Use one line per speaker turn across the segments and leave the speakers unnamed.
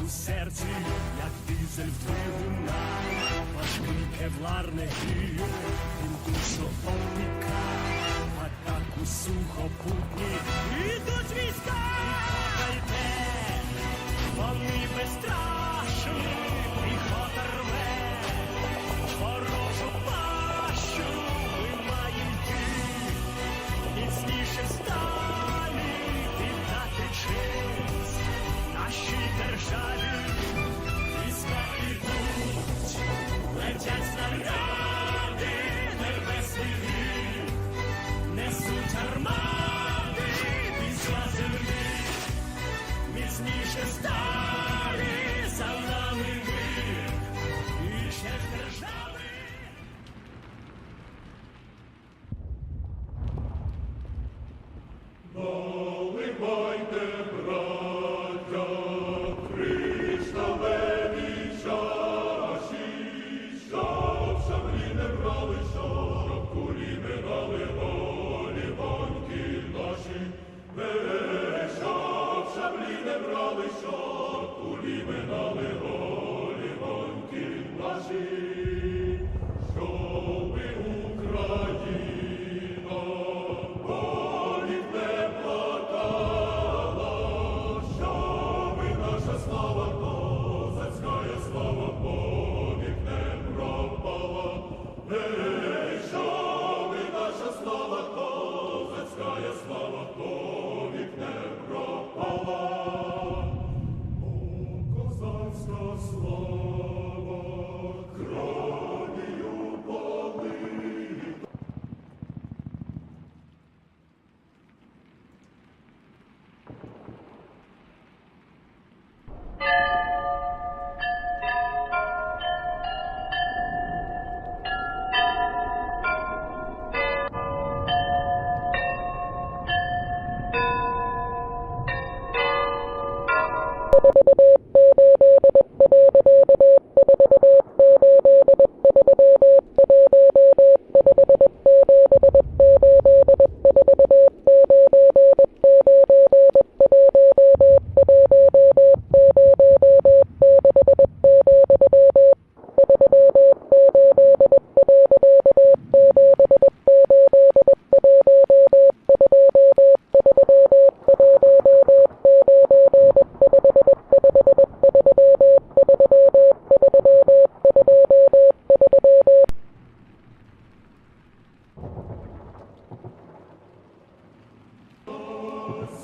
у серці, як дизель в двигунах, важкий кевларний гір, він душу опікає, атаку сухопутні, ідуть війська! Підходайте, вони безстрашні, піхота рве, ворожу пащу, вимаєм йти, міцніше сталі, віддати честь нашій державі. Війська ідуть, летять снаряди, небесний гір, несуть армади, після землі, міцніше сталі, за нами мир, і честь держави.
Наливайте, браття, кришталеві чаші, щоб шаблі не брали, щоб кулі не рали голівоньки наші. Щоб шаблі не брали, щоб кулі минали голівоньки наші. Щоби Україна болів не плакала, щоби наша слава козацька слава повік не пропала. Щоби наша слава козацька слава повік не пропала. О, козацька слава, кров'ю полита.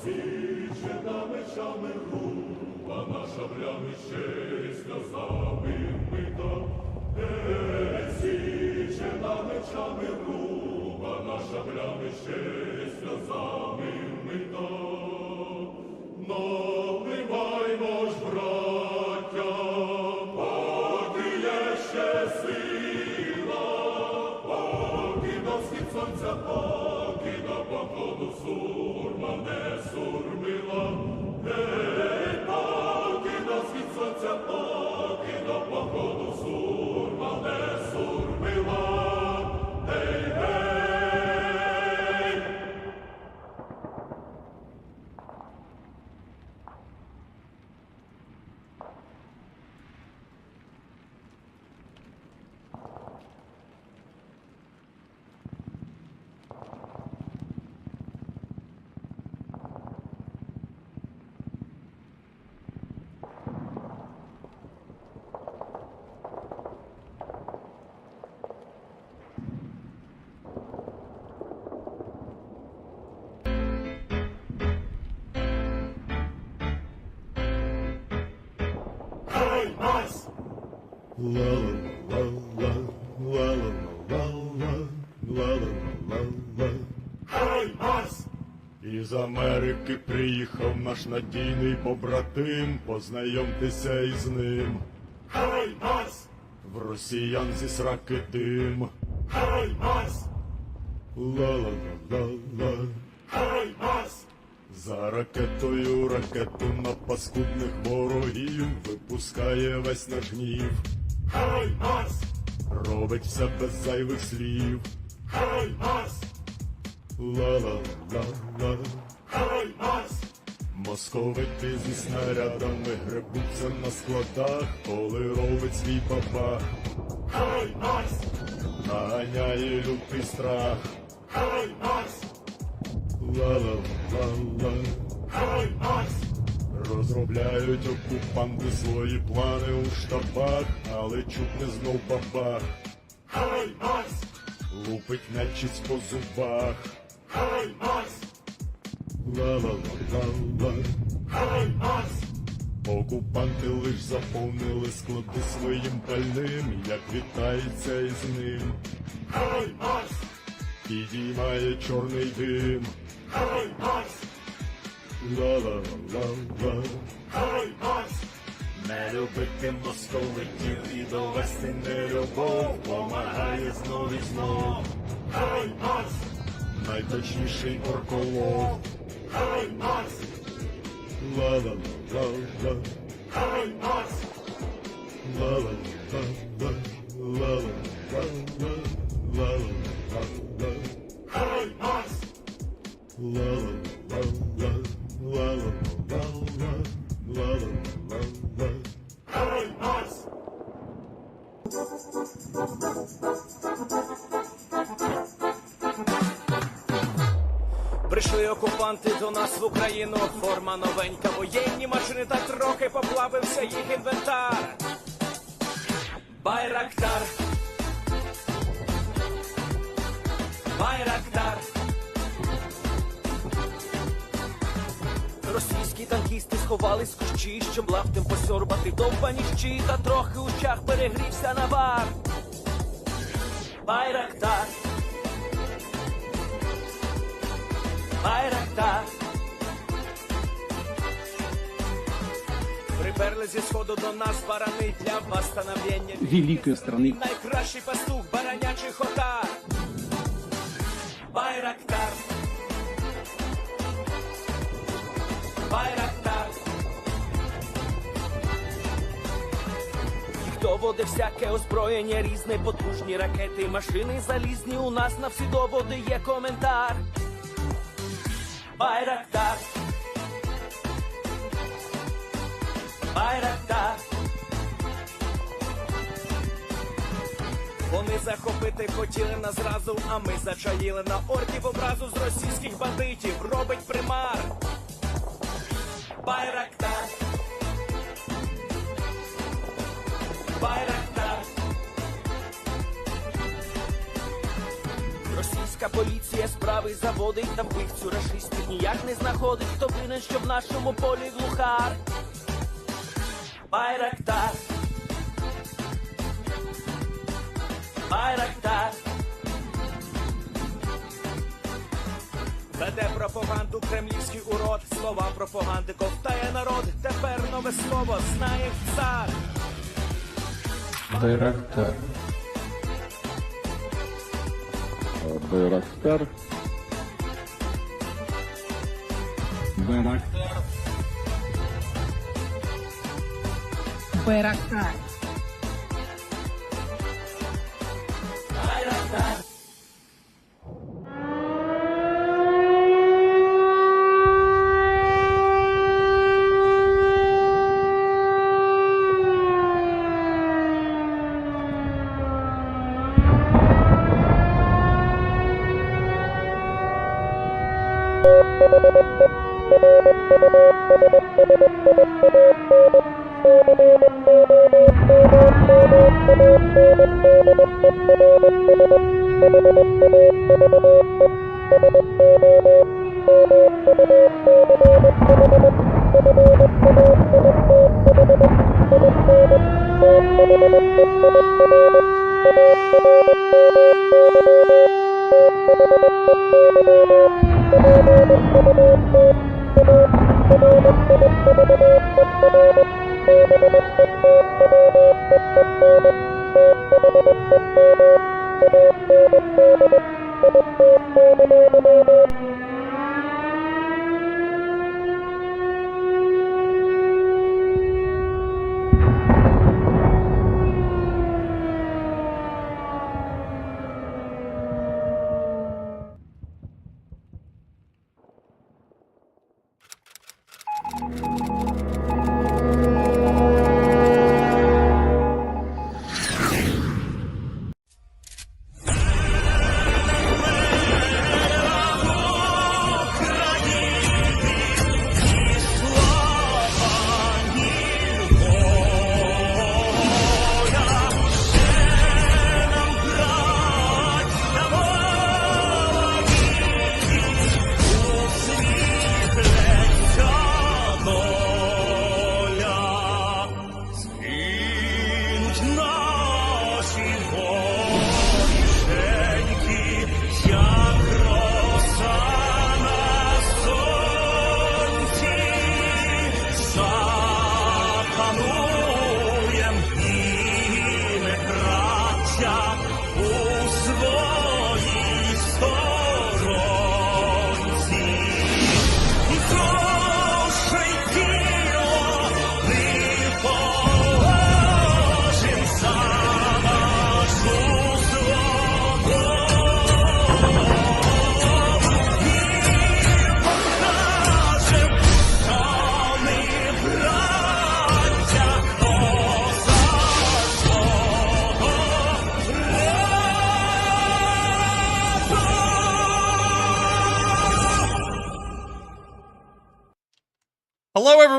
Січена мечами рубана, шаблями ще сльозами мита. Січена мечами рубана, шаблями ще сльозами мита. Наливаймо ж, браття, поки є ще сила, поки до схід сонця, поки до походу сурма не сурмила. Поки до схід сонця, поки до походу сурма не сурмила. Гей!
Із Америки приїхав наш надійний побратим, познайомтеся із ним.
Хай Марс!
В росіян зі сраки дим.
Хай Марс!
Ла-ла-ла-ла-ла.
Хай Марс!
За ракету на паскудних ворогів випускає весь наш гнів.
Хай Марс!
Робить все без зайвих слів.
Хай Марс!
Ла-ла-ла-ла.
Хай Марс!
Московити зі снарядами гребуться на складах, коли робить свій бабах.
Гей, Марс!
Наганяє лютий страх.
Гей, Марс!
Ла-ла-ла-ла.
Гей, Марс!
Розробляють окупанти свої плани у штабах, але чуть не знов бабах.
Гей, Марс!
Лупить нечисть по зубах.
Гей, Марс!
Ла-ла-ла-ла-ла.
Гей, Марс!
Окупанти лиш заповнили склади своїм пальним, як вітається із ним.
Гей, Марс!
Підіймає чорний дим.
Гей, Марс!
Ла-ла-ла-ла.
Гей, Марс!
Не любити московитів і довести нелюбов помагає знов і знов.
Гей, Марс!
Найточніший орколов.
Гей, Марс!
Ла-ла-ла-ла.
Гей, Марс!
Ла-ла-ла-ла. Ла-ла-ла-ла. Ла-ла-ла-ла.
Гей, Марс!
Ла-ла-ла-ла. Ла-ла-ла-ла. Ла-ла-ла-ла.
Гей, Марс!
Прийшли окупанти до нас в Україну, форма новенька, воєнні машини, та трохи поплавився їх інвентар. Байрактар. Байрактар. Російські танкісти сховались в кущі, щоб лаптем посьорбати довбані щі, та трохи у чах перегрівся навар. Байрактар. Байрактар. Приперли зі сходу до нас барани для восстановлення
великой страны.
найкращий пастух баранячих отар. Байрактар. Байрактар. Їх доводи всяке озброєння, різне, потужні ракети, машини залізні, у нас на всі доводи є коментар. Байрактар. Байрактар. Вони захопити хотіли нас зразу, а ми зачаїли на орків образу з російських бандитів. Робить примар. Байрактар. Байрактар. Російська поліція справи заводить, та вбивцю рашистів ніяк не знаходить. Хто винен, що в нашому полі глухар? Байрактар. Байрактар. Веде пропаганду кремлівський урод, слова пропаганди ковтає народ. Тепер нове слово знає цар.
Байрактар.
Байрактар.
Байрактар.
Байрактар.
Байрактар.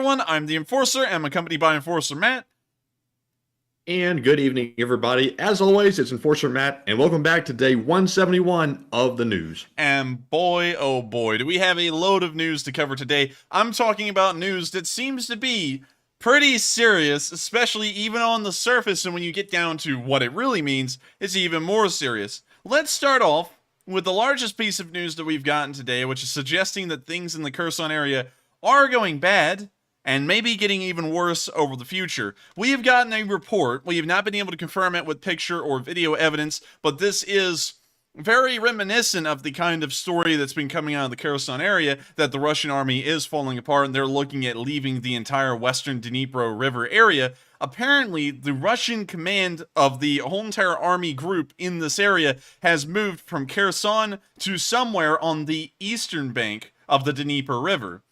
everyone, I'm the Enforcer, and I'm accompanied by Enforcer Matt.
And good evening, everybody. As always, it's Enforcer Matt, and welcome back to day 171 of the news.
And boy, oh boy, do we have a load of news to cover today. I'm talking about news that seems to be pretty serious, especially even on the surface, and when you get down to what it really means, it's even more serious. Let's start off with the largest piece of news that we've gotten today, which is suggesting that things in the Kherson area are going bad, and maybe getting even worse over the future. We have gotten a report. We have not been able to confirm it with picture or video evidence, but this is very reminiscent of the kind of story that's been coming out of the Kherson area, that the Russian army is falling apart and they're looking at leaving the entire western Dnipro River area. Apparently, the Russian command of the whole entire army group in this area has moved from Kherson to somewhere on the eastern bank of the Dnieper River.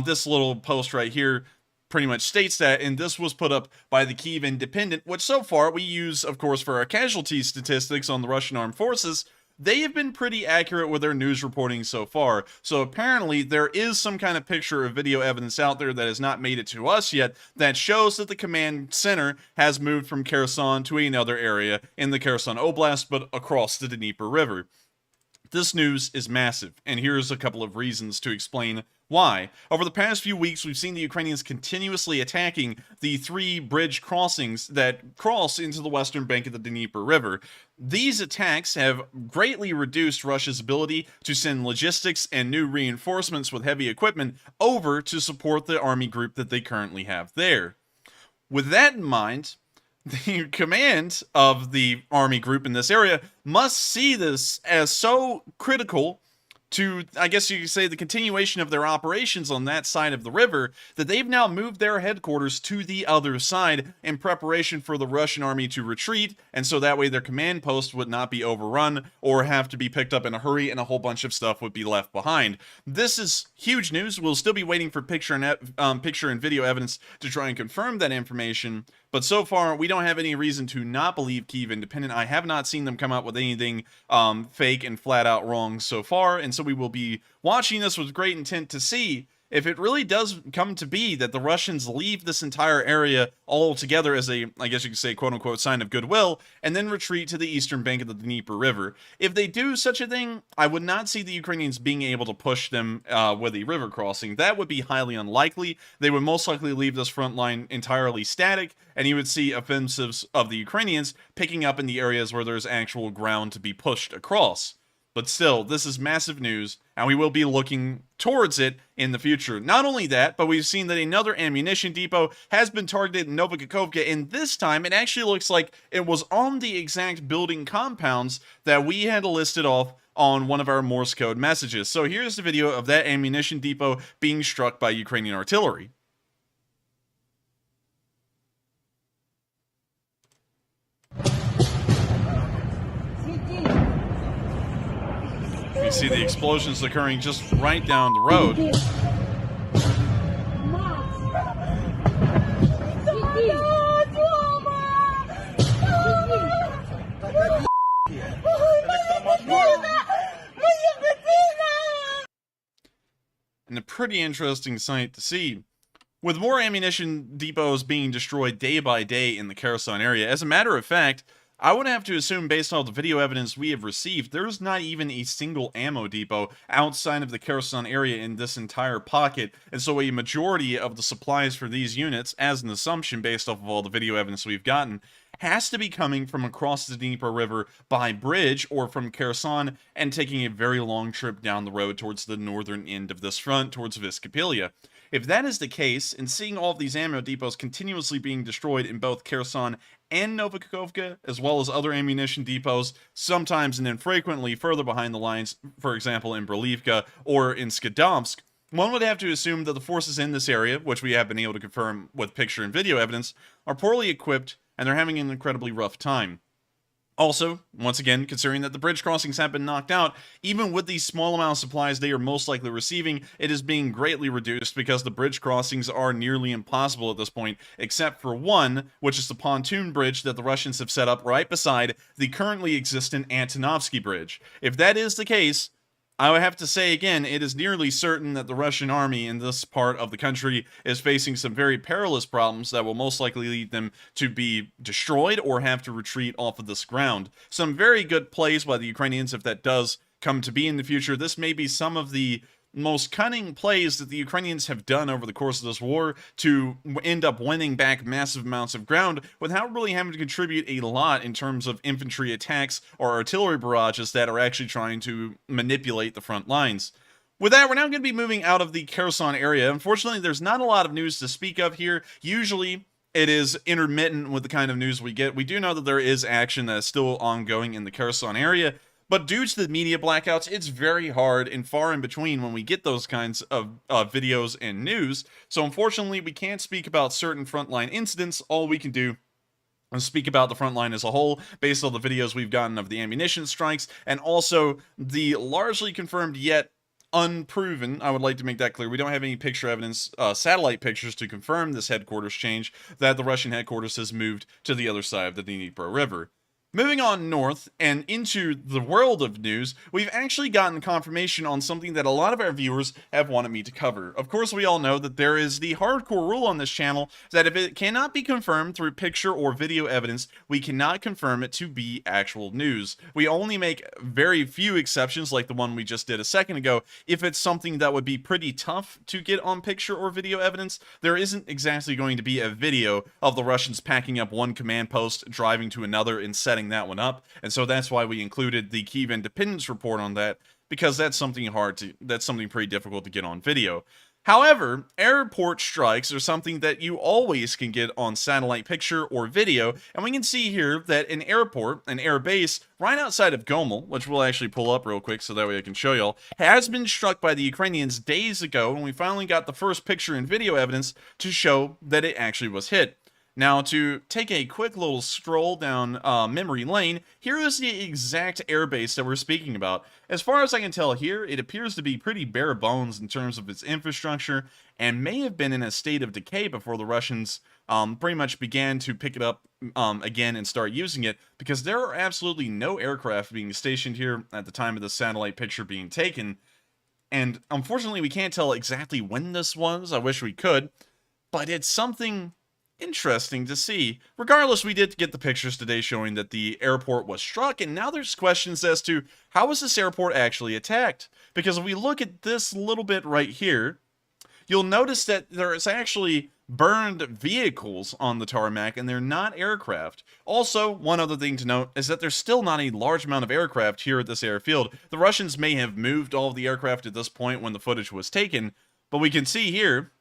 This little post right here pretty much states that, and this was put up by the Kyiv Independent, which so far we use, of course, for our casualty statistics on the Russian armed forces. They have been pretty accurate with their news reporting so far. So apparently there is some kind of picture or video evidence out there that has not made it to us yet that shows that the command center has moved from Kherson to another area in the Kherson Oblast, but across the Dnieper River. This news is massive, and here's a couple of reasons to explain why. Over the past few weeks, we've seen the Ukrainians continuously attacking the 3 bridge crossings that cross into the western bank of the Dnieper River. These attacks have greatly reduced Russia's ability to send logistics and new reinforcements with heavy equipment over to support the army group that they currently have there. With that in mind, the command of the army group in this area must see this as so critical to, I guess you could say, the continuation of their operations on that side of the river, that they've now moved their headquarters to the other side in preparation for the Russian army to retreat, and so that way their command post would not be overrun or have to be picked up in a hurry, and a whole bunch of stuff would be left behind. This is huge news. We'll still be waiting for picture and video evidence to try and confirm that information, but so far we don't have any reason to not believe Kyiv Independent. I have not seen them come out with anything fake and flat out wrong so far, and so we will be watching this with great intent to see if it really does come to be that the Russians leave this entire area altogether as a, I guess you could say, quote-unquote, sign of goodwill, and then retreat to the eastern bank of the Dnieper River. If they do such a thing, I would not see the Ukrainians being able to push them with a river crossing. That would be highly unlikely. They would most likely leave this front line entirely static, and you would see offensives of the Ukrainians picking up in the areas where there's actual ground to be pushed across. But still, this is massive news, and we will be looking towards it in the future. Not only that, but we've seen that another ammunition depot has been targeted in Noa Khakovka, and this time it actually looks like it was on the exact building compounds that we had listed off on one of our Morse code messages. So here's the video of that ammunition depot being struck by Ukrainian artillery. You see the explosions occurring just right down the road. And a pretty interesting sight to see. With more ammunition depots being destroyed day by day in the Kherson area, as a matter of fact, I would have to assume, based on the video evidence we have received, there's not even a single ammo depot outside of the Kherson area in this entire pocket, and so a majority of the supplies for these units, as an assumption based off of all the video evidence we've gotten, has to be coming from across the Dnieper River by bridge or from Kherson and taking a very long trip down the road towards the northern end of this front, towards Viskapilia. If that is the case, and seeing all of these ammo depots continuously being destroyed in both Kherson and Noa Khakovka, as well as other ammunition depots, sometimes and infrequently further behind the lines, for example in Bralivka or in Skadomsk, one would have to assume that the forces in this area, which we have been able to confirm with picture and video evidence, are poorly equipped and they're having an incredibly rough time. Also, once again, considering that the bridge crossings have been knocked out, even with these small amount of supplies they are most likely receiving, it is being greatly reduced because the bridge crossings are nearly impossible at this point, except for one, which is the pontoon bridge that the Russians have set up right beside the currently existent Antonovsky Bridge. If that is the case, I would have to say again, it is nearly certain that the Russian army in this part of the country is facing some very perilous problems that will most likely lead them to be destroyed or have to retreat off of this ground. Some very good plays by the Ukrainians if that does come to be in the future. This may be some of the most cunning plays that the Ukrainians have done over the course of this war to end up winning back massive amounts of ground without really having to contribute a lot in terms of infantry attacks or artillery barrages that are actually trying to manipulate the front lines. With that, we're now going to be moving out of the Kherson area. Unfortunately, there's not a lot of news to speak of here. Usually, it is intermittent with the kind of news we get. We do know that there is action that is still ongoing in the Kherson area, but due to the media blackouts, it's very hard and far in between when we get those kinds of videos and news. So unfortunately, we can't speak about certain frontline incidents. All we can do is speak about the frontline as a whole, based on the videos we've gotten of the ammunition strikes, and also the largely confirmed yet unproven, I would like to make that clear, we don't have any picture evidence, satellite pictures to confirm this headquarters change, that the Russian headquarters has moved to the other side of the Dnipro River. Moving on north and into the world of news, we've actually gotten confirmation on something that a lot of our viewers have wanted me to cover. Of course, we all know that there is the hardcore rule on this channel that if it cannot be confirmed through picture or video evidence, we cannot confirm it to be actual news. We only make very few exceptions, like the one we just did a second ago, if it's something that would be pretty tough to get on picture or video evidence. There isn't exactly going to be a video of the Russians packing up one command post, driving to another, and setting that one up, and so that's why we included the Kyiv Independence report on that, because that's something pretty difficult to get on video. However, airport strikes are something that you always can get on satellite picture or video, and we can see here that an airport, an air base, right outside of Gomel, which we'll actually pull up real quick so that way I can show y'all, has been struck by the Ukrainians days ago, and we finally got the first picture and video evidence to show that it actually was hit. Now, to take a quick little stroll down memory lane, here is the exact airbase that we're speaking about. As far as I can tell here, it appears to be pretty bare bones in terms of its infrastructure, and may have been in a state of decay before the Russians pretty much began to pick it up again and start using it, because there are absolutely no aircraft being stationed here at the time of the satellite picture being taken. And unfortunately, we can't tell exactly when this was. I wish we could, but it's something interesting to see. Regardless, we did get the pictures today showing that the airport was struck, and now there's questions as to how was this airport actually attacked? Because if we look at this little bit right here, you'll notice that there's actually burned vehicles on the tarmac, and they're not aircraft. Also, one other thing to note is that there's still not a large amount of aircraft here at this airfield. The Russians may have moved all of the aircraft at this point when the footage was taken, but we can see here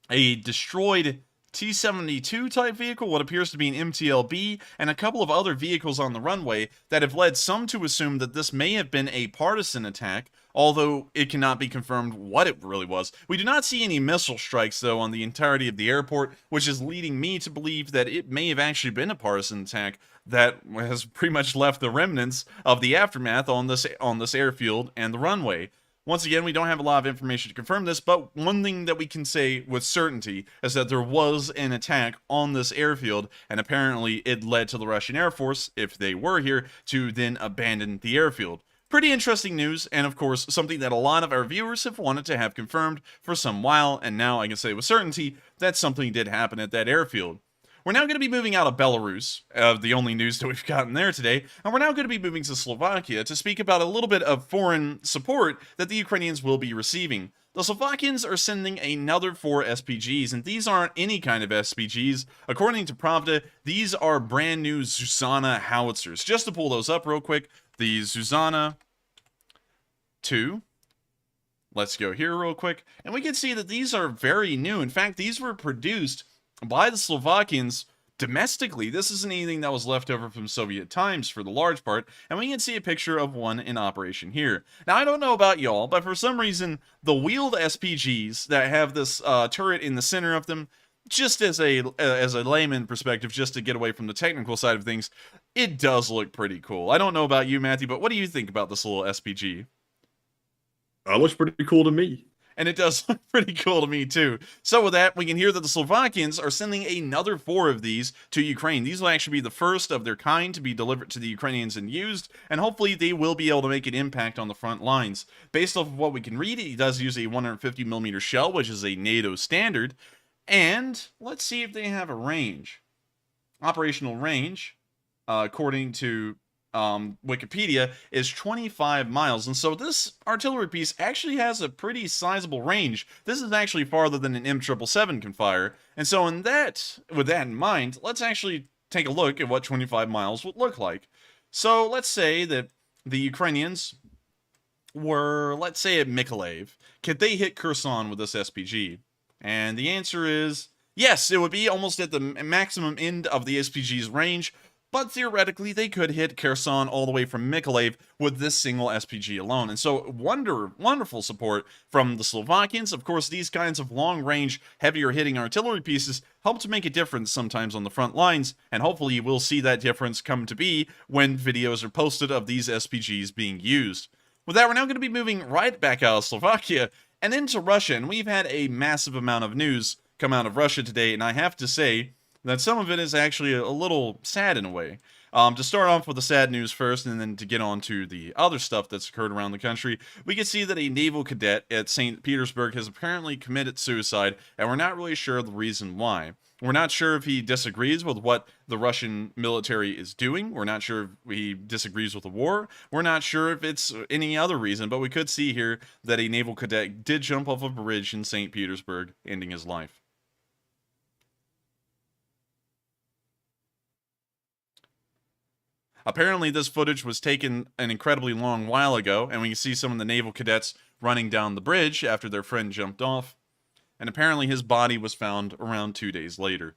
a destroyed T-72 type vehicle, what appears to be an MTLB, and a couple of other vehicles on the runway that have led some to assume that this may have been a partisan attack, although it cannot be confirmed what it really was. We do not see any missile strikes, though, on the entirety of the airport, which is leading me to believe that it may have actually been a partisan attack that has pretty much left the remnants of the aftermath on this airfield and the runway. Once again, we don't have a lot of information to confirm this, but one thing that we can say with certainty is that there was an attack on this airfield, and apparently it led to the Russian Air Force, if they were here, to then abandon the airfield. Pretty interesting news, and of course, something that a lot of our viewers have wanted to have confirmed for some while, and now I can say with certainty that something did happen at that airfield. We're now going to be moving out of Belarus, the only news that we've gotten there today, and we're now going to be moving to Slovakia to speak about a little bit of foreign support that the Ukrainians will be receiving. The Slovakians are sending another 4 SPGs, and these aren't any kind of SPGs. According to Pravda, these are brand new Zuzana howitzers. Just to pull those up real quick, the Zuzana 2. Let's go here real quick, and we can see that these are very new. In fact, these were produced by the Slovakians domestically. This isn't anything that was left over from Soviet times for the large part, and we can see a picture of one in operation here. Now, I don't know about y'all, but for some reason, the wheeled SPGs that have this turret in the center of them, just as a layman perspective, just to get away from the technical side of things, it does look pretty cool. I don't know about you, Matthew, but what do you think about this little SPG?
Looks pretty cool to me.
And it does look pretty cool to me, too. So with that, we can hear that the Slovakians are sending another 4 of these to Ukraine. These will actually be the first of their kind to be delivered to the Ukrainians and used, and hopefully they will be able to make an impact on the front lines. Based off of what we can read, he does use a 150mm shell, which is a NATO standard. And let's see if they have a range. Operational range, according to Wikipedia, is 25 miles. And so this artillery piece actually has a pretty sizable range. This is actually farther than an M777 can fire. And so with that in mind, let's actually take a look at what 25 miles would look like. So let's say that the Ukrainians were, let's say, at Mykolaiv. Could they hit Kherson with this SPG? And the answer is yes, it would be almost at the maximum end of the SPG's range, but theoretically they could hit Kherson all the way from Mykolaiv with this single SPG alone. And so wonderful support from the Slovakians. Of course, these kinds of long-range, heavier-hitting artillery pieces help to make a difference sometimes on the front lines, and hopefully we'll see that difference come to be when videos are posted of these SPGs being used. With that, we're now going to be moving right back out of Slovakia and into Russia, and we've had a massive amount of news come out of Russia today, and I have to say that some of it is actually a little sad in a way. To start off with the sad news first, and then to get on to the other stuff that's occurred around the country, we can see that a naval cadet at St. Petersburg has apparently committed suicide, and we're not really sure the reason why. We're not sure if he disagrees with what the Russian military is doing. We're not sure if he disagrees with the war. We're not sure if it's any other reason, but we could see here that a naval cadet did jump off a bridge in St. Petersburg, ending his life. Apparently, this footage was taken an incredibly long while ago, and we can see some of the naval cadets running down the bridge after their friend jumped off. And apparently his body was found around 2 days later.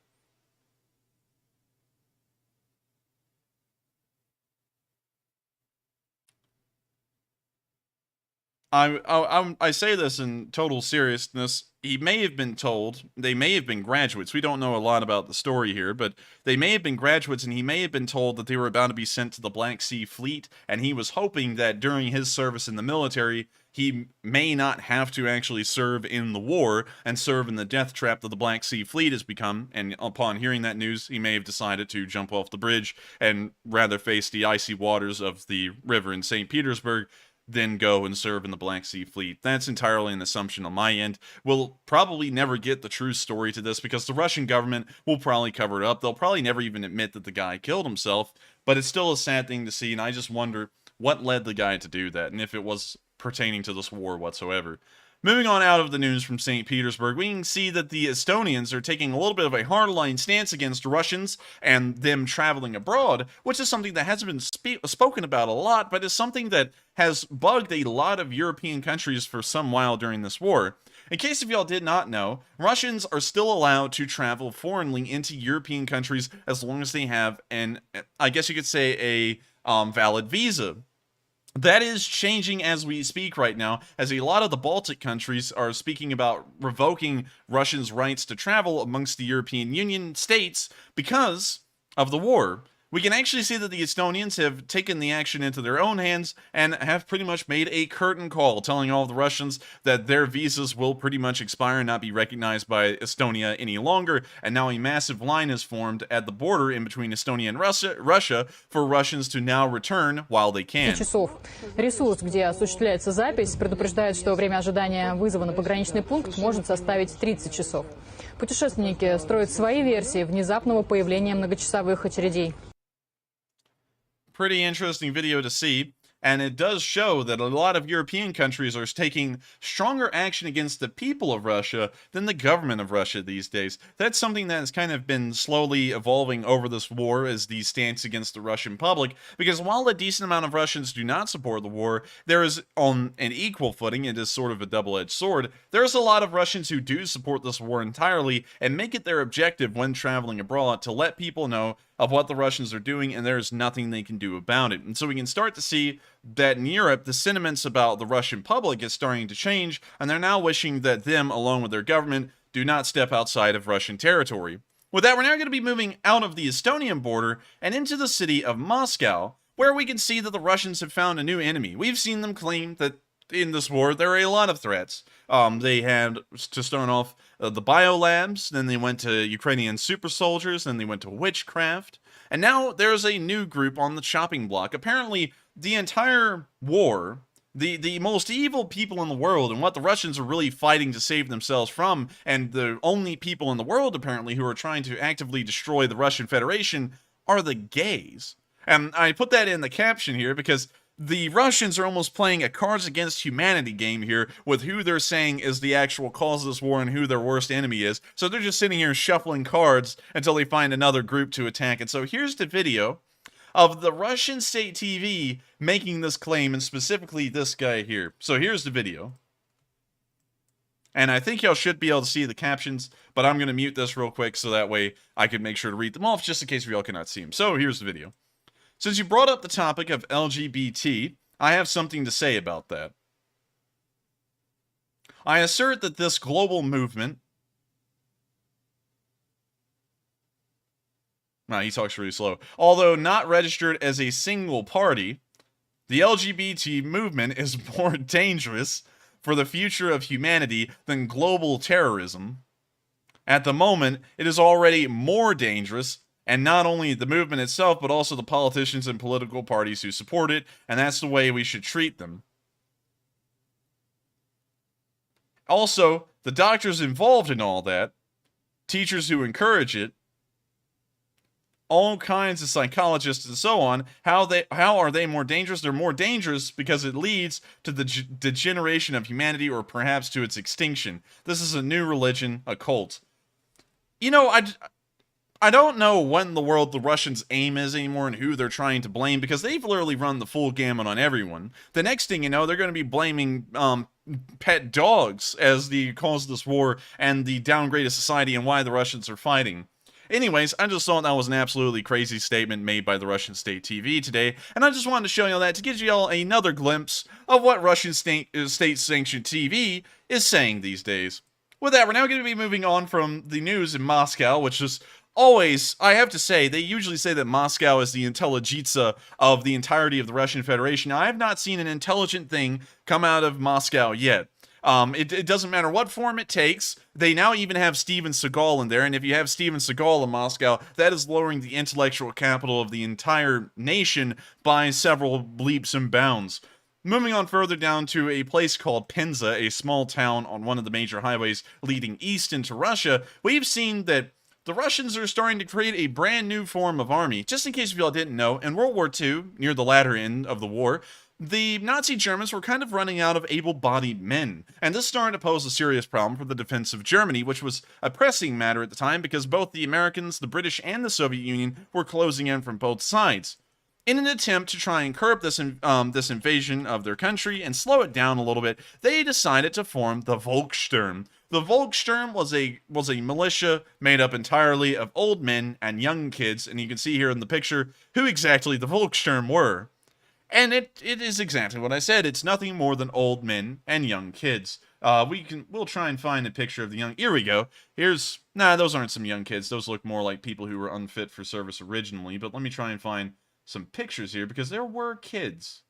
I say this in total seriousness. He may have been told, they may have been graduates. We don't know a lot about the story here, but they may have been graduates, and he may have been told that they were about to be sent to the Black Sea Fleet, and he was hoping that during his service in the military, he may not have to actually serve in the war and serve in the death trap that the Black Sea Fleet has become. And upon hearing that news, he may have decided to jump off the bridge and rather face the icy waters of the river in St. Petersburg, then go and serve in the Black Sea Fleet. That's entirely an assumption on my end. We'll probably never get the true story to this because the Russian government will probably cover it up. They'll probably never even admit that the guy killed himself, but it's still a sad thing to see, and I just wonder what led the guy to do that, and if it was pertaining to this war whatsoever. Moving on out of the news from St. Petersburg, we can see that the Estonians are taking a little bit of a hardline stance against Russians and them traveling abroad, which is something that hasn't been spoken about a lot, but is something that has bugged a lot of European countries for some while during this war. In case if y'all did not know, Russians are still allowed to travel foreignly into European countries as long as they have an, I guess you could say, a valid visa. That is changing as we speak right now, as a lot of the Baltic countries are speaking about revoking Russians' rights to travel amongst the European Union states because of the war. We can actually see that the Estonians have taken the action into their own hands and have pretty much made a curtain call, telling all the Russians that their visas will pretty much expire and not be recognized by Estonia any longer. And now a massive line is formed at the border in between Estonia and Russia for Russians to now return while they can.
Часов. Ресурс, где осуществляется запись, предупреждает, что время ожидания вызова на пограничный пункт может составить 30 часов. Путешественники строят свои версии внезапного появления многочасовых очередей.
Pretty interesting video to see, and it does show that a lot of European countries are taking stronger action against the people of Russia than the government of Russia these days. That's something that has kind of been slowly evolving over this war as the stance against the Russian public, because while a decent amount of Russians do not support the war, there is, on an equal footing, it is sort of a double-edged sword, there's a lot of Russians who do support this war entirely and make it their objective when traveling abroad to let people know of what the Russians are doing, and there's nothing they can do about it. And so we can start to see that in Europe, the sentiments about the Russian public is starting to change, and they're now wishing that them, along with their government, do not step outside of Russian territory. With that, we're now going to be moving out of the Estonian border and into the city of Moscow, where we can see that the Russians have found a new enemy. We've seen them claim that in this war, there are a lot of threats. They had, to start off, the biolabs, then they went to Ukrainian super soldiers, then they went to witchcraft, and now there's a new group on the chopping block. Apparently, the entire war, the most evil people in the world, and what the Russians are really fighting to save themselves from, and the only people in the world, apparently, who are trying to actively destroy the Russian Federation, are the gays. And I put that in the caption here because the Russians are almost playing a Cards Against Humanity game here with who they're saying is the actual cause of this war and who their worst enemy is. So they're just sitting here shuffling cards until they find another group to attack. And so here's the video of the Russian state TV making this claim, and specifically this guy here. So here's the video. And I think y'all should be able to see the captions, but I'm going to mute this real quick so that way I can make sure to read them off just in case y'all cannot see them. So here's the video. Since you brought up the topic of LGBT, I have something to say about that. I assert that this global movement... Nah, he talks really slow. Although not registered as a single party, the LGBT movement is more dangerous for the future of humanity than global terrorism. At the moment, it is already more dangerous, and not only the movement itself, but also the politicians and political parties who support it, and that's the way we should treat them. Also, the doctors involved in all that, teachers who encourage it, all kinds of psychologists and so on, how are they more dangerous? They're more dangerous because it leads to the degeneration of humanity, or perhaps to its extinction. This is a new religion, a cult. You know, I don't know what in the world the Russians' aim is anymore and who they're trying to blame, because they've literally run the full gamut on everyone. The next thing you know, they're going to be blaming pet dogs as the cause of this war and the downgrade of society and why the Russians are fighting. Anyways, I just thought that was an absolutely crazy statement made by the Russian state TV today, and I just wanted to show you all that to give you all another glimpse of what Russian state-sanctioned TV is saying these days. With that, we're now going to be moving on from the news in Moscow, which is always, I have to say, they usually say that Moscow is the intelligitsa of the entirety of the Russian Federation. I have not seen an intelligent thing come out of Moscow yet. It doesn't matter what form it takes. They now even have Steven Seagal in there, and if you have Steven Seagal in Moscow, that is lowering the intellectual capital of the entire nation by several leaps and bounds. Moving on further down to a place called Penza, a small town on one of the major highways leading east into Russia, we've seen that the Russians are starting to create a brand new form of army. Just in case y'all didn't know, in World War II, near the latter end of the war, the Nazi Germans were kind of running out of able-bodied men, and this started to pose a serious problem for the defense of Germany, which was a pressing matter at the time because both the Americans, the British, and the Soviet Union were closing in from both sides. In an attempt to try and curb this invasion of their country and slow it down a little bit, they decided to form the Volkssturm. The Volkssturm was a militia made up entirely of old men and young kids, and you can see here in the picture who exactly the Volkssturm were. And it is exactly what I said. It's nothing more than old men and young kids. We'll try and find a picture of the young. Here we go. Nah, those aren't some young kids. Those look more like people who were unfit for service originally. But let me try and find some pictures here because there were kids.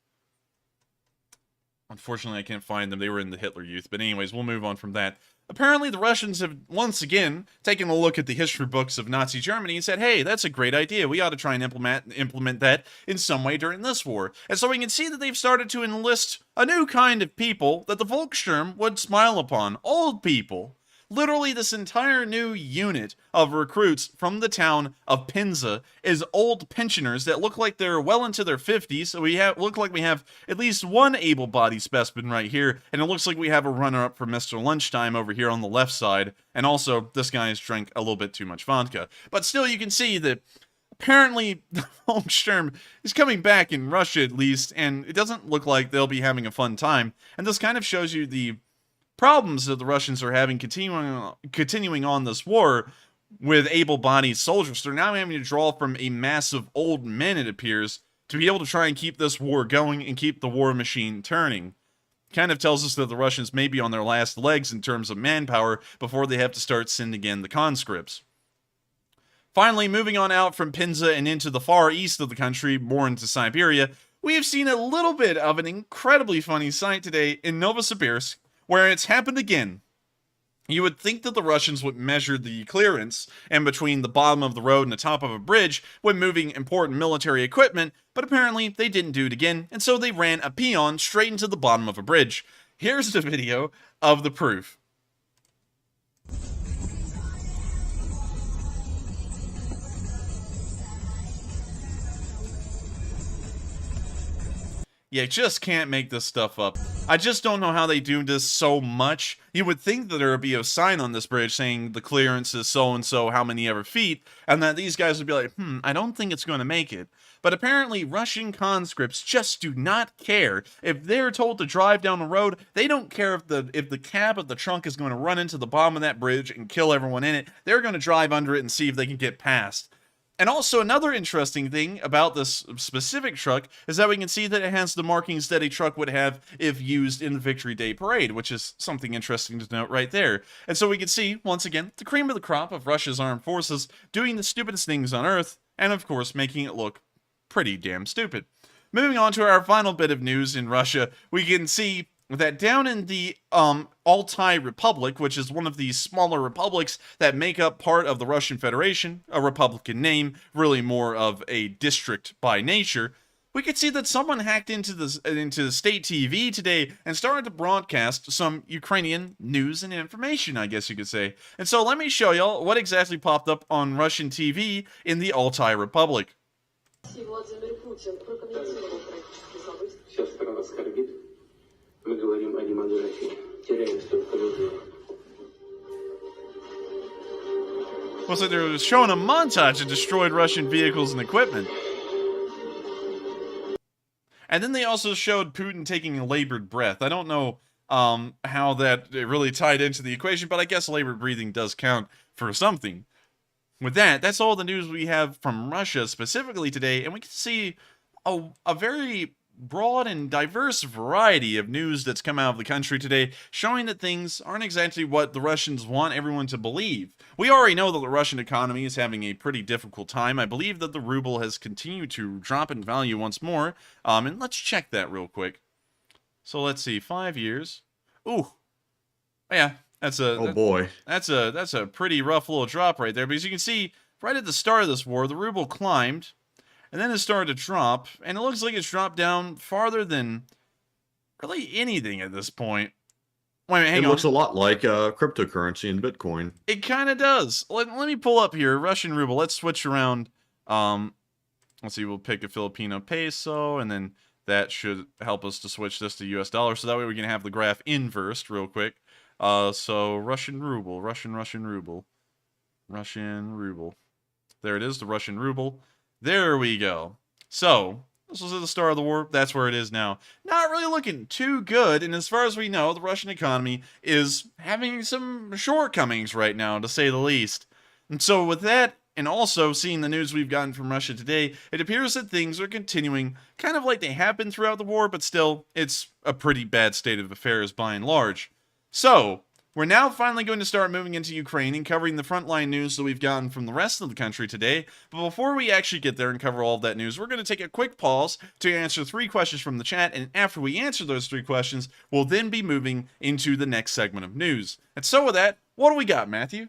Unfortunately, I can't find them. They were in the Hitler Youth. But anyways, we'll move on from that. Apparently, the Russians have once again taken a look at the history books of Nazi Germany and said, hey, that's a great idea. We ought to try and implement that in some way during this war. And so we can see that they've started to enlist a new kind of people that the Volkssturm would smile upon. Old people. Literally, this entire new unit of recruits from the town of Penza is old pensioners that look like they're well into their 50s. So look like we have at least one able-bodied specimen right here, and it looks like we have a runner-up for Mr. Lunchtime over here on the left side. And also, this guy has drank a little bit too much vodka. But still, you can see that apparently the Volkssturm is coming back in Russia at least, and it doesn't look like they'll be having a fun time. And this kind of shows you the problems that the Russians are having continuing on this war with able-bodied soldiers. They're now having to draw from a mass of old men, it appears, to be able to try and keep this war going and keep the war machine turning. Kind of tells us that the Russians may be on their last legs in terms of manpower before they have to start sending in the conscripts. Finally, moving on out from Penza and into the far east of the country, more into Siberia, we have seen a little bit of an incredibly funny sight today in Novosibirsk, where it's happened again. You would think that the Russians would measure the clearance in between the bottom of the road and the top of a bridge when moving important military equipment, but apparently they didn't do it again, and so they ran a peon straight into the bottom of a bridge. Here's the video of the proof. You just can't make this stuff up. I just don't know how they do this so much. You would think that there would be a sign on this bridge saying the clearance is so-and-so, how many ever feet, and that these guys would be like, I don't think it's going to make it. But apparently Russian conscripts just do not care. If they're told to drive down the road, they don't care if the cab of the trunk is going to run into the bottom of that bridge and kill everyone in it. They're going to drive under it and see if they can get past. And also another interesting thing about this specific truck is that we can see that it has the markings that a truck would have if used in the Victory Day Parade, which is something interesting to note right there. And so we can see, once again, the cream of the crop of Russia's armed forces doing the stupidest things on Earth, and of course making it look pretty damn stupid. Moving on to our final bit of news in Russia, we can see that down in the Altai Republic, which is one of the smaller republics that make up part of the Russian Federation, a Republican name, really more of a district by nature, we could see that someone hacked into the state TV today and started to broadcast some Ukrainian news and information, I guess you could say. And so let me show y'all what exactly popped up on Russian TV in the Altai Republic.
Мы говорим о демографии. Теряем столько людей.
Looks like they were showing a montage of destroyed Russian vehicles and equipment. And then they also showed Putin taking a labored breath. I don't know how that really tied into the equation, but I guess labored breathing does count for something. With that, that's all the news we have from Russia specifically today, and we can see a very broad and diverse variety of news that's come out of the country today, showing that things aren't exactly what the Russians want everyone to believe. We already know that the Russian economy is having a pretty difficult time. I believe that the ruble has continued to drop in value once more, and let's check that real quick. So let's see, 5 years. Ooh, yeah, that's a pretty rough little drop right there, because you can see right at the start of this war, the ruble climbed, and then it started to drop, and it looks like it's dropped down farther than really anything at this point. Wait a minute, hang on.
It looks a lot like cryptocurrency and Bitcoin.
It kind of does. Let me pull up here, Russian ruble. Let's switch around. Let's see, we'll pick a Filipino peso, and then that should help us to switch this to US dollar, so that way we can have the graph inversed real quick. So Russian ruble, Russian ruble. There it is, the Russian ruble. There we go. So, this was at the start of the war. That's where it is now. Not really looking too good, and as far as we know, the Russian economy is having some shortcomings right now, to say the least. And so with that, and also seeing the news we've gotten from Russia today, it appears that things are continuing kind of like they have been throughout the war, but still, it's a pretty bad state of affairs by and large. So, we're now finally going to start moving into Ukraine and covering the frontline news that we've gotten from the rest of the country today. But before we actually get there and cover all of that news, we're going to take a quick pause to answer 3 questions from the chat. And after we answer those 3 questions, we'll then be moving into the next segment of news. And so with that, what do we got, Matthew?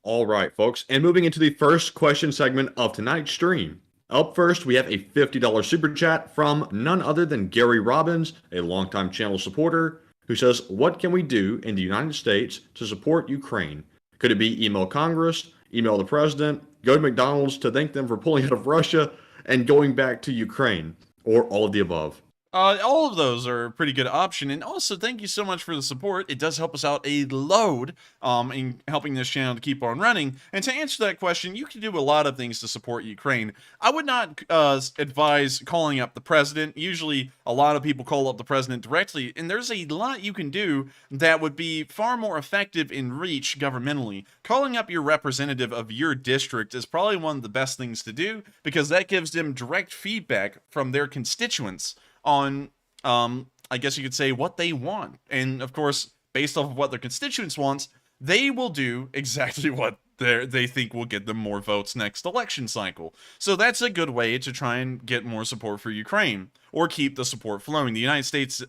All right, folks. And moving into the first question segment of tonight's stream. Up first, we have a $50 super chat from none other than Gary Robbins, a longtime channel supporter, who says, what can we do in the United States to support Ukraine? Could it be email Congress, email the president, go to McDonald's to thank them for pulling out of Russia and going back to Ukraine, or all of the above?
All of those are a pretty good option, and also thank you so much for the support. It does help us out a load in helping this channel to keep on running. And to answer that question, you can do a lot of things to support Ukraine. I would not advise calling up the president. Usually, a lot of people call up the president directly, and there's a lot you can do that would be far more effective in reach governmentally. Calling up your representative of your district is probably one of the best things to do, because that gives them direct feedback from their constituents on, I guess you could say, what they want. And of course, based off of what their constituents want, they will do exactly what they think will get them more votes next election cycle. So that's a good way to try and get more support for Ukraine, or keep the support flowing. The United States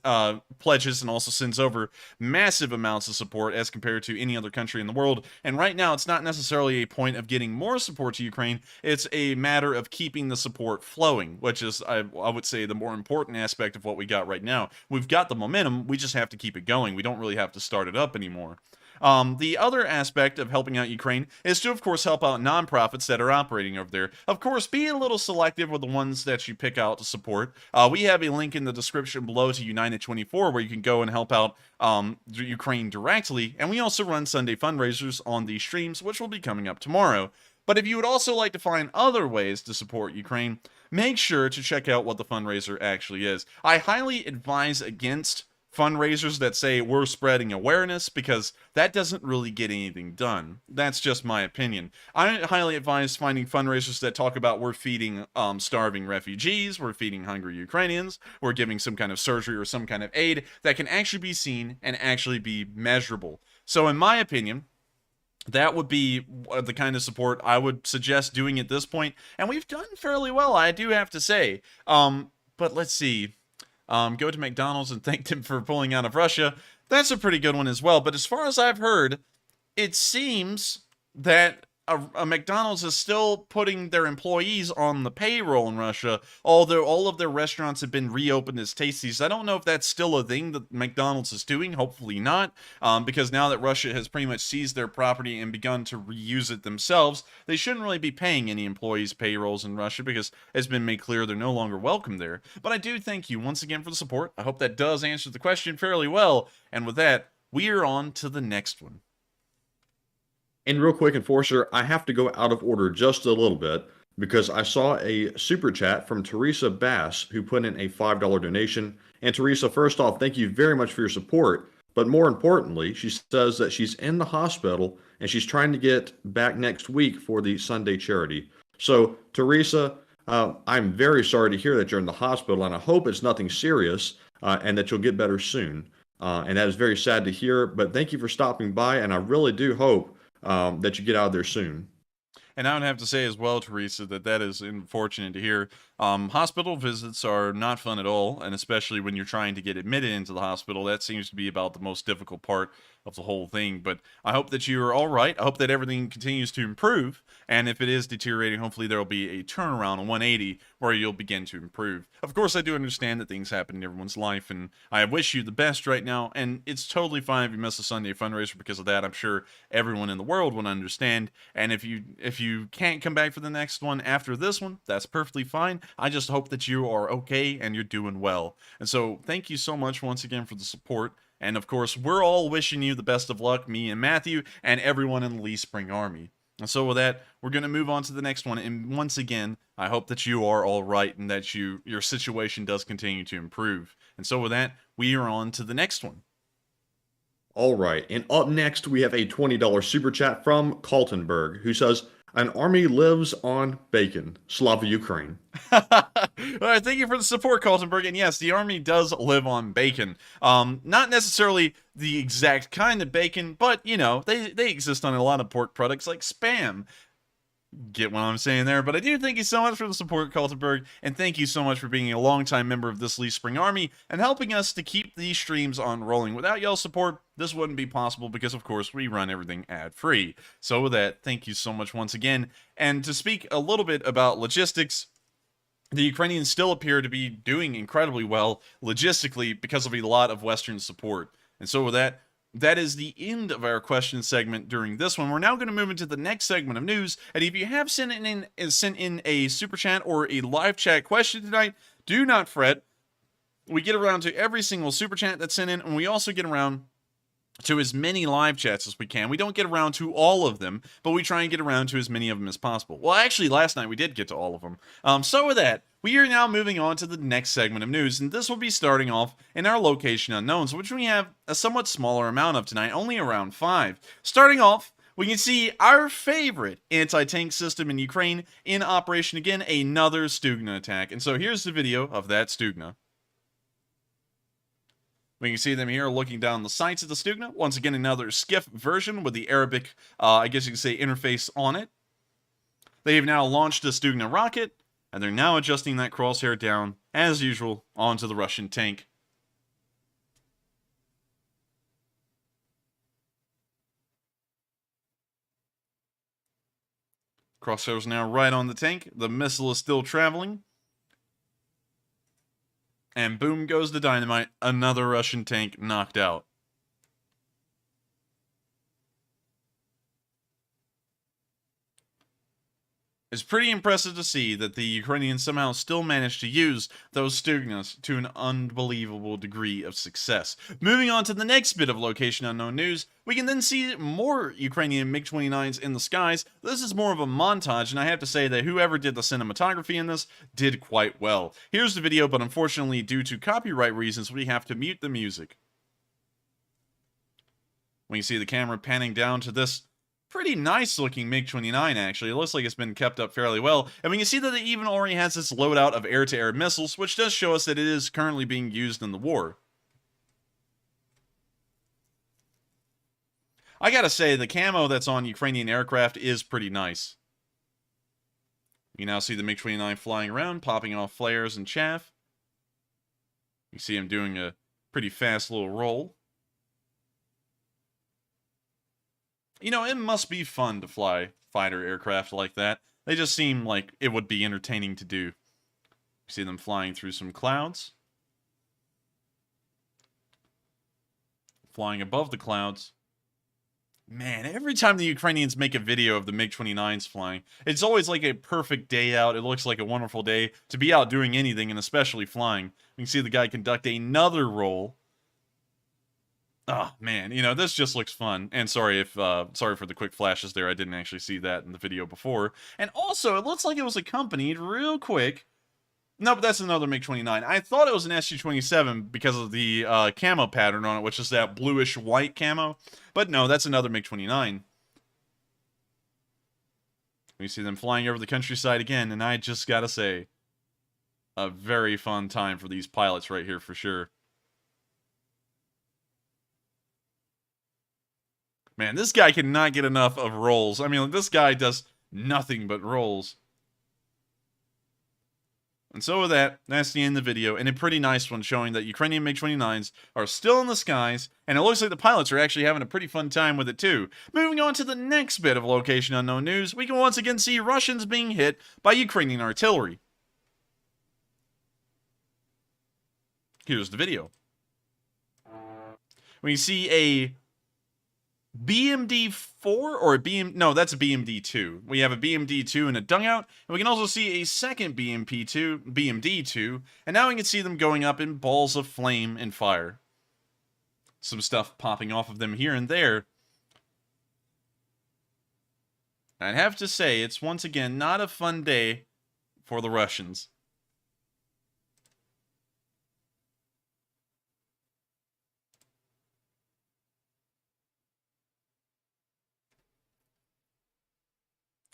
pledges and also sends over massive amounts of support as compared to any other country in the world. And right now, it's not necessarily a point of getting more support to Ukraine. It's a matter of keeping the support flowing, which is, I would say, the more important aspect of what we got right now. We've got the momentum. We just have to keep it going. We don't really have to start it up anymore. The other aspect of helping out Ukraine is to, of course, help out nonprofits that are operating over there. Of course, be a little selective with the ones that you pick out to support. We have a link in the description below to United24 where you can go and help out Ukraine directly. And we also run Sunday fundraisers on these streams, which will be coming up tomorrow. But if you would also like to find other ways to support Ukraine, make sure to check out what the fundraiser actually is. I highly advise against fundraisers that say we're spreading awareness, because that doesn't really get anything done. That's just my opinion. I highly advise finding fundraisers that talk about we're feeding starving refugees, we're feeding hungry Ukrainians, we're giving some kind of surgery or some kind of aid that can actually be seen and actually be measurable. So in my opinion, that would be the kind of support I would suggest doing at this point, and we've done fairly well, I do have to say. But let's see. Go to McDonald's and thank them for pulling out of Russia. That's a pretty good one as well. But as far as I've heard, it seems that a McDonald's is still putting their employees on the payroll in Russia, although all of their restaurants have been reopened as Tasties. I don't know if that's still a thing that McDonald's is doing. Hopefully not, because now that Russia has pretty much seized their property and begun to reuse it themselves, they shouldn't really be paying any employees' payrolls in Russia, because it's been made clear they're no longer welcome there. But I do thank you once again for the support. I hope that does answer the question fairly well. And with that, we are on to the next one.
And real quick, Enforcer, I have to go out of order just a little bit because I saw a super chat from Teresa Bass, who put in a $5 donation. And Teresa, first off, thank you very much for your support. But more importantly, she says that she's in the hospital and she's trying to get back next week for the Sunday charity. So, Teresa, I'm very sorry to hear that you're in the hospital, and I hope it's nothing serious and that you'll get better soon. And that is very sad to hear, but thank you for stopping by, and I really do hope that you get out of there soon.
And I would have to say as well, Teresa, that is unfortunate to hear. Hospital visits are not fun at all, and especially when you're trying to get admitted into the hospital, that seems to be about the most difficult part of the whole thing. But I hope that you are all right. I hope that everything continues to improve, and if it is deteriorating, hopefully there will be a turnaround, a 180, where you'll begin to improve. Of course, I do understand that things happen in everyone's life, and I wish you the best right now, and it's totally fine if you miss a Sunday fundraiser because of that. I'm sure everyone in the world would understand, and if you can't come back for the next one after this one, that's perfectly fine. I just hope that you are okay and you're doing well. And so thank you so much once again for the support. And of course, we're all wishing you the best of luck, me and Matthew, and everyone in the Lee Spring Army. And so with that, we're going to move on to the next one. And once again, I hope that you are all right and that your situation does continue to improve. And so with that, we are on to the next one.
All right. And up next, we have a $20 super chat from Kaltenberg, who says, "An army lives on bacon. Slava Ukraine."
All right, thank you for the support, Kaltenberg. And yes, the army does live on bacon. Not necessarily the exact kind of bacon, but, you know, they exist on a lot of pork products like Spam. Get what I'm saying there? But I do thank you so much for the support, Kaltenberg, and thank you so much for being a longtime member of this Lee Spring Army and helping us to keep these streams on rolling. Without y'all's support, this wouldn't be possible because, of course, we run everything ad-free. So with that, thank you so much once again. And to speak a little bit about logistics, the Ukrainians still appear to be doing incredibly well logistically because of a lot of Western support. And so with that, that is the end of our question segment during this one. We're now going to move into the next segment of news. And if you have sent in a super chat or a live chat question tonight, do not fret. We get around to every single super chat that's sent in, and we also get around to as many live chats as we can. We don't get around to all of them, but we try and get around to as many of them as possible. Well, actually, last night we did get to all of them. So with that, we are now moving on to the next segment of news, and this will be starting off in our location unknowns, which we have a somewhat smaller amount of tonight, only around 5. Starting off, we can see our favorite anti-tank system in Ukraine in operation again, another Stugna attack. And so here's the video of that Stugna. We can see them here looking down the sights of the Stugna. Once again, another skiff version with the Arabic, I guess you could say, interface on it. They have now launched a Stugna rocket, and they're now adjusting that crosshair down, as usual, onto the Russian tank. Crosshair's now right on the tank. The missile is still traveling. And boom goes the dynamite. Another Russian tank knocked out. It's pretty impressive to see that the Ukrainians somehow still managed to use those Stugnas to an unbelievable degree of success. Moving on to the next bit of location unknown news, we can then see more Ukrainian MiG-29s in the skies. This is more of a montage, and I have to say that whoever did the cinematography in this did quite well. Here's the video, but unfortunately, due to copyright reasons, we have to mute the music. We can see the camera panning down to this pretty nice looking MiG-29 actually. It looks like it's been kept up fairly well. And we can see that it even already has this loadout of air-to-air missiles, which does show us that it is currently being used in the war. I gotta say, the camo that's on Ukrainian aircraft is pretty nice. You now see the MiG-29 flying around, popping off flares and chaff. You see him doing a pretty fast little roll. You know, it must be fun to fly fighter aircraft like that. They just seem like it would be entertaining to do. You see them flying through some clouds. Flying above the clouds. Man, every time the Ukrainians make a video of the MiG-29s flying, it's always like a perfect day out. It looks like a wonderful day to be out doing anything, and especially flying. You can see the guy conduct another roll. Oh, man, you know, this just looks fun. And sorry for the quick flashes there. I didn't actually see that in the video before. And also, it looks like it was accompanied real quick. No, but that's another MiG-29. I thought it was an SU-27 because of the camo pattern on it, which is that bluish-white camo. But no, that's another MiG-29. We see them flying over the countryside again, and I just gotta say, a very fun time for these pilots right here for sure. Man, this guy cannot get enough of rolls. I mean, this guy does nothing but rolls. And so with that, that's the end of the video, and a pretty nice one showing that Ukrainian MiG-29s are still in the skies, and it looks like the pilots are actually having a pretty fun time with it too. Moving on to the next bit of location unknown news, we can once again see Russians being hit by Ukrainian artillery. Here's the video. We see a BMD-4 or a no, that's a BMD-2. We have a BMD-2 and a dugout, and we can also see a second BMD-2, and now we can see them going up in balls of flame and fire. Some stuff popping off of them here and there. I'd have to say, it's once again not a fun day for the Russians.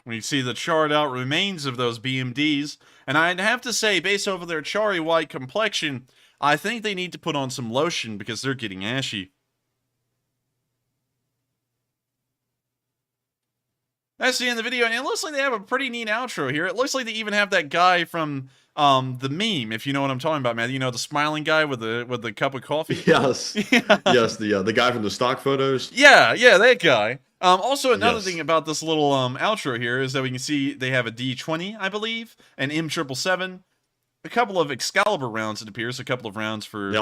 We see the charred out remains of those BMDs, and I'd have to say, based over their charry white complexion, I think they need to put on some lotion because they're getting ashy. That's the end of the video, and it looks like they have a pretty neat outro here. It looks like they even have that guy from the meme, if you know what I'm talking about, man. You know, the smiling guy with the cup of coffee?
Yes.
Yeah.
Yes, the guy from the stock photos.
Yeah, that guy. Also, another
Yes.
thing about this little outro here is that we can see they have a D-20, I believe, an M777, a couple of Excalibur rounds, it appears, a couple of rounds for
They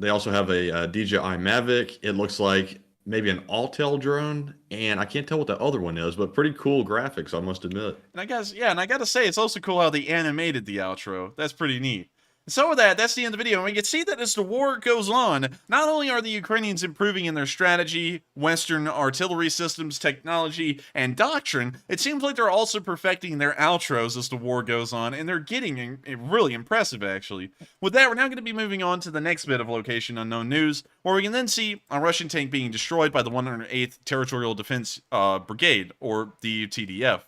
also have a DJI Mavic. It looks like maybe an Autel drone, and I can't tell what the other one is, but pretty cool graphics, I must admit.
And I guess, yeah, and I gotta say, it's also cool how they animated the outro. That's pretty neat. So with that, that's the end of the video, and we can see that as the war goes on, not only are the Ukrainians improving in their strategy, Western artillery systems, technology, and doctrine, it seems like they're also perfecting their outros as the war goes on, and they're getting really impressive, actually. With that, we're now going to be moving on to the next bit of location unknown news, where we can then see a Russian tank being destroyed by the 108th Territorial Defense Brigade, or the TDF.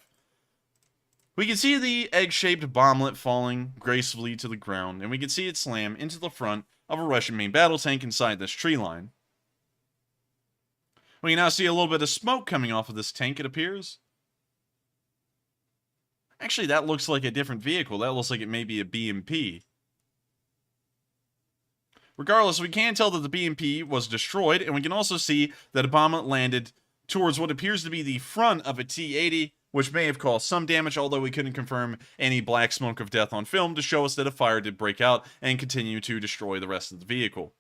We can see the egg-shaped bomblet falling gracefully to the ground, and we can see it slam into the front of a Russian main battle tank inside this tree line. We can now see a little bit of smoke coming off of this tank, it appears. Actually, that looks like a different vehicle. That looks like it may be a BMP. Regardless, we can tell that the BMP was destroyed, and we can also see that a bomb landed towards what appears to be the front of a T-80, which may have caused some damage, although we couldn't confirm any black smoke of death on film to show us that a fire did break out and continue to destroy the rest of the vehicle.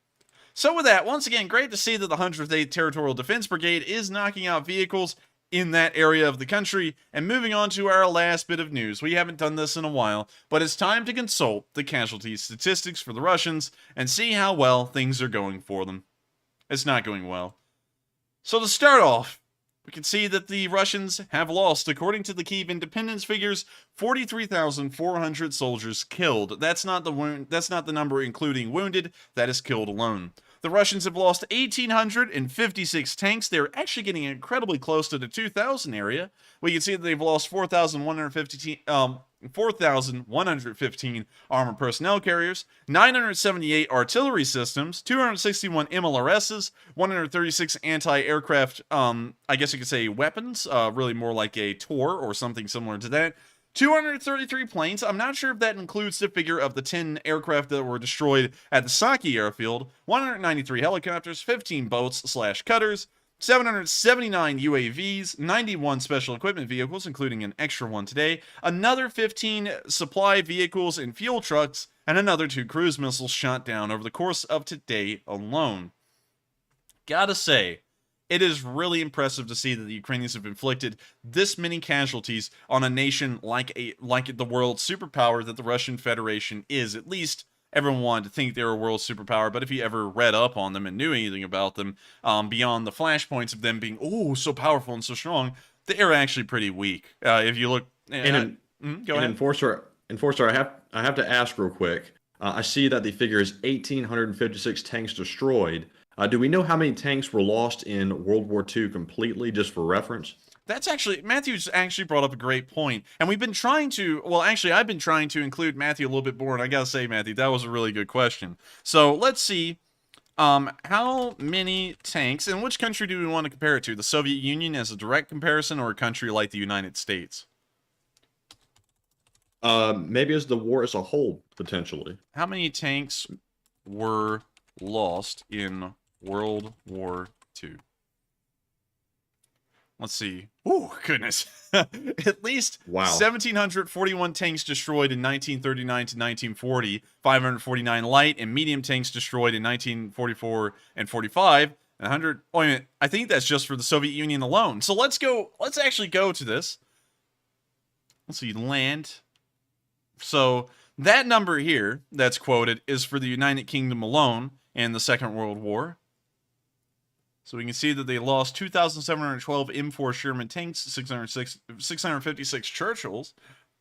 So with that, once again, great to see that the 108th Territorial Defense Brigade is knocking out vehicles in that area of the country. And moving on to our last bit of news. We haven't done this in a while, but it's time to consult the casualty statistics for the Russians and see how well things are going for them. It's not going well. So to start off, we can see that the Russians have lost, according to the Kyiv Independence figures, 43,400 soldiers killed. That's not the number including wounded, that is killed alone. The Russians have lost 1,856 tanks. They're actually getting incredibly close to the 2,000 area. We can see that they've lost 4,115 armored personnel carriers, 978 artillery systems, 261 MLRSs, 136 anti-aircraft, I guess you could say weapons, really more like a Tor or something similar to that. 233 planes. I'm not sure if that includes the figure of the 10 aircraft that were destroyed at the Saki airfield, 193 helicopters, 15 boats/cutters, 779 UAVs, 91 special equipment vehicles, including an extra one today, another 15 supply vehicles and fuel trucks, and another 2 cruise missiles shot down over the course of today alone. Gotta say, it is really impressive to see that the Ukrainians have inflicted this many casualties on a nation like the world superpower that the Russian Federation is. At least everyone wanted to think they were a world superpower, but if you ever read up on them and knew anything about them, beyond the flashpoints of them being, so powerful and so strong, they are actually pretty weak. If you look... Go ahead.
Enforcer, I have to ask real quick. I see that the figure is 1,856 tanks destroyed. Do we know how many tanks were lost in World War II completely, just for reference?
That's actually, Matthew's actually brought up a great point. And we've been trying to, well, actually, I've been trying to include Matthew a little bit more, and I gotta say, Matthew, that was a really good question. So let's see, how many tanks, and which country do we want to compare it to? The Soviet Union as a direct comparison, or a country like the United States?
Maybe as the war as a whole, potentially.
How many tanks were lost in World War II? Let's see. Oh, goodness. At least 1,741 tanks destroyed in 1939 to 1940, 549 light and medium tanks destroyed in 1944 and 45, and 100... Oh, wait a minute. I think that's just for the Soviet Union alone. So let's actually go to this. Let's see, land. So that number here that's quoted is for the United Kingdom alone in the Second World War. So we can see that they lost 2,712 M4 Sherman tanks, 656 Churchills.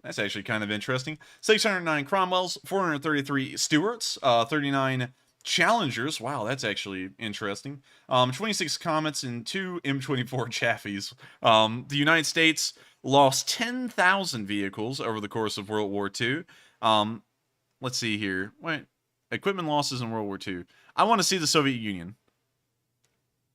That's actually kind of interesting. 609 Cromwells, 433 Stuarts, 39 Challengers. Wow, that's actually interesting. 26 Comets and 2 M24 Chaffies. The United States lost 10,000 vehicles over the course of World War II. Let's see here. Wait, equipment losses in World War II. I want to see the Soviet Union.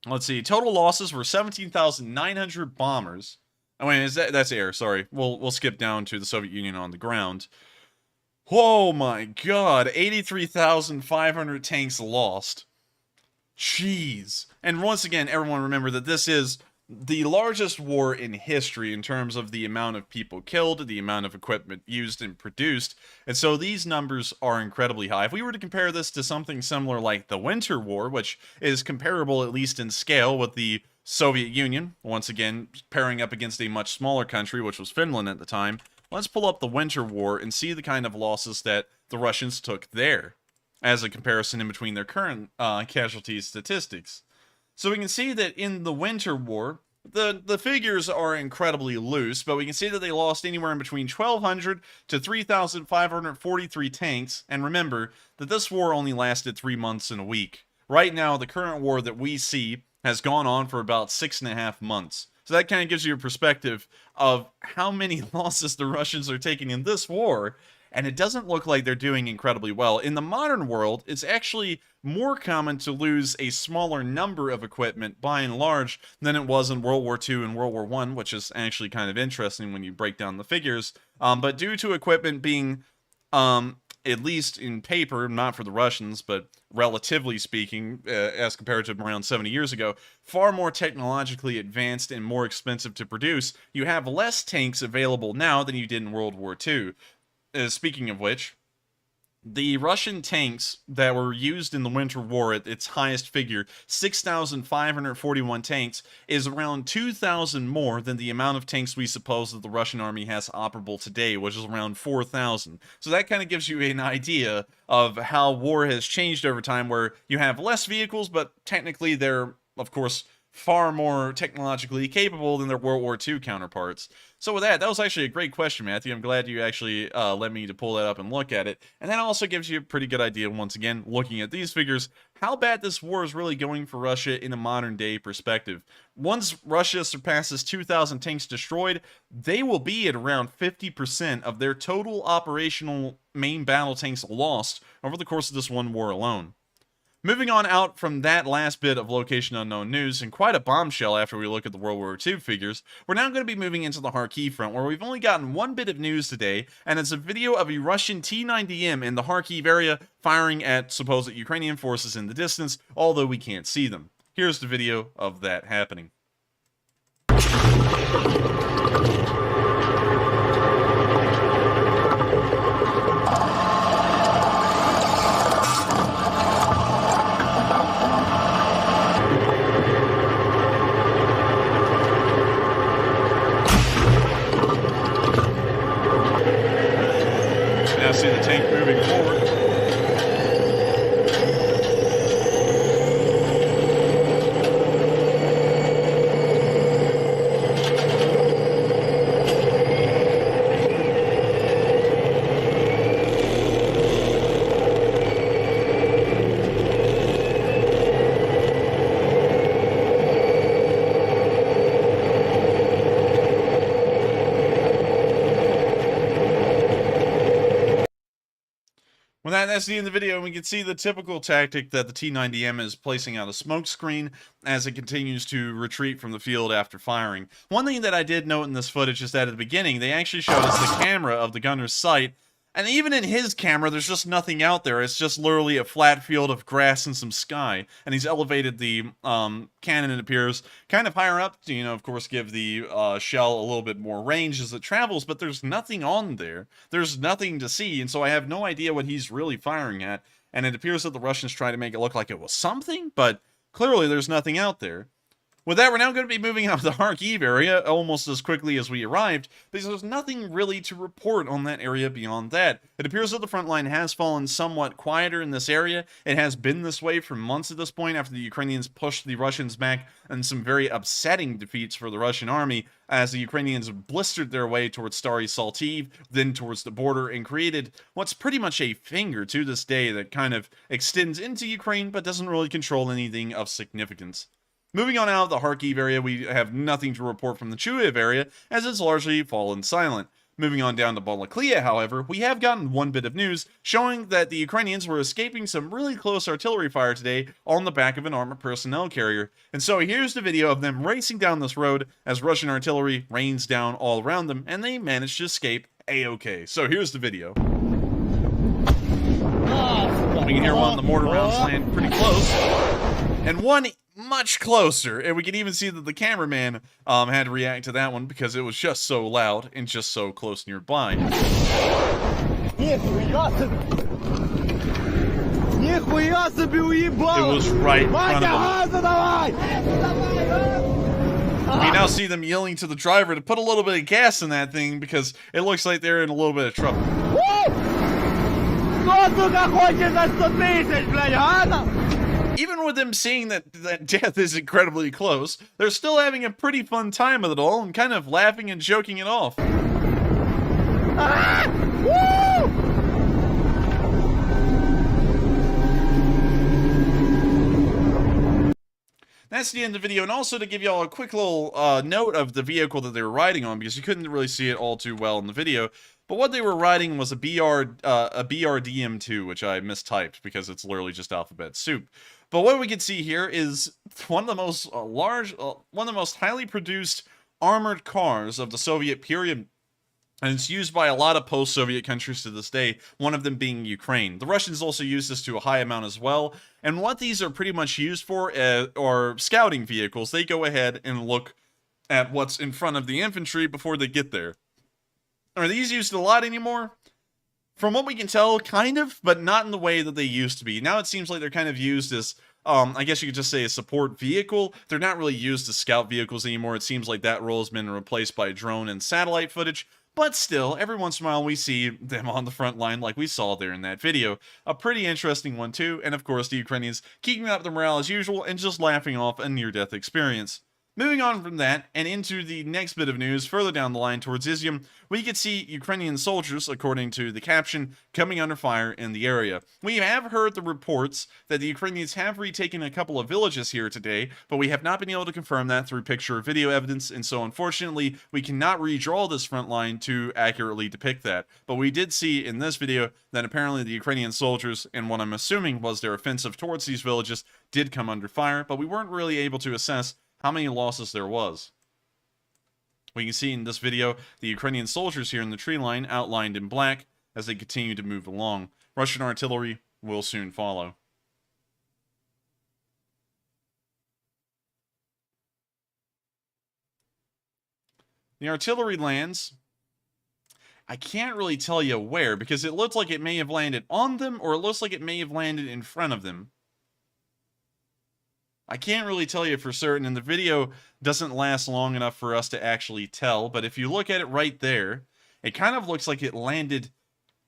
Let's see. Total losses were 17,900 bombers. Oh, wait, that's air. Sorry. We'll skip down to the Soviet Union on the ground. Oh my God. 83,500 tanks lost. Jeez. And once again, everyone remember that this is the largest war in history in terms of the amount of people killed, the amount of equipment used and produced, and so these numbers are incredibly high. If we were to compare this to something similar like the Winter War, which is comparable at least in scale with the Soviet Union, once again pairing up against a much smaller country, which was Finland at the time, let's pull up the Winter War and see the kind of losses that the Russians took there, as a comparison in between their current casualty statistics. So we can see that in the Winter War, the figures are incredibly loose, but we can see that they lost anywhere in between 1,200 to 3,543 tanks, and remember that this war only lasted 3 months and a week. Right now, the current war that we see has gone on for about 6.5 months. So that kind of gives you a perspective of how many losses the Russians are taking in this war, and it doesn't look like they're doing incredibly well. In the modern world, it's actually more common to lose a smaller number of equipment, by and large, than it was in World War II and World War I, which is actually kind of interesting when you break down the figures. But due to equipment being, at least in paper, not for the Russians, but relatively speaking, as compared to around 70 years ago, far more technologically advanced and more expensive to produce, you have less tanks available now than you did in World War II. Speaking of which, the Russian tanks that were used in the Winter War at its highest figure, 6,541 tanks, is around 2,000 more than the amount of tanks we suppose that the Russian army has operable today, which is around 4,000. So that kind of gives you an idea of how war has changed over time, where you have less vehicles, but technically they're, of course, far more technologically capable than their World War II counterparts. So with that was actually a great question, Matthew. I'm glad you actually let me to pull that up and look at it. And that also gives you a pretty good idea, once again, looking at these figures, how bad this war is really going for Russia in a modern day perspective. Once Russia surpasses 2,000 tanks destroyed, they will be at around 50% of their total operational main battle tanks lost over the course of this one war alone. Moving on out from that last bit of location unknown news, and quite a bombshell after we look at the World War II figures, we're now going to be moving into the Kharkiv front, where we've only gotten one bit of news today, and it's a video of a Russian T-90M in the Kharkiv area firing at supposed Ukrainian forces in the distance, although we can't see them. Here's the video of that happening. See the tank moving forward. Well, that's the end of the video, and we can see the typical tactic that the T-90M is placing out a smoke screen as it continues to retreat from the field after firing. One thing that I did note in this footage is that at the beginning, they actually showed us the camera of the gunner's sight, and even in his camera, there's just nothing out there. It's just literally a flat field of grass and some sky, and he's elevated the cannon, it appears, kind of higher up to, of course, give the shell a little bit more range as it travels, but there's nothing on there. There's nothing to see, and so I have no idea what he's really firing at, and it appears that the Russians try to make it look like it was something, but clearly there's nothing out there. With that, we're now going to be moving out of the Kharkiv area almost as quickly as we arrived, because there's nothing really to report on that area beyond that. It appears that the front line has fallen somewhat quieter in this area. It has been this way for months at this point after the Ukrainians pushed the Russians back and some very upsetting defeats for the Russian army as the Ukrainians blistered their way towards Stary Saltiv, then towards the border, and created what's pretty much a finger to this day that kind of extends into Ukraine but doesn't really control anything of significance. Moving on out of the Kharkiv area, we have nothing to report from the Chuyev area, as it's largely fallen silent. Moving on down to Balaklia, however, we have gotten one bit of news showing that the Ukrainians were escaping some really close artillery fire today on the back of an armored personnel carrier. And so here's the video of them racing down this road as Russian artillery rains down all around them, and they managed to escape A-OK. So here's the video. We can hear one of the mortar rounds land pretty close, and one much closer, and we can even see that the cameraman had to react to that one because it was just so loud and just so close nearby. It was right in front of them. We now see them yelling to the driver to put a little bit of gas in that thing because it looks like they're in a little bit of trouble. Even with them seeing that death is incredibly close, they're still having a pretty fun time with it all and kind of laughing and joking it off. That's the end of the video, and also to give y'all a quick little note of the vehicle that they were riding on, because you couldn't really see it all too well in the video. But what they were riding was a BRDM2, which I mistyped because it's literally just alphabet soup. But what we can see here is one of the most one of the most highly produced armored cars of the Soviet period. And it's used by a lot of post-Soviet countries to this day, one of them being Ukraine. The Russians also use this to a high amount as well. And what these are pretty much used for are scouting vehicles. They go ahead and look at what's in front of the infantry before they get there. Are these used a lot anymore? From what we can tell, kind of, but not in the way that they used to be. Now it seems like they're kind of used as, I guess you could just say a support vehicle. They're not really used as scout vehicles anymore. It seems like that role has been replaced by drone and satellite footage. But still, every once in a while we see them on the front line like we saw there in that video. A pretty interesting one too, and of course the Ukrainians keeping up their morale as usual and just laughing off a near-death experience. Moving on from that, and into the next bit of news, further down the line towards Izium, we could see Ukrainian soldiers, according to the caption, coming under fire in the area. We have heard the reports that the Ukrainians have retaken a couple of villages here today, but we have not been able to confirm that through picture or video evidence, and so unfortunately, we cannot redraw this front line to accurately depict that. But we did see in this video that apparently the Ukrainian soldiers, and what I'm assuming was their offensive towards these villages, did come under fire, but we weren't really able to assess how many losses there was. We can see in this video the Ukrainian soldiers here in the tree line outlined in black as they continue to move along. Russian artillery will soon follow. The artillery lands. I can't really tell you where, because it looks like it may have landed on them, or it looks like it may have landed in front of them. I can't really tell you for certain, and the video doesn't last long enough for us to actually tell, but if you look at it right there, it kind of looks like it landed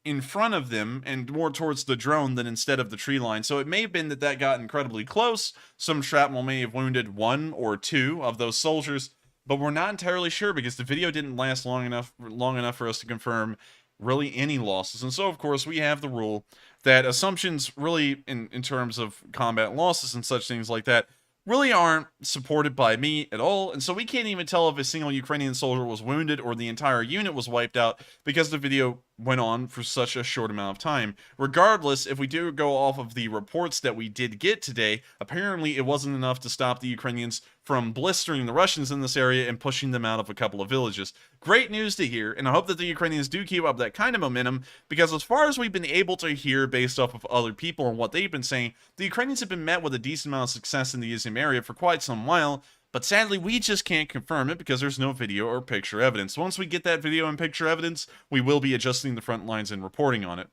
in front of them and more towards the drone than instead of the tree line. So it may have been that that got incredibly close. Some shrapnel may have wounded one or two of those soldiers, but we're not entirely sure because the video didn't last long enough for us to confirm really any losses. And so, of course, we have the rule that assumptions really, in terms of combat losses and such things like that, really aren't supported by me at all, and so we can't even tell if a single Ukrainian soldier was wounded or the entire unit was wiped out because the video went on for such a short amount of time. Regardless, if we do go off of the reports that we did get today, apparently it wasn't enough to stop the Ukrainians from blistering the Russians in this area and pushing them out of a couple of villages. Great news to hear, and I hope that the Ukrainians do keep up that kind of momentum, because as far as we've been able to hear based off of other people and what they've been saying, the Ukrainians have been met with a decent amount of success in the Izium area for quite some while, but sadly we just can't confirm it because there's no video or picture evidence. Once we get that video and picture evidence, we will be adjusting the front lines and reporting on it.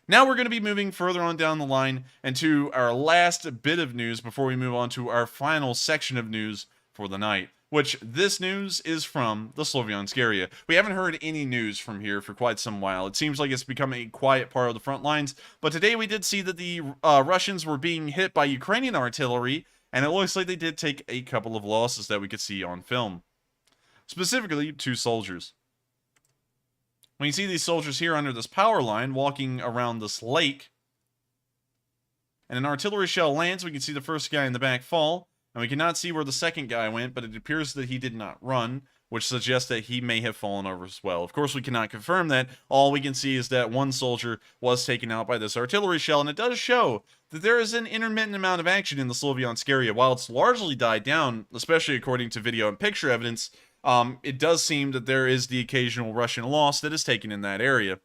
Now we're going to be moving further on down the line and to our last bit of news before we move on to our final section of news for the night, which this news is from the Sloviansk area. We haven't heard any news from here for quite some while. It seems like it's become a quiet part of the front lines, but today we did see that the Russians were being hit by Ukrainian artillery, and it looks like they did take a couple of losses that we could see on film. Specifically, 2 soldiers. When you see these soldiers here under this power line walking around this lake, and an artillery shell lands, we can see the first guy in the back fall, and we cannot see where the second guy went, but it appears that he did not run, which suggests that he may have fallen over as well. Of course, we cannot confirm that. All we can see is that one soldier was taken out by this artillery shell, and it does show that there is an intermittent amount of action in the Sloviansk area. While it's largely died down, especially according to video and picture evidence, it does seem that there is the occasional Russian loss that is taken in that area.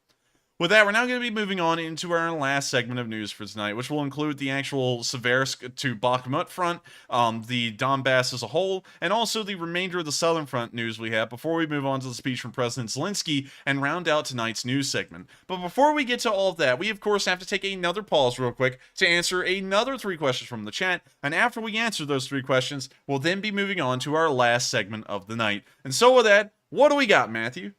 With that, we're now going to be moving on into our last segment of news for tonight, which will include the actual Seversk to Bakhmut front, the Donbass as a whole, and also the remainder of the Southern Front news we have before we move on to the speech from President Zelensky and round out tonight's news segment. But before we get to all of that, we of course have to take another pause real quick to answer another 3 questions from the chat, and after we answer those 3 questions, we'll then be moving on to our last segment of the night. And so with that, what do we got, Matthew?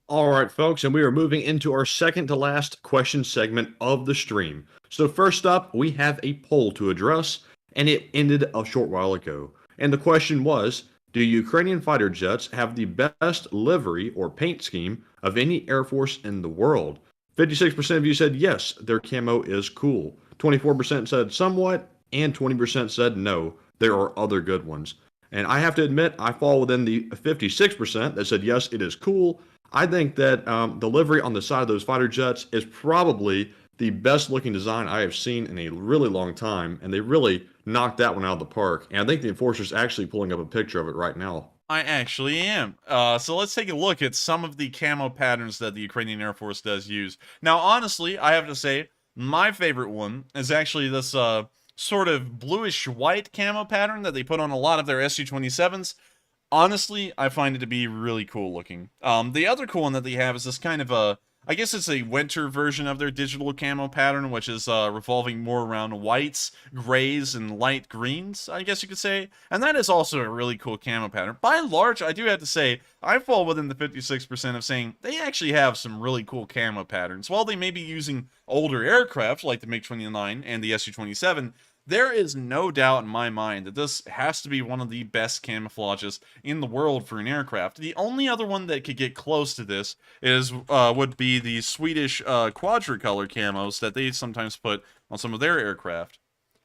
All right, folks, and we are moving into our second to last question segment of the stream. So first up, we have a poll to address, and it ended a short while ago. And the question was, do Ukrainian fighter jets have the best livery or paint scheme of any Air Force in the world? 56% of you said yes, their camo is cool. 24% said somewhat, and 20% said no, there are other good ones. And I have to admit, I fall within the 56% that said, yes, it is cool. I think that the livery on the side of those fighter jets is probably the best looking design I have seen in a really long time. And they really knocked that one out of the park. And I think the Enforcer's actually pulling up a picture of it right now.
I actually am. So let's take a look at some of the camo patterns that the Ukrainian Air Force does use. Now, honestly, I have to say, my favorite one is actually this sort of bluish-white camo pattern that they put on a lot of their Su-27s. Honestly, I find it to be really cool looking. The other cool one that they have is this kind of a, I guess it's a winter version of their digital camo pattern, which is revolving more around whites, grays, and light greens, I guess you could say. And that is also a really cool camo pattern. By and large, I do have to say, I fall within the 56% of saying they actually have some really cool camo patterns. While they may be using older aircraft, like the MiG-29 and the Su-27, there is no doubt in my mind that this has to be one of the best camouflages in the world for an aircraft. The only other one that could get close to this is would be the Swedish quadricolor camos that they sometimes put on some of their aircraft.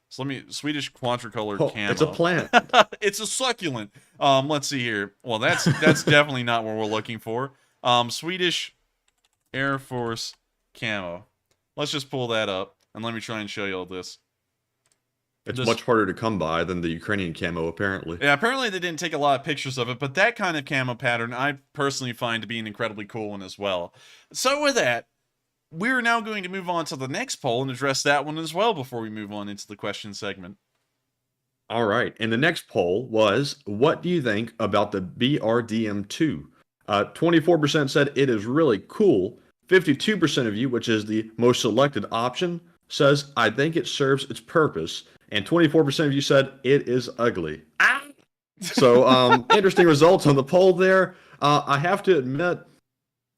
So Swedish quadricolor camo.
It's a plant.
It's a succulent. Let's see here. Well, that's definitely not what we're looking for. Swedish Air Force camo. Let's just pull that up and let me try and show you all this.
It's much harder to come by than the Ukrainian camo, apparently.
Yeah, apparently they didn't take a lot of pictures of it, but that kind of camo pattern I personally find to be an incredibly cool one as well. So with that, we're now going to move on to the next poll and address that one as well before we move on into the question segment.
All right, and the next poll was, what do you think about the BRDM-2? 24% said it is really cool. 52% of you, which is the most selected option, says, I think it serves its purpose. And 24% of you said it is ugly. So, interesting results on the poll there. I have to admit,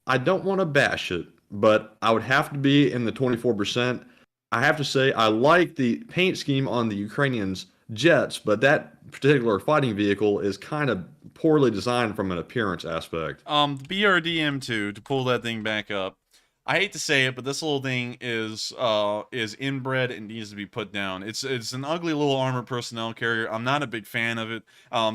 I don't want to bash it, but I would have to be in the 24%. I have to say, I like the paint scheme on the Ukrainians' jets, but that particular fighting vehicle is kind of poorly designed from an appearance aspect.
BRDM2, to pull that thing back up, I hate to say it, but this little thing is inbred and needs to be put down. It's an ugly little armored personnel carrier. I'm not a big fan of it.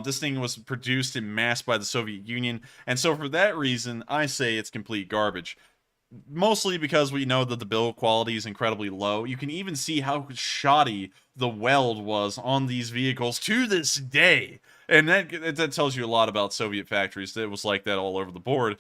This thing was produced in mass by the Soviet Union, and so for that reason, I say it's complete garbage. Mostly because we know that the build quality is incredibly low. You can even see how shoddy the weld was on these vehicles to this day. And that tells you a lot about Soviet factories. It was like that all over the board.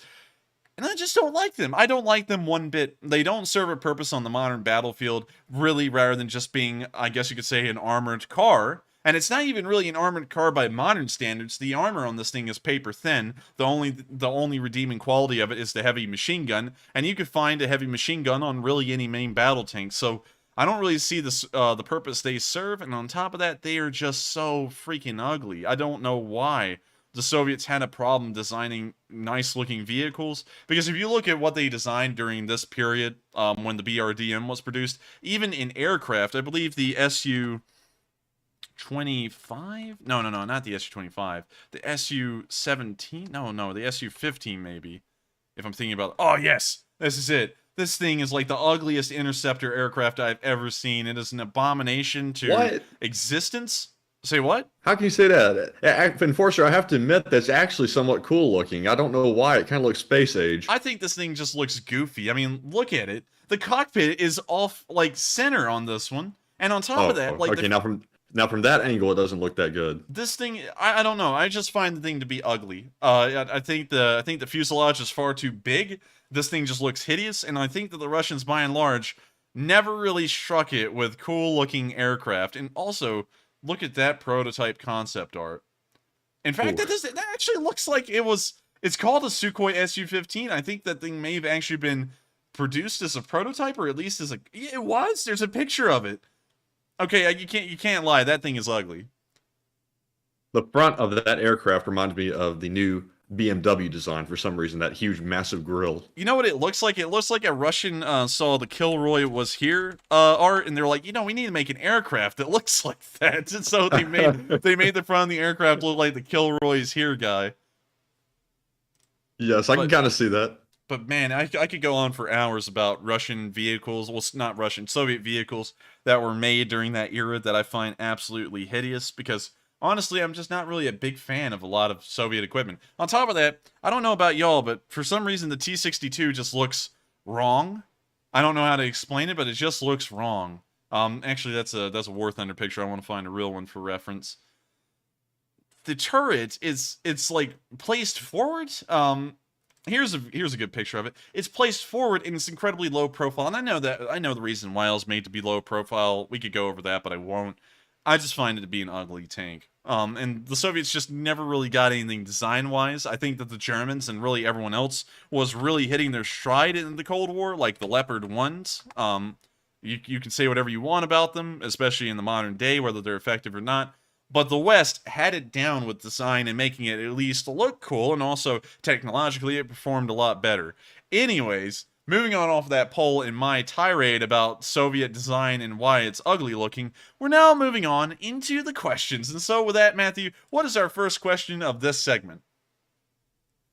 And I just don't like them. I don't like them one bit. They don't serve a purpose on the modern battlefield, really, rather than just being, I guess you could say, an armored car. And it's not even really an armored car by modern standards. The armor on this thing is paper thin. The only redeeming quality of it is the heavy machine gun. And you could find a heavy machine gun on really any main battle tank. So I don't really see this the purpose they serve. And on top of that, they are just so freaking ugly. I don't know why the Soviets had a problem designing nice-looking vehicles. Because if you look at what they designed during this period, when the BRDM was produced, even in aircraft, I believe the Su-25? No, not the Su-25. The Su-17? No, the Su-15 maybe. If I'm thinking about... Oh, yes! This is it. This thing is like the ugliest interceptor aircraft I've ever seen. It is an abomination to existence. Say what?
How can you say that? Enforcer, I have to admit that's actually somewhat cool looking. I don't know why. It kind of looks space age.
I think this thing just looks goofy. I mean, look at it. The cockpit is off, like, center on this one. And on top of that, like...
Okay, now from that angle, it doesn't look that good.
This thing, I don't know. I just find the thing to be ugly. I think the fuselage is far too big. This thing just looks hideous. And I think that the Russians, by and large, never really struck it with cool-looking aircraft. And also... look at that prototype concept art. In fact, that actually looks like it's called a Sukhoi Su-15. I think that thing may have actually been produced as a prototype, or at least as it was. There's a picture of it. Okay, you can't lie. That thing is ugly.
The front of that aircraft reminds me of the new BMW design for some reason, that huge massive grille.
You know what it looks like? It looks like a Russian saw the Kilroy was here art, and they're like, we need to make an aircraft that looks like that. And so they made the front of the aircraft look like the Kilroy is here guy.
Yes, I can kind of see that.
But man, I could go on for hours about Russian vehicles, well, not Russian, Soviet vehicles that were made during that era that I find absolutely hideous, because honestly, I'm just not really a big fan of a lot of Soviet equipment. On top of that, I don't know about y'all, but for some reason the T-62 just looks wrong. I don't know how to explain it, but it just looks wrong. Actually, that's a War Thunder picture. I want to find a real one for reference. The turret it's like placed forward. Here's a good picture of it. It's placed forward and it's incredibly low profile. And I know the reason why it was made to be low profile. We could go over that, but I won't. I just find it to be an ugly tank. And the Soviets just never really got anything design-wise. I think that the Germans and really everyone else was really hitting their stride in the Cold War, like the Leopard 1s. You can say whatever you want about them, especially in the modern day, whether they're effective or not. But the West had it down with design and making it at least look cool, and also technologically it performed a lot better. Anyways, moving on off that poll in my tirade about Soviet design and why it's ugly looking, we're now moving on into the questions. And so with that, Matthew, what is our first question of this segment?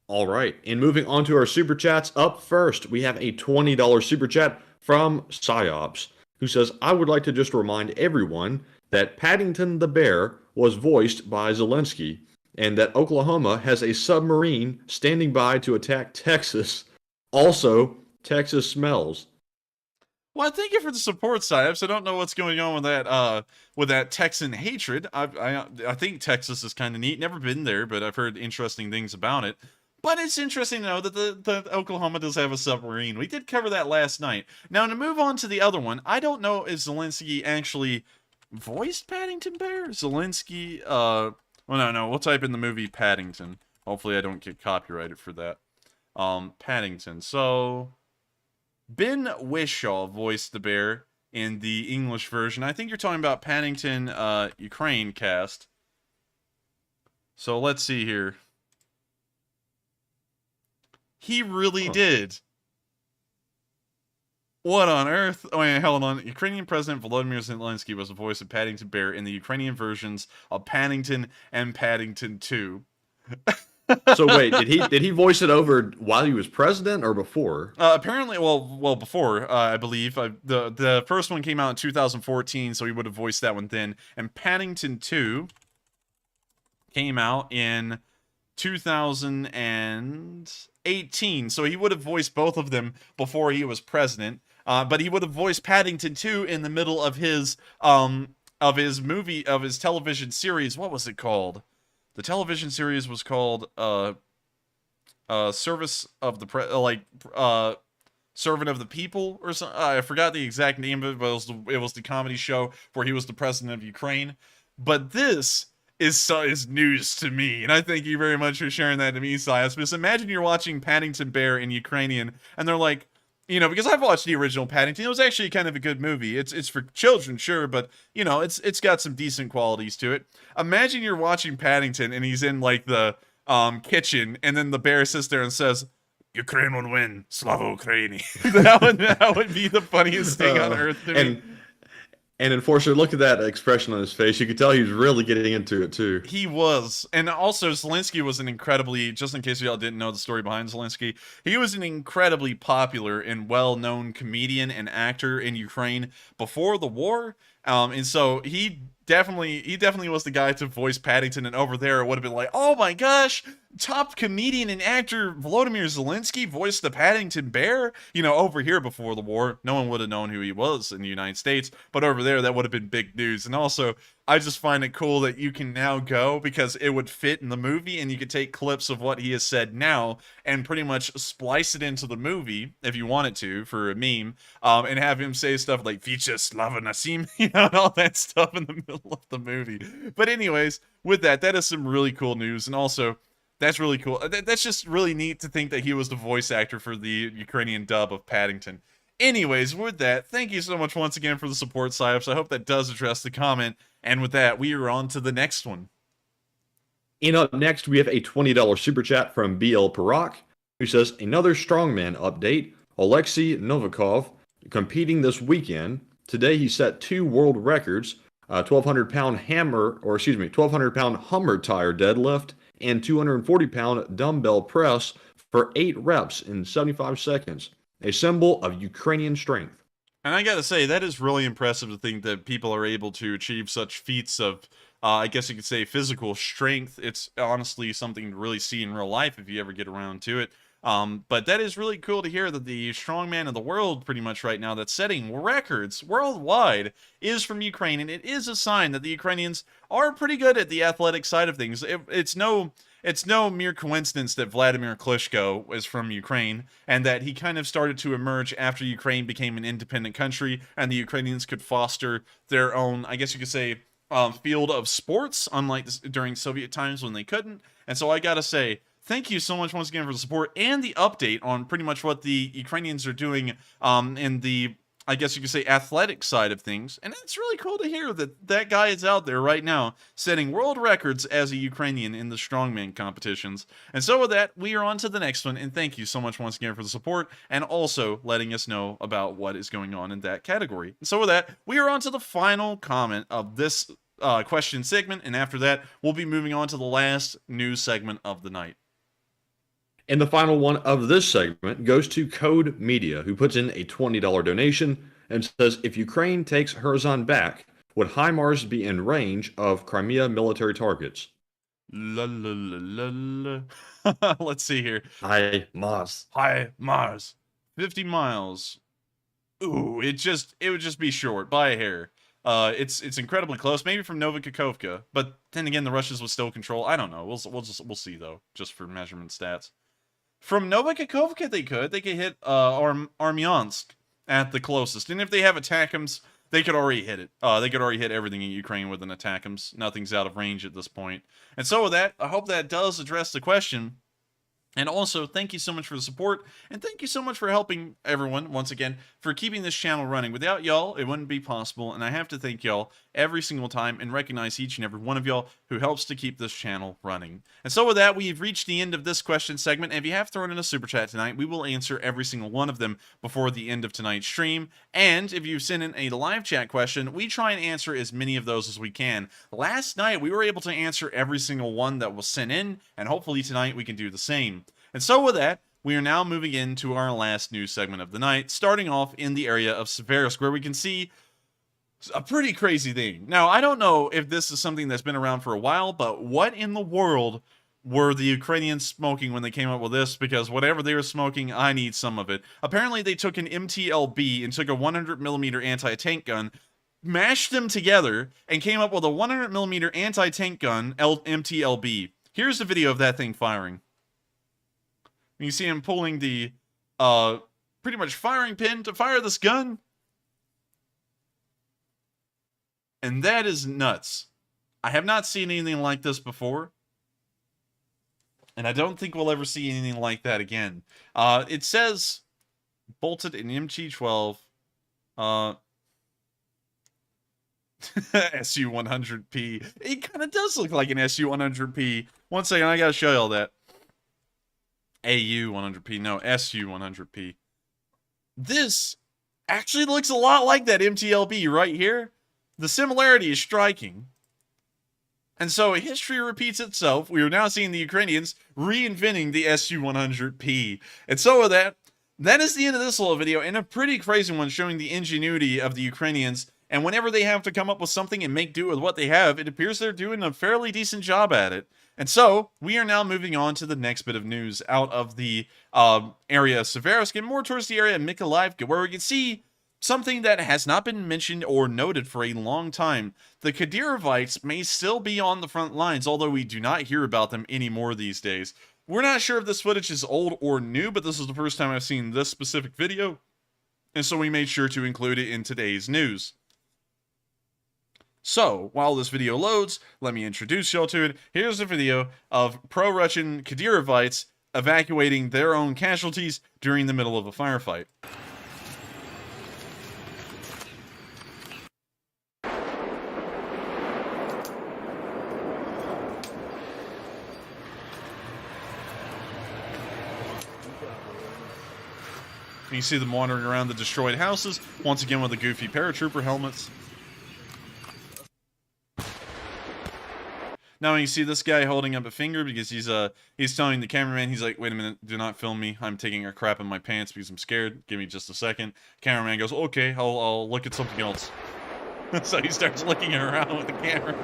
All right, and moving on to our super chats. Up first, we have a $20 super chat from Psyops, who says, I would like to just remind everyone that Paddington the Bear was voiced by Zelensky, and that Oklahoma has a submarine standing by to attack Texas. Also, Texas smells.
Well, thank you for the support, Psyops. I don't know what's going on with that Texan hatred. I think Texas is kind of neat. Never been there, but I've heard interesting things about it. But it's interesting to know that the Oklahoma does have a submarine. We did cover that last night. Now, to move on to the other one, I don't know if Zelensky actually voiced Paddington Bear? Zelensky, well, no, we'll type in the movie Paddington. Hopefully I don't get copyrighted for that. Paddington. So, Ben Whishaw voiced the bear in the English version. I think you're talking about Paddington, Ukraine cast. So, let's see here. He really did. What on earth? Oh, wait, hold on. Ukrainian President Volodymyr Zelensky was the voice of Paddington Bear in the Ukrainian versions of Paddington and Paddington 2.
So wait, did he voice it over while he was president or before?
Apparently, well, before, I believe. The first one came out in 2014, so he would have voiced that one then. And Paddington 2 came out in 2018, so he would have voiced both of them before he was president. But he would have voiced Paddington 2 in the middle of his television series. What was it called? The television series was called Service of the Servant of the People or something. I forgot the exact name of it, but it was the comedy show where he was the president of Ukraine. But this is news to me, and I thank you very much for sharing that to me, Sias. Because imagine you're watching Paddington Bear in Ukrainian, and they're like, because I've watched the original Paddington. It was actually kind of a good movie. It's for children, sure, but it's got some decent qualities to it. Imagine you're watching Paddington and he's in like the kitchen, and then the bear sits there and says, "Ukraine will win, Slava Ukraini." that would be the funniest thing on earth to me.
And unfortunately, look at that expression on his face. You could tell he was really getting into it, too.
He was. And also, Zelensky was an incredibly, just in case y'all didn't know the story behind Zelensky, he was an incredibly popular and well-known comedian and actor in Ukraine before the war. And so he definitely was the guy to voice Paddington, and over there it would have been like, oh my gosh, top comedian and actor Volodymyr Zelensky voiced the Paddington Bear. Over here before the war, no one would have known who he was in the United States, but over there that would have been big news. And also, I just find it cool that you can now go, because it would fit in the movie, and you could take clips of what he has said now and pretty much splice it into the movie if you wanted to for a meme, and have him say stuff like Vicha Slava Nasim, and all that stuff in the middle of the movie. But anyways, with that is some really cool news, and also that's really cool. That's just really neat to think that he was the voice actor for the Ukrainian dub of Paddington. Anyways, with that, thank you so much once again for the support, Psyops. I hope that does address the comment. And with that, we are on to the next one.
And up next, we have a $20 super chat from BL Parak, who says, another strongman update. Alexei Novikov competing this weekend. Today, he set 2 world records, 1,200-pound 1,200-pound Hummer tire deadlift and 240-pound dumbbell press for 8 reps in 75 seconds. A symbol of Ukrainian strength.
And I gotta say, that is really impressive to think that people are able to achieve such feats of I guess you could say physical strength. It's honestly something to really see in real life if you ever get around to it. But that is really cool to hear that the strongman of the world pretty much right now that's setting records worldwide is from Ukraine, and it is a sign that the Ukrainians are pretty good at the athletic side of things. It's no mere coincidence that Vladimir Klitschko is from Ukraine, and that he kind of started to emerge after Ukraine became an independent country, and the Ukrainians could foster their own, I guess you could say, field of sports, unlike during Soviet times when they couldn't. And so I gotta say, thank you so much once again for the support and the update on pretty much what the Ukrainians are doing in the, I guess you could say, athletic side of things. And it's really cool to hear that that guy is out there right now setting world records as a Ukrainian in the strongman competitions. And so with that, we are on to the next one. And thank you so much once again for the support and also letting us know about what is going on in that category. And so with that, we are on to the final comment of this question segment. And after that, we'll be moving on to the last news segment of the night.
And the final one of this segment goes to Code Media, who puts in a $20 donation and says, if Ukraine takes Kherson back, would HIMARS be in range of Crimea military targets?
La la la la la. Let's see here.
HIMARS.
HIMARS. 50 miles. Ooh, it would just be short by a hair. It's incredibly close, maybe from Noa Khakovka, but then again, the Russians would still control. I don't know. We'll see though, just for measurement stats. From Noa Khakovka, they could hit Armyansk at the closest, and if they have ATACMS, they could already hit it. They could already hit everything in Ukraine with an ATACMS. Nothing's out of range at this point. And so with that, I hope that does address the question. And also, thank you so much for the support, and thank you so much for helping everyone, once again, for keeping this channel running. Without y'all, it wouldn't be possible, and I have to thank y'all every single time and recognize each and every one of y'all who helps to keep this channel running. And so with that, we've reached the end of this question segment, and if you have thrown in a super chat tonight, we will answer every single one of them before the end of tonight's stream. And if you've sent in a live chat question, we try and answer as many of those as we can. Last night, we were able to answer every single one that was sent in, and hopefully tonight we can do the same. And so with that, we are now moving into our last news segment of the night, starting off in the area of Siberia, where we can see a pretty crazy thing. Now, I don't know if this is something that's been around for a while, but what in the world were the Ukrainians smoking when they came up with this? Because whatever they were smoking, I need some of it. Apparently, they took an MTLB and took a 100mm anti-tank gun, mashed them together, and came up with a 100mm anti-tank gun, MTLB. Here's the video of that thing firing. You see him pulling the, pretty much firing pin to fire this gun. And that is nuts. I have not seen anything like this before. And I don't think we'll ever see anything like that again. It says, bolted in MG12, SU-100P. It kind of does look like an SU-100P. One second, I gotta show y'all that. AU-100P, no, SU-100P. This actually looks a lot like that MTLB right here. The similarity is striking. And so history repeats itself. We are now seeing the Ukrainians reinventing the SU-100P. And so with that, that is the end of this little video, and a pretty crazy one showing the ingenuity of the Ukrainians. And whenever they have to come up with something and make do with what they have, it appears they're doing a fairly decent job at it. And so, we are now moving on to the next bit of news out of the area of Seversk and more towards the area of Mykolaiv, where we can see something that has not been mentioned or noted for a long time. The Kadyrovites may still be on the front lines, although we do not hear about them anymore these days. We're not sure if this footage is old or new, but this is the first time I've seen this specific video, and so we made sure to include it in today's news. So, while this video loads, let me introduce y'all to it. Here's a video of pro-Russian Kadyrovites evacuating their own casualties during the middle of a firefight. You see them wandering around the destroyed houses, once again with the goofy paratrooper helmets. Now you see this guy holding up a finger because he's telling the cameraman, he's like, wait a minute, do not film me. I'm taking a crap in my pants because I'm scared. Give me just a second. Cameraman goes, okay, I'll look at something else. So he starts looking around with the camera.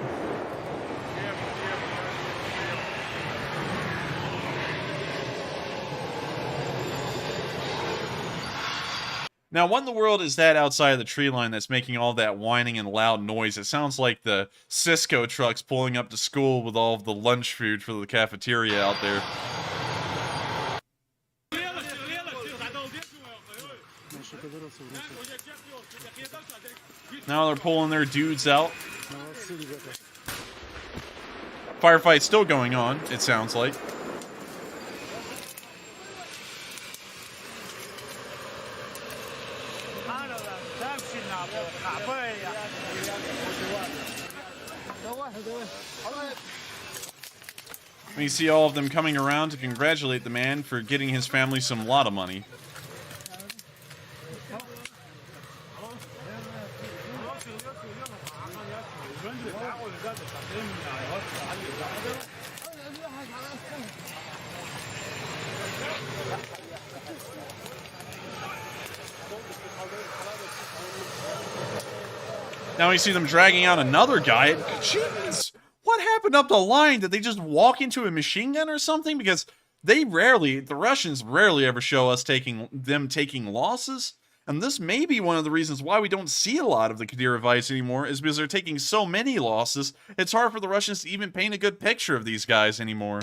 Now, what in the world is that outside of the tree line that's making all that whining and loud noise? It sounds like the Cisco trucks pulling up to school with all of the lunch food for the cafeteria out there. Now they're pulling their dudes out. Firefight's still going on, it sounds like. We see all of them coming around to congratulate the man for getting his family some lot of money. Now we see them dragging out another guy. Jeez, what happened up the line? Did they just walk into a machine gun or something? Because the Russians rarely ever show us taking losses. And this may be one of the reasons why we don't see a lot of the Kadyrovites anymore, is because they're taking so many losses, it's hard for the Russians to even paint a good picture of these guys anymore.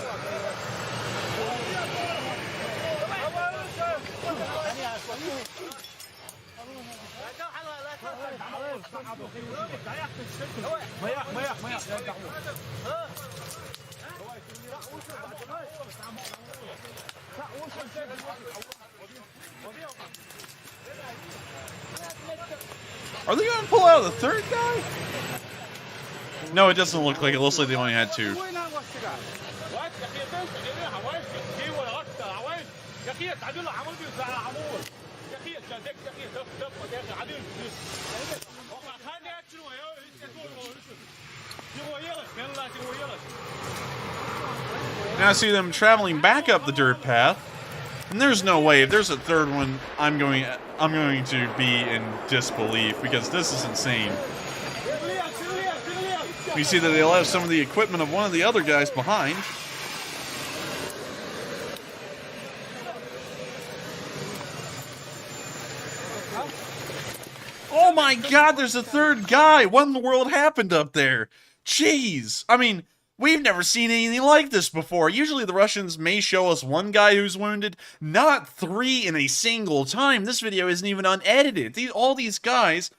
Are they going to pull out the third guy? No, it doesn't look like it. It looks like they only had two. Now I see them traveling back up the dirt path, and there's no way. If there's a third one, I'm going to be in disbelief, because this is insane. We see that they left some of the equipment of one of the other guys behind. Oh my God, there's a third guy! What in the world happened up there? Jeez! I mean, we've never seen anything like this before. Usually the Russians may show us one guy who's wounded, not three in a single time. This video isn't even unedited. All these guys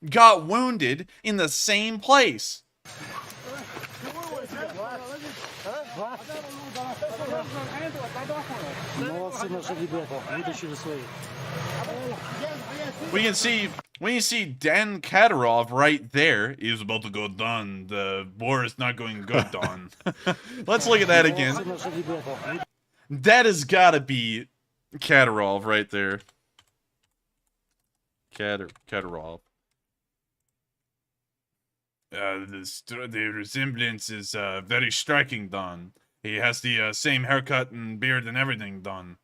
got wounded in the same place. When you see Dan Kadyrov right there, he's about to go done. The war is not going good, Don. Let's look at that again. That has got to be Kadyrov right there. Kadyrov. The resemblance is very striking, Don. He has the same haircut and beard and everything, Don.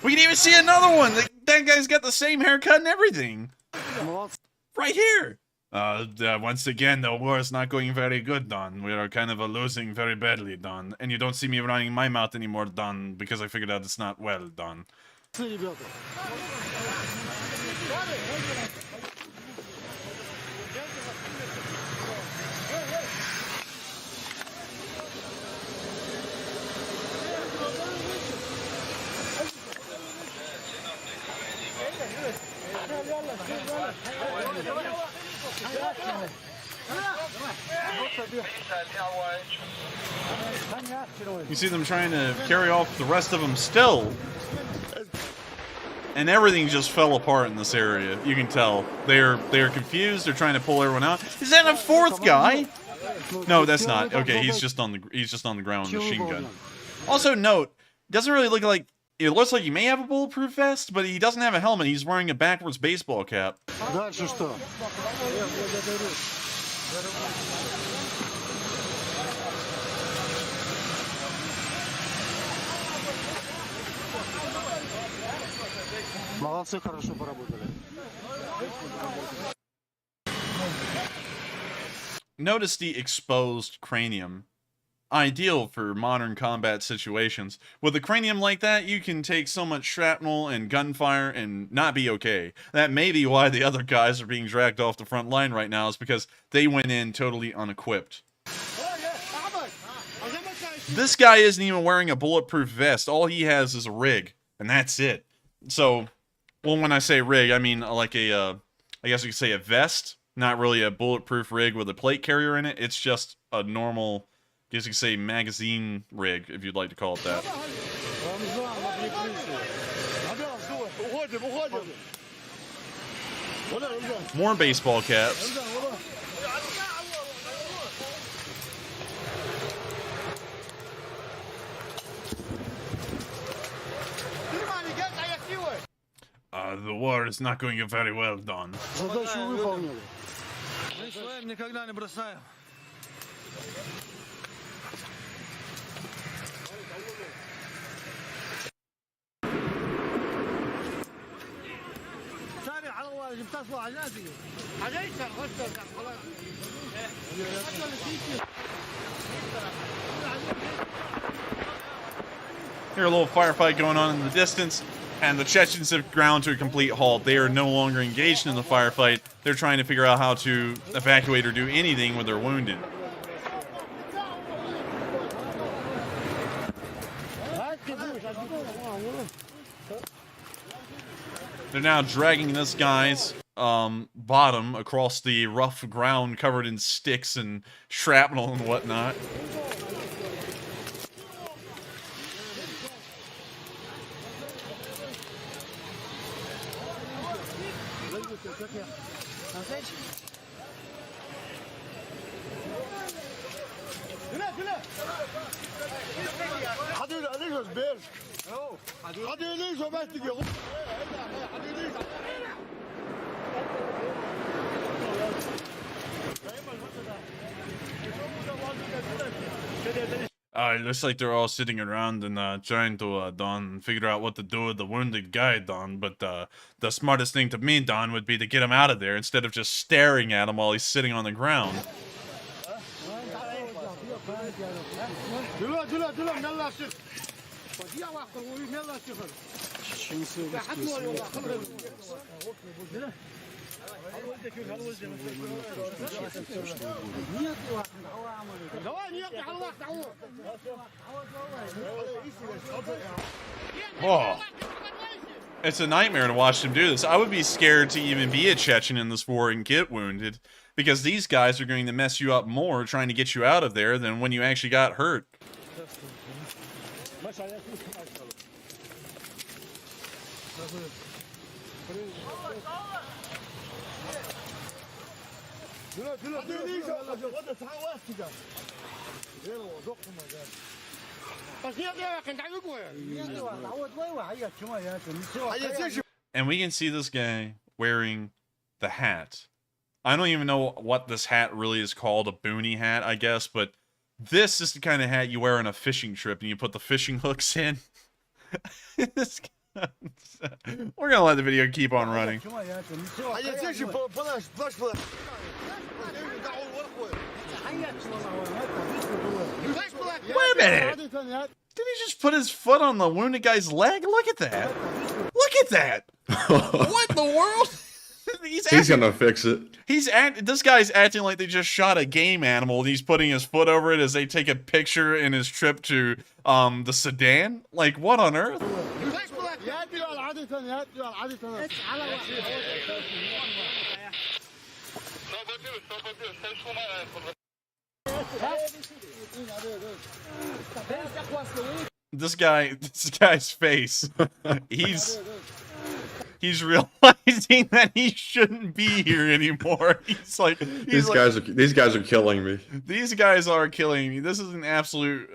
We can even see another one. That guy's got the same haircut and everything. Right here. Once again, the war is not going very good, Don. We are kind of losing very badly, Don. And you don't see me running my mouth anymore, Don, because I figured out it's not well, Don. You see them trying to carry off the rest of them still. And everything just fell apart in this area. You can tell. They're confused, they're trying to pull everyone out. Is that a fourth guy? No, that's not. Okay, he's just on the ground with a machine gun. Also note, doesn't really look like, it looks like he may have a bulletproof vest, but he doesn't have a helmet. He's wearing a backwards baseball cap.
Молодцы, хорошо поработали.
Notice the exposed cranium. Ideal for modern combat situations. With a cranium like that, you can take so much shrapnel and gunfire and not be okay. That may be why the other guys are being dragged off the front line right now, is because they went in totally unequipped. This guy isn't even wearing a bulletproof vest. All he has is a rig, and that's it. So, well, when I say rig, I mean like a, I guess you could say a vest. Not really a bulletproof rig with a plate carrier in it. It's just a normal, I guess you could say, magazine rig, if you'd like to call it that. More baseball caps. The war is not going very well, Don. Hear a little firefight going on in the distance, and the Chechens have ground to a complete halt. They are no longer engaged in the firefight. They're trying to figure out how to evacuate or do anything when they're wounded. They're now dragging this guy's bottom across the rough ground covered in sticks and shrapnel and whatnot. It looks like they're all sitting around and trying to Don figure out what to do with the wounded guy, Don. But the smartest thing to me, Don, would be to get him out of there instead of just staring at him while he's sitting on the ground. Oh, it's a nightmare to watch them do this. I would be scared to even be a Chechen in this war and get wounded, because these guys are going to mess you up more trying to get you out of there than when you actually got hurt. And we can see this guy wearing the hat. I don't even know what this hat really is called, a boonie hat, I guess, but this is the kind of hat you wear on a fishing trip and you put the fishing hooks in. We're gonna let the video keep on running. Wait a minute! Did he just put his foot on the wounded guy's leg? Look at that! Look at that! What in the world?
He's gonna fix it.
This guy's acting like they just shot a game animal and he's putting his foot over it as they take a picture in his trip to the Sudan. Like, what on earth? This guy's face. He's realizing that he shouldn't be here anymore. These guys
are killing me.
These guys are killing me. This is an absolute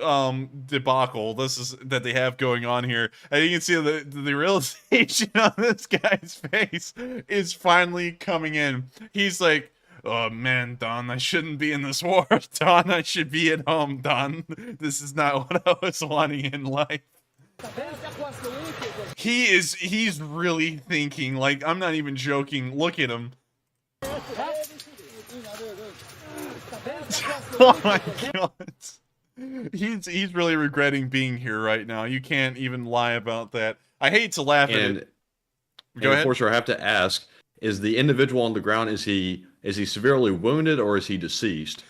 debacle. That they have going on here. And you can see the realization on this guy's face is finally coming in. He's like, oh man, Don, I shouldn't be in this war. Don, I should be at home, Don. This is not what I was wanting in life. He's really thinking, like, I'm not even joking. Look at him. Oh my god. He's really regretting being here right now. You can't even lie about that. I hate to laugh at it. Go ahead.
Of course, I have to ask: is the individual on the ground, is he severely wounded or is he deceased?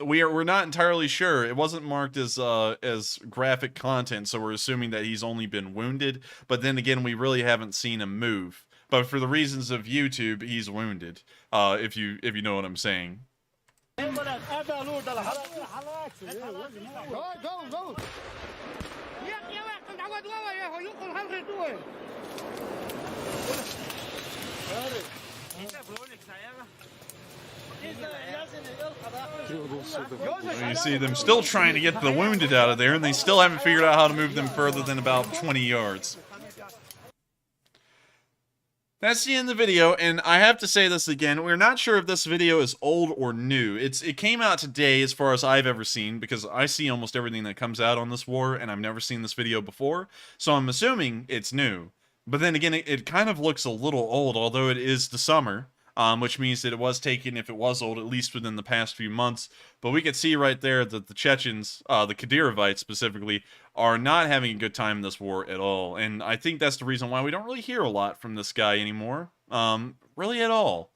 We're not entirely sure. It wasn't marked as graphic content, so we're assuming that he's only been wounded. But then again, we really haven't seen him move. But for the reasons of YouTube, he's wounded. If you know what I'm saying. You see them still trying to get the wounded out of there, and they still haven't figured out how to move them further than about 20 yards. That's the end of the video, and I have to say this again. We're not sure if this video is old or new. It came out today as far as I've ever seen, because I see almost everything that comes out on this war, and I've never seen this video before, so I'm assuming it's new. But then again, it kind of looks a little old, although it is the summer. Which means that it was taken, if it was old, at least within the past few months. But we could see right there that the Chechens, the Kadyrovite specifically, are not having a good time in this war at all. And I think that's the reason why we don't really hear a lot from this guy anymore. Really at all.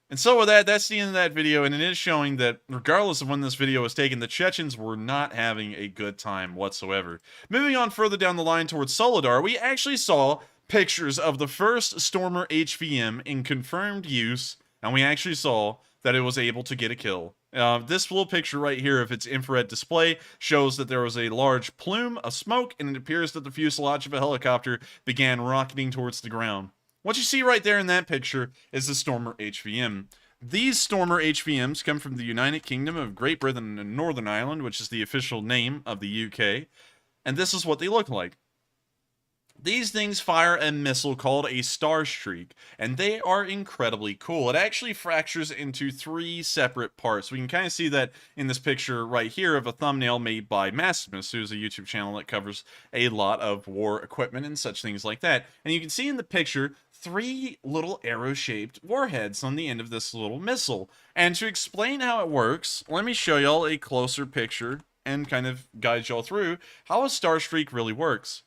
And so with that, that's the end of that video, and it is showing that regardless of when this video was taken, the Chechens were not having a good time whatsoever. Moving on further down the line towards Soledar, we actually saw pictures of the first Stormer HVM in confirmed use, and we actually saw that it was able to get a kill. This little picture right here of its infrared display shows that there was a large plume of smoke, and it appears that the fuselage of a helicopter began rocketing towards the ground. What you see right there in that picture is the Stormer HVM. These Stormer HVMs come from the United Kingdom of Great Britain and Northern Ireland, which is the official name of the UK, and this is what they look like. These things fire a missile called a Star Streak, and they are incredibly cool. It actually fractures into 3 separate parts. We can kind of see that in this picture right here of a thumbnail made by Maximus, who's a YouTube channel that covers a lot of war equipment and such things like that. And you can see in the picture 3 little arrow-shaped warheads on the end of this little missile. And to explain how it works, let me show y'all a closer picture and kind of guide y'all through how a Star Streak really works.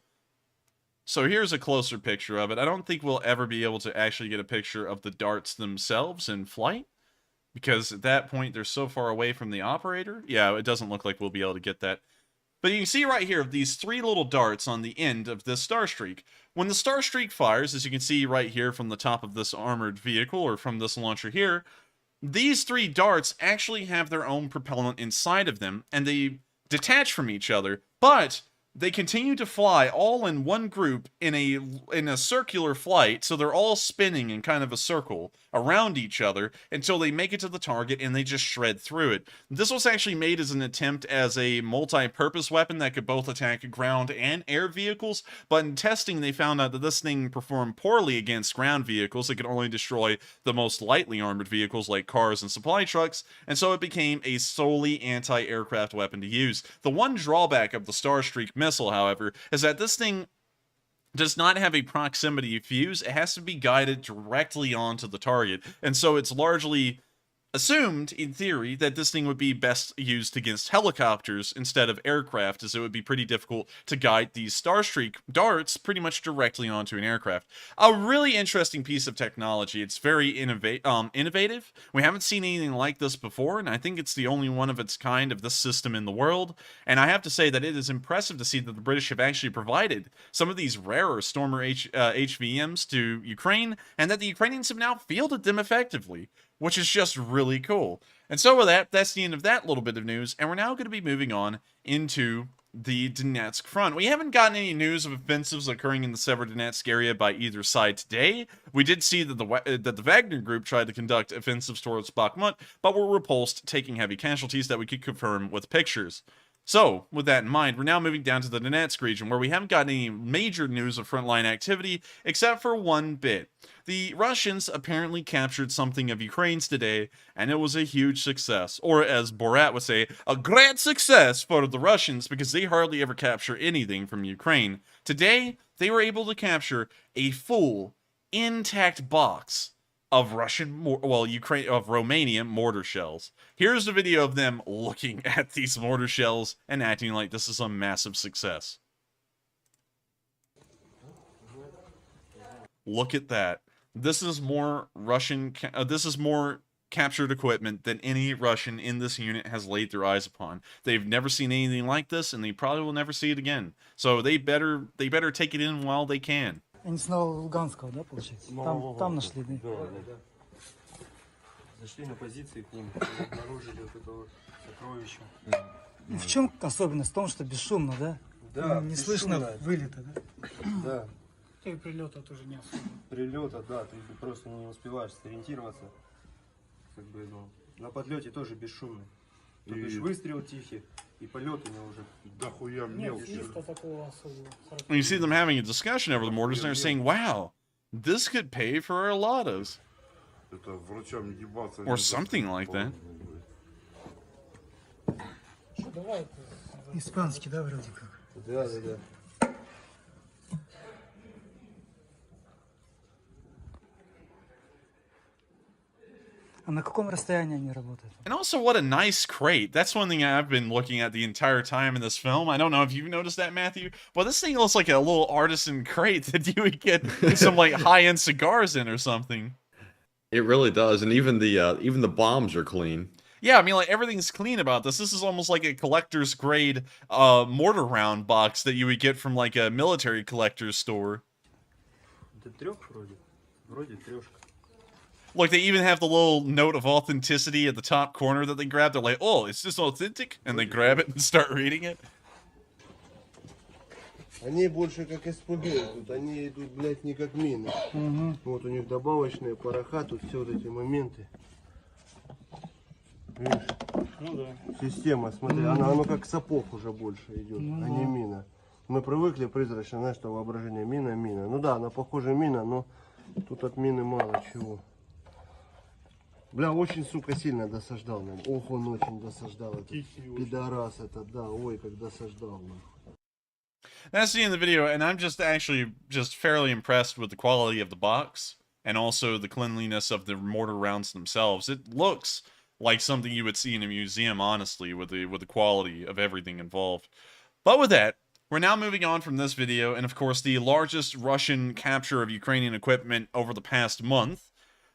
So here's a closer picture of it. I don't think we'll ever be able to actually get a picture of the darts themselves in flight, because at that point they're so far away from the operator. Yeah, it doesn't look like we'll be able to get that. But you can see right here these 3 little darts on the end of this Star Streak. When the Star Streak fires, as you can see right here from the top of this armored vehicle, or from this launcher here, these 3 darts actually have their own propellant inside of them, and they detach from each other, but they continue to fly all in one group in a circular flight, so they're all spinning in kind of a circle around each other until they make it to the target and they just shred through it. This was actually made as an attempt as a multi-purpose weapon that could both attack ground and air vehicles, but in testing they found out that this thing performed poorly against ground vehicles. It could only destroy the most lightly armored vehicles like cars and supply trucks, and so it became a solely anti-aircraft weapon to use. The one drawback of the Star Streak missile, however, is that this thing does not have a proximity fuse. It has to be guided directly onto the target, and so it's largely assumed, in theory, that this thing would be best used against helicopters instead of aircraft, as it would be pretty difficult to guide these Star Streak darts pretty much directly onto an aircraft. A really interesting piece of technology. It's very innovative. We haven't seen anything like this before, and I think it's the only one of its kind of this system in the world. And I have to say that it is impressive to see that the British have actually provided some of these rarer Stormer HVMs to Ukraine, and that the Ukrainians have now fielded them effectively, which is just really cool. And so with that, that's the end of that little bit of news, and we're now going to be moving on into the Donetsk front. We haven't gotten any news of offensives occurring in the Severodonetsk area by either side today. We did see that the Wagner group tried to conduct offensives towards Bakhmut, but were repulsed, taking heavy casualties that we could confirm with pictures. So, with that in mind, we're now moving down to the Donetsk region, where we haven't gotten any major news of frontline activity, except for one bit. The Russians apparently captured something of Ukraine's today, and it was a huge success. Or, as Borat would say, a great success for the Russians, because they hardly ever capture anything from Ukraine. Today, they were able to capture a full, intact box of Romanian mortar shells. Here's the video of them looking at these mortar shells and acting like this is a massive success. Look at that. This is more captured equipment than any Russian in this unit has laid their eyes upon. They've never seen anything like this, and they probably will never see it again. So they better take it in while they can.
Они снова Луганского, да, получается? Там нашли, да?
Зашли на позиции к ним, обнаружили вот это вот сокровище.
В чем особенность? В том, что бесшумно, да?
Да,
не слышно вылета, да?
Да.
И прилета тоже не особо.
Прилета, да, ты просто не успеваешь сориентироваться. Как бы, ну, на подлете тоже бесшумный. То бишь выстрел тихий, и полет у него уже
Дохуя мелкий.
такого особого.
When you see them having a discussion over the mortars, they're saying, wow, this could pay for our ladas.
Это врачам ебаться.
Or something like that.
Испанский, да, вроде как?
Да, да, да.
А на каком расстоянии они работают?
And also, what a nice crate. That's one thing I've been looking at the entire time in this film. I don't know if you've noticed that, Matthew, but this thing looks like a little artisan crate that you would get some like high-end cigars in or something.
It really does, and even the bombs are clean.
Yeah, I mean, like, everything's clean about this. This is almost like a collector's grade mortar round box that you would get from like a military collector's store.
Это трёх вроде. Вроде трёшка.
Look, they even have the little note of authenticity at the top corner that they grab. They're like, oh, is this authentic? And they grab it and start reading it.
Они больше как СПГ тут, они идут, блядь, не как мины. Вот у них добавочные пороха, тут все вот эти моменты. Видишь?
Ну да.
Система, смотри, оно как сапог уже больше идет, а не мина. Мы привыкли призрачно, знаешь, что воображение мина. Ну да, она похожа мина, но тут от мины мало чего. Бля, очень, сука, сильно досаждал нам. Ох, он очень досаждал. Этот пидорас этот, да, ой, как досаждал нам.
That's the end of the video, and I'm just fairly impressed with the quality of the box and also the cleanliness of the mortar rounds themselves. It looks like something you would see in a museum, honestly, with the quality of everything involved. But with that, we're now moving on from this video, and of course the largest Russian capture of Ukrainian equipment over the past month.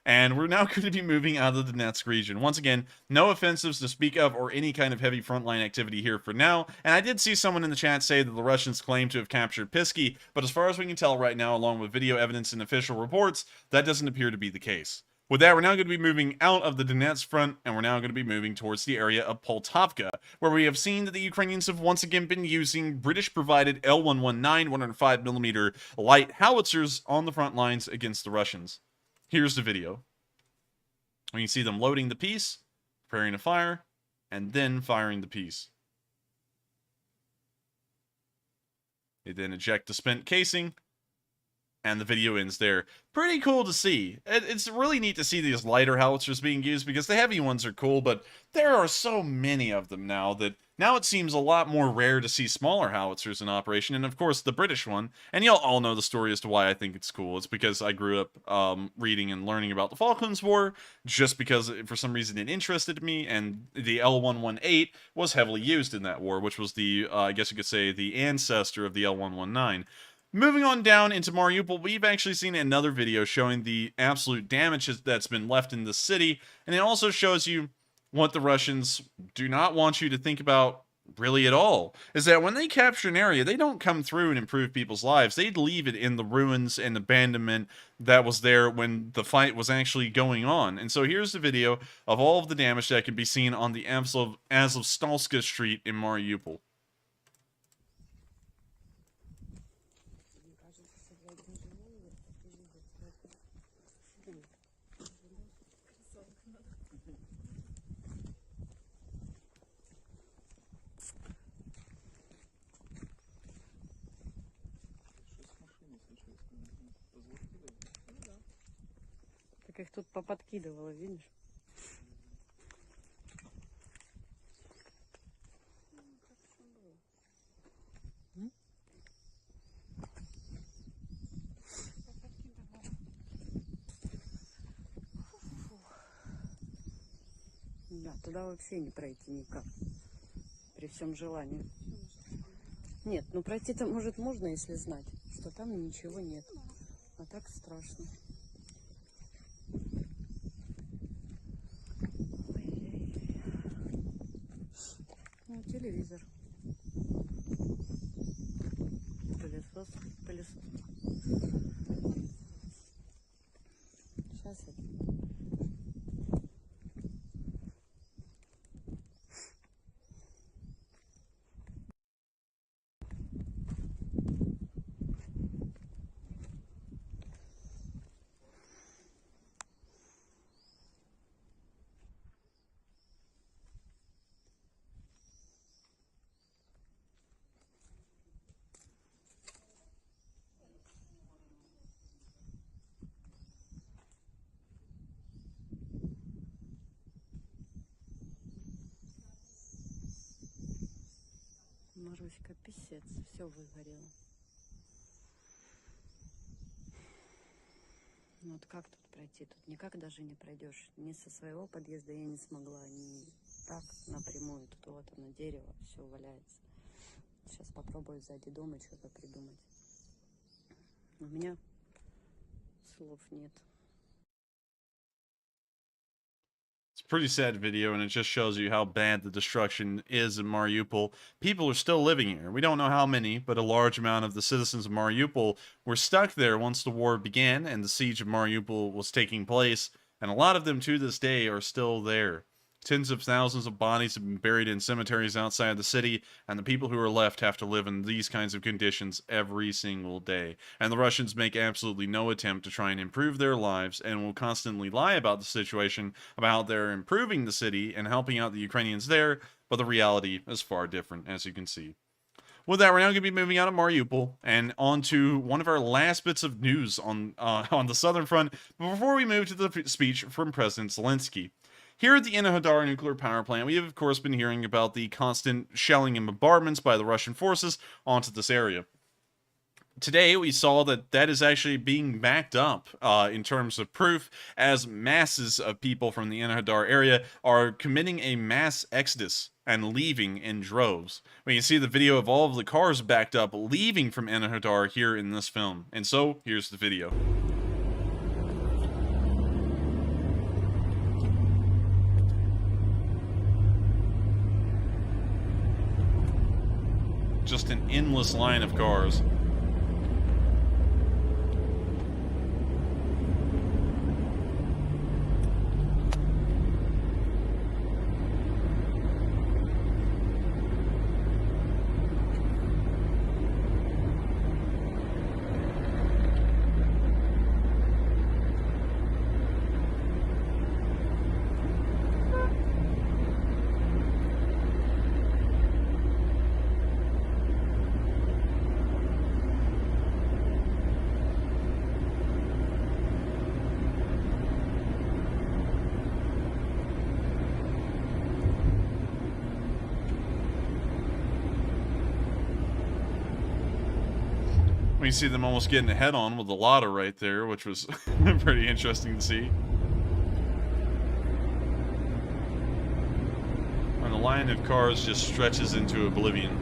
And we're now going to be moving out of the Donetsk region. Once again, no offensives to speak of or any kind of heavy frontline activity here for now. And I did see someone in the chat say that the Russians claim to have captured Pisky, but as far as we can tell right now, along with video evidence and official reports, that doesn't appear to be the case. With that, we're now going to be moving out of the Donetsk front, and we're now going to be moving towards the area of Poltavka, where we have seen that the Ukrainians have once again been using British-provided L119 105mm light howitzers on the front lines against the Russians. Here's the video. You can see them loading the piece, preparing to fire, and then firing the piece. They then eject the spent casing, and the video ends there. Pretty cool to see. It's really neat to see these lighter howitzers being used, because the heavy ones are cool, but there are so many of them now that now it seems a lot more rare to see smaller howitzers in operation, and of course the British one. And y'all all know the story as to why I think it's cool. It's because I grew up reading and learning about the Falklands War, just because for some reason it interested me, and the L118 was heavily used in that war, which was the, I guess you could say, the ancestor of the L119. Moving on down into Mariupol, we've actually seen another video showing the absolute damage that's been left in the city, and it also shows you what the Russians do not want you to think about really at all, is that when they capture an area, they don't come through and improve people's lives. They'd leave it in the ruins and abandonment that was there when the fight was actually going on. And so here's the video of all of the damage that can be seen on the Azovstalska street in Mariupol.
Их тут поподкидывало, видишь? туда вообще не пройти никак. При всем желании. Нет, ну пройти-то, может, можно, если знать, что там ничего нет. А так страшно. Ну, телевизор. Пылесос. Пылесос. Сейчас это. Маруська, писец, все выгорело. Ну вот как тут пройти? Тут никак даже не пройдешь. Ни со своего подъезда я не смогла, ни так напрямую. Тут вот оно, дерево, все валяется. Сейчас попробую сзади дома что-то придумать. У меня слов нет.
It's a pretty sad video, and it just shows you how bad the destruction is in Mariupol. People are still living here. We don't know how many, but a large amount of the citizens of Mariupol were stuck there once the war began and the siege of Mariupol was taking place, and a lot of them to this day are still there. Tens of thousands of bodies have been buried in cemeteries outside the city, and the people who are left have to live in these kinds of conditions every single day. And the Russians make absolutely no attempt to try and improve their lives, and will constantly lie about the situation, about how they're improving the city and helping out the Ukrainians there, but the reality is far different, as you can see. With that, we're now going to be moving out of Mariupol and on to one of our last bits of news on the southern front, but before we move to the speech from President Zelensky. Here at the Enerhodar nuclear power plant, we have, of course, been hearing about the constant shelling and bombardments by the Russian forces onto this area. Today, we saw that that is actually being backed up in terms of proof, as masses of people from the Enerhodar area are committing a mass exodus and leaving in droves. We can see the video of all of the cars backed up leaving from Enerhodar here in this film. And so, here's the video. Just an endless line of cars. We see them almost getting a head-on with the Lada right there, which was pretty interesting to see. And the line of cars just stretches into oblivion.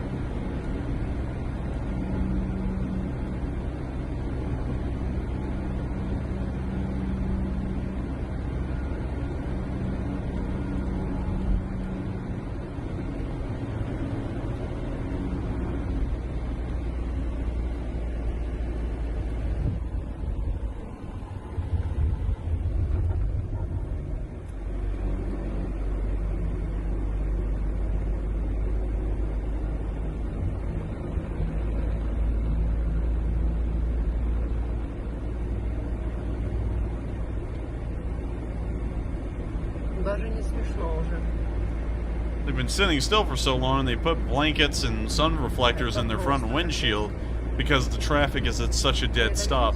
They've been sitting still for so long, they put blankets and sun reflectors in their front windshield because the traffic is at such a dead stop.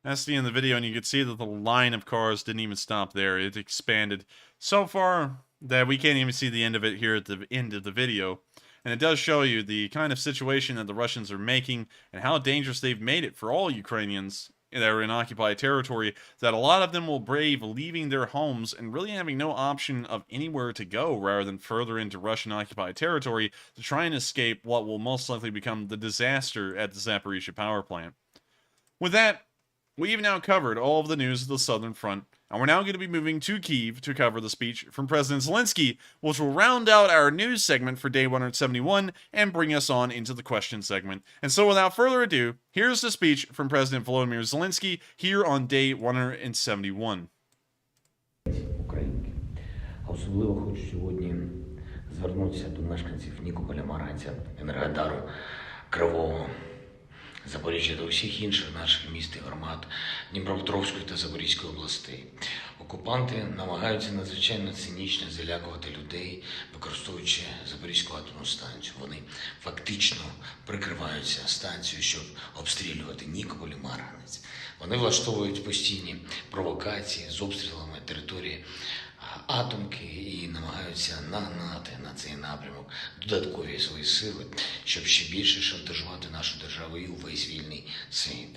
That's the end of the video, and you can see that the line of cars didn't even stop there. It expanded so far that we can't even see the end of it here at the end of the video. And it does show you the kind of situation that the Russians are making and how dangerous they've made it for all Ukrainians that are in occupied territory, that a lot of them will brave leaving their homes and really having no option of anywhere to go rather than further into Russian occupied territory to try and escape what will most likely become the disaster at the Zaporizhzhia power plant. With that, we've now covered all of the news of the Southern Front, and we're now going to be moving to Kyiv to cover the speech from President Zelensky, which will round out our news segment for day 171 and bring us on into the question segment. And so without further ado, here's the speech from President Volodymyr Zelensky here on day 171.
Українки. А особливо хочу сьогодні звернутися до мешканців Нікополя, Марганця, Енергодару, Кривого, Запоріжжя та усіх інших наших міст і громад Дніпропетровської та Запорізької областей. Окупанти намагаються надзвичайно цинічно залякувати людей, використовуючи Запорізьку атомну станцію. Вони фактично прикриваються станцією, щоб обстрілювати Нікополь і Марганець. Вони влаштовують постійні провокації з обстрілами території атомки і намагаються нагнати на цей напрямок додаткові свої сили, щоб ще більше шантажувати нашу державу і увесь вільний світ.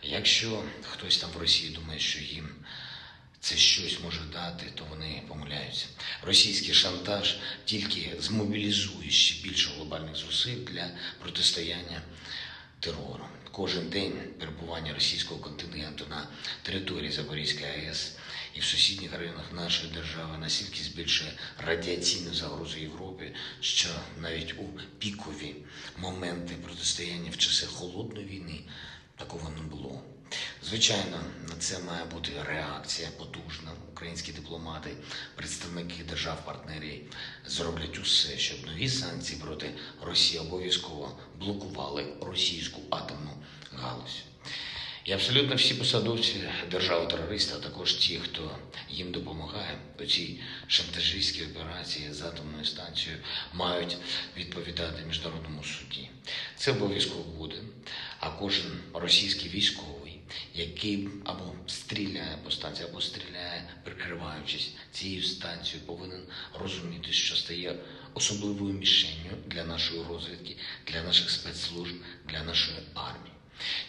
Якщо хтось там в Росії думає, що їм це щось може дати, то вони помиляються. Російський шантаж тільки змобілізує ще більше глобальних зусиль для протистояння терору. Кожен день перебування російського контингенту на території Запорізької АЕС і в сусідніх районах нашої держави настільки збільшує радіаційну загрозу Європі, що навіть у пікові моменти протистояння в часи холодної війни такого не було. Звичайно, на це має бути реакція потужна. Українські дипломати, представники держав-партнерів зроблять усе, щоб нові санкції проти Росії обов'язково блокували російську атомну галузь. І абсолютно всі посадовці держави-терориста, а також ті, хто їм допомагає у цій шантажистській операції з атомною станцією, мають відповідати міжнародному суді. Це обов'язково буде, а кожен російський військовий, який або стріляє по станції, або стріляє, прикриваючись цією станцією, повинен розуміти, що стає особливою мішенню для нашої розвідки, для наших спецслужб, для нашої армії.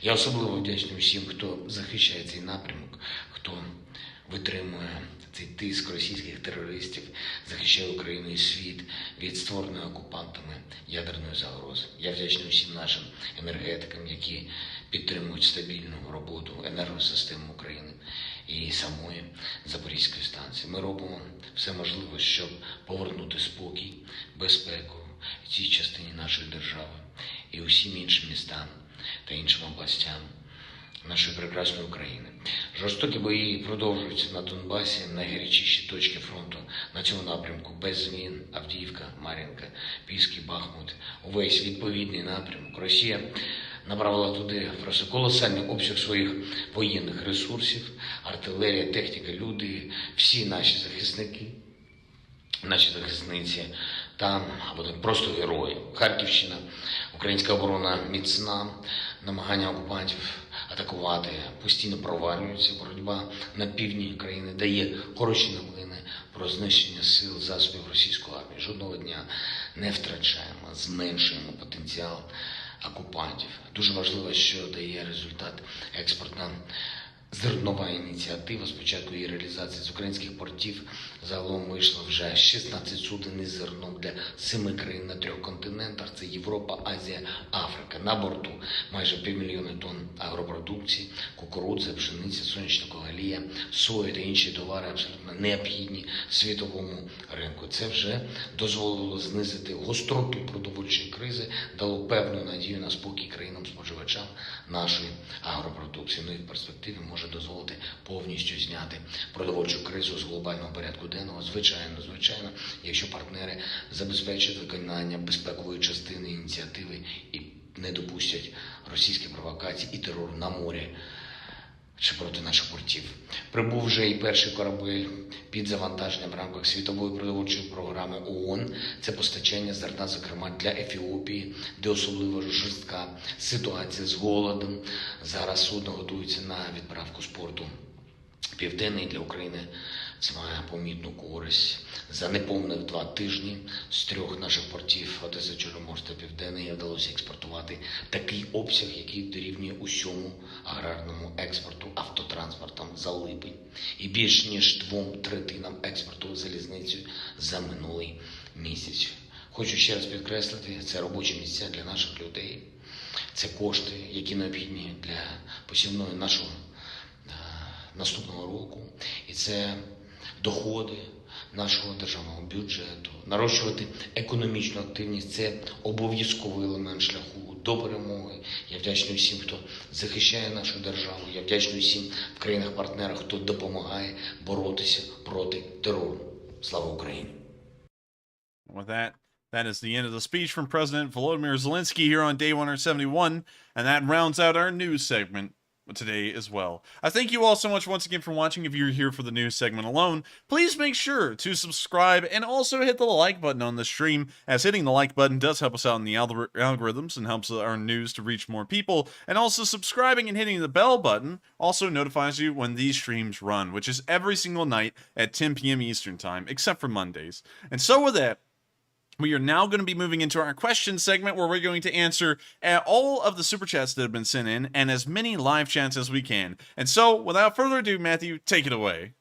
Я особливо вдячний усім, хто захищає цей напрямок, хто витримує цей тиск російських терористів, захищає Україну і світ від створеної окупантами ядерної загрози. Я вдячний усім нашим енергетикам, які підтримують стабільну роботу енергосистеми України і самої Запорізької станції. Ми робимо все можливе, щоб повернути спокій, безпеку в цій частині нашої держави і усім іншим містам та іншим областям нашої прекрасної України. Жорстокі бої продовжуються на Донбасі, найгарячіші точки фронту на цьому напрямку без змін. Авдіївка, Мар'їнка, Піски, Бахмут, увесь відповідний напрямок. Росія направила туди просто колосальний обсяг своїх воєнних ресурсів, артилерія, техніка, люди, всі наші захисники, наші захисниці, там вони просто герої. Харківщина, українська оборона міцна, намагання окупантів атакувати постійно провалюються. Боротьба на півдні країни дає хороші новини про знищення сил, засобів російської армії. Жодного дня не втрачаємо, зменшуємо потенціал окупантів. Дуже важливо, що дає результат експортна зернова ініціатива. Спочатку її реалізації з українських портів загалом вийшло вже 16 суден із зерном для 7 країн на 3 континентах. Це Європа, Азія, Африка. На борту майже 500 000 тонн агропродукції, кукурудза, пшениця, сонячна олія, сої та інші товари абсолютно необхідні світовому ринку. Це вже дозволило знизити гостроту продовольчої кризи, дало певну надію на спокій країнам-споживачам нашої агропродукції. Ну і в перспективі може дозволити повністю зняти продовольчу кризу з глобального порядку денного. Звичайно, якщо партнери забезпечать виконання безпекової частини ініціативи і не допустять російські провокації і терор на морі чи проти наших портів. Прибув вже і перший корабель під завантаженням в рамках світової продовольчої програми ООН. Це постачання зерна, зокрема для Ефіопії, де особливо жорстка ситуація з голодом. Зараз судно готується на відправку з порту Південний. Для України це має помітну користь. За неповних 2 тижні з 3 наших портів Одеса, Чорноморськ та Південний вдалося експортувати такий обсяг, який дорівнює усьому аграрному експорту автотранспортом за липень. І більш ніж 2/3 експорту залізницею за минулий місяць. Хочу ще раз підкреслити, це робочі місця для наших людей. Це кошти, які необхідні для посівної нашого наступного року. І це доходи нашого державного бюджету. Нарощувати економічну активність – це обов'язковий елемент шляху до перемоги. Я вдячний усім, хто захищає нашу державу. Я вдячний усім в країнах-партнерах, хто допомагає боротися проти терору. Слава Україні!
With that is the end of the speech from President Volodymyr Zelensky here on day 171, and that rounds out our news segment today as well. I thank you all so much once again for watching. If you're here for the news segment alone, please make sure to subscribe and also hit the like button on the stream, as hitting the like button does help us out in the algorithms and helps our news to reach more people. And also subscribing and hitting the bell button also notifies you when these streams run, which is every single night at 10 p.m. Eastern time, except for Mondays. And so with that, we are now going to be moving into our question segment, where we're going to answer all of the super chats that have been sent in and as many live chats as we can. And so, without further ado, Matthew, take it away.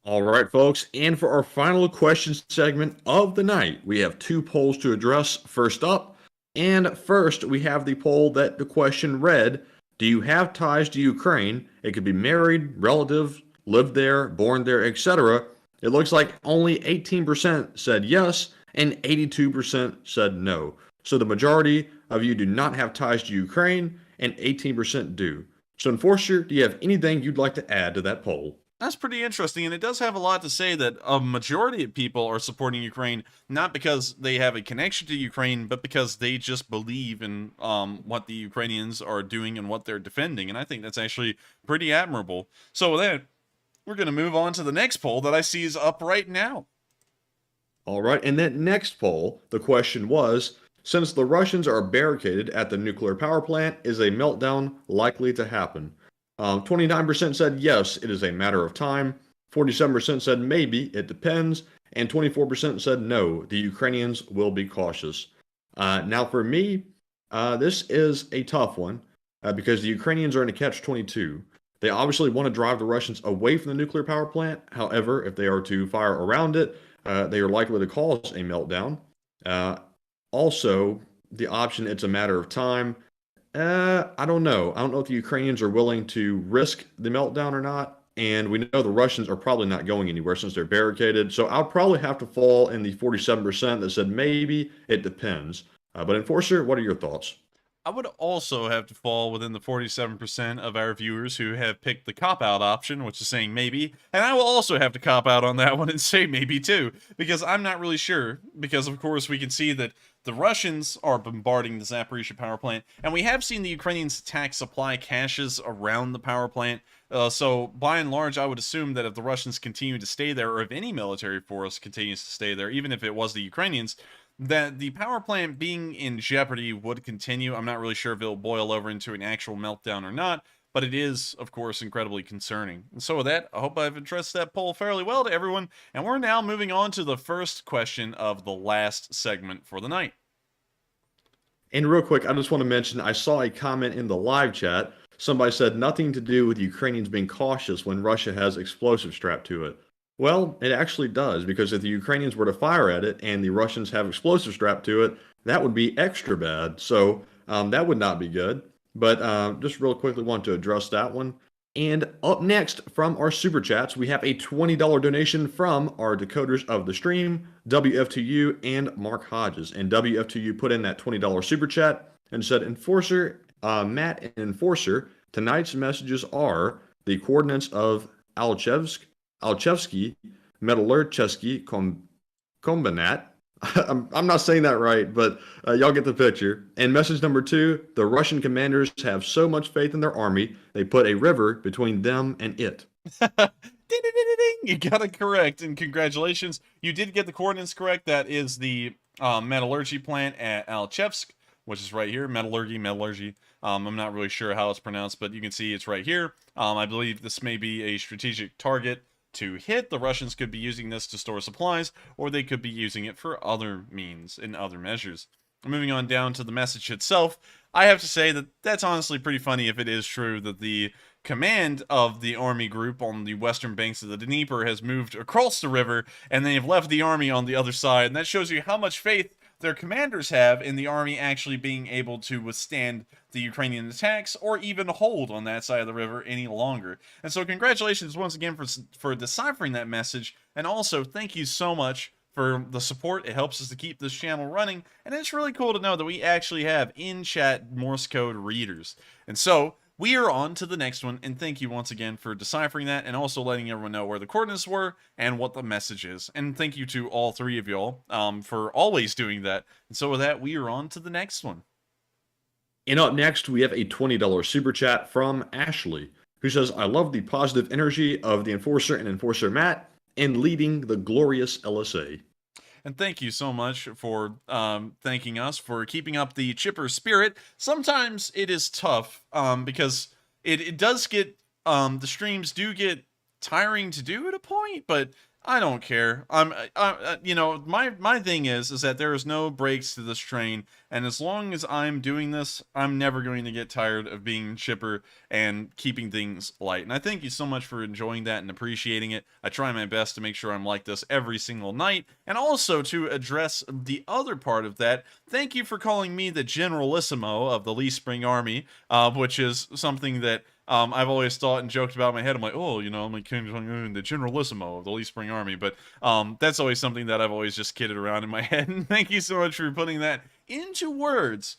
All right, folks. And for our final question segment of the night, we have 2 polls to address first up. And first, we have the poll that the question read, do you have ties to Ukraine? It could be married, relative, lived there, born there, etc. It looks like only 18% said yes, and 82% said no. So the majority of you do not have ties to Ukraine, and 18% do. So Enforcer, do you have anything you'd like to add to that poll?
That's pretty interesting, and it does have a lot to say that a majority of people are supporting Ukraine, not because they have a connection to Ukraine, but because they just believe in what the Ukrainians are doing and what they're defending, and I think that's actually pretty admirable. So with that, we're going to move on to the next poll that I see is up right now.
All right, and that next poll, the question was, since the Russians are barricaded at the nuclear power plant, is a meltdown likely to happen? 29% said yes, it is a matter of time. 47% said maybe, it depends. And 24% said no, the Ukrainians will be cautious. Now for me, this is a tough one because the Ukrainians are in a catch-22. They obviously want to drive the Russians away from the nuclear power plant. However, if they are to fire around it, they are likely to cause a meltdown. Also, the option, it's a matter of time. I don't know. I don't know if the Ukrainians are willing to risk the meltdown or not. And we know the Russians are probably not going anywhere since they're barricaded. So I'll probably have to fall in the 47% that said maybe, it depends. But Enforcer, what are your thoughts?
I would also have to fall within the 47% of our viewers who have picked the cop-out option, which is saying maybe, and I will also have to cop out on that one and say maybe too, because I'm not really sure, because of course we can see that the Russians are bombarding the Zaporizhzhia power plant, and we have seen the Ukrainians attack supply caches around the power plant, so by and large I would assume that if the Russians continue to stay there, or if any military force continues to stay there, even if it was the Ukrainians, that the power plant being in jeopardy would continue. I'm not really sure if it'll boil over into an actual meltdown or not, but it is, of course, incredibly concerning. And so with that, I hope I've addressed that poll fairly well to everyone, and we're now moving on to the first question of the last segment for the night.
And real quick, I just want to mention, I saw a comment in the live chat. Somebody said nothing to do with Ukrainians being cautious when Russia has explosives strapped to it. Well, it actually does, because if the Ukrainians were to fire at it and the Russians have explosives strapped to it, that would be extra bad. So that would not be good. But just real quickly want to address that one. And up next from our super chats, we have a $20 donation from our decoders of the stream, WF2U and Mark Hodges. And WF2U put in that $20 super chat and said, Enforcer, Matt and Enforcer, tonight's messages are the coordinates of Alchevsky Metallurchesky Kombinat. I'm not saying that right, but y'all get the picture. And message number 2, the Russian commanders have so much faith in their army, they put a river between them and it.
Ding-ding-ding-ding-ding. You got it correct, and congratulations. You did get the coordinates correct. That is the metallurgy plant at Alchevsk, which is right here. Metallurgy. I'm not really sure how it's pronounced, but you can see it's right here. I believe this may be a strategic target to hit. The Russians could be using this to store supplies, or they could be using it for other means and other measures. Moving on down to the message itself, I have to say that that's honestly pretty funny if it is true that the command of the army group on the western banks of the Dnieper has moved across the river, and they've left the army on the other side, and that shows you how much faith their commanders have in the army actually being able to withstand the Ukrainian attacks or even hold on that side of the river any longer. And so congratulations once again for deciphering that message, and also thank you so much for the support. It helps us to keep this channel running, and it's really cool to know that we actually have in-chat Morse code readers. And so we are on to the next one, and thank you once again for deciphering that and also letting everyone know where the coordinates were and what the message is. And thank you to all three of y'all for always doing that. And so with that, we are on to the next one.
And up next, we have a $20 super chat from Ashley, who says, I love the positive energy of the Enforcer and Enforcer Matt and leading the glorious LSA.
And thank you so much for thanking us for keeping up the chipper spirit. Sometimes it is tough because it does get, the streams do get tiring to do at a point, but I don't care. You know, my thing is that there is no breaks to this train, and as long as I'm doing this, I'm never going to get tired of being chipper and keeping things light. And I thank you so much for enjoying that and appreciating it. I try my best to make sure I'm like this every single night, and also to address the other part of that. Thank you for calling me the Generalissimo of the Lee Spring Army, which is something that I've always thought and joked about in my head. I'm like, oh, you know, I'm like the Generalissimo of the Lee Spring Army. But that's always something that I've always just kidded around in my head. And thank you so much for putting that into words,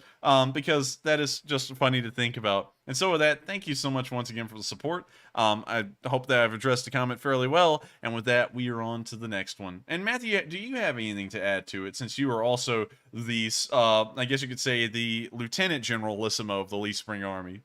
because that is just funny to think about. And so with that, thank you so much once again for the support. I hope that I've addressed the comment fairly well. And with that, we are on to the next one. And Matthew, do you have anything to add to it, since you are also the, I guess you could say, the Lieutenant Generalissimo of the Lee Spring Army?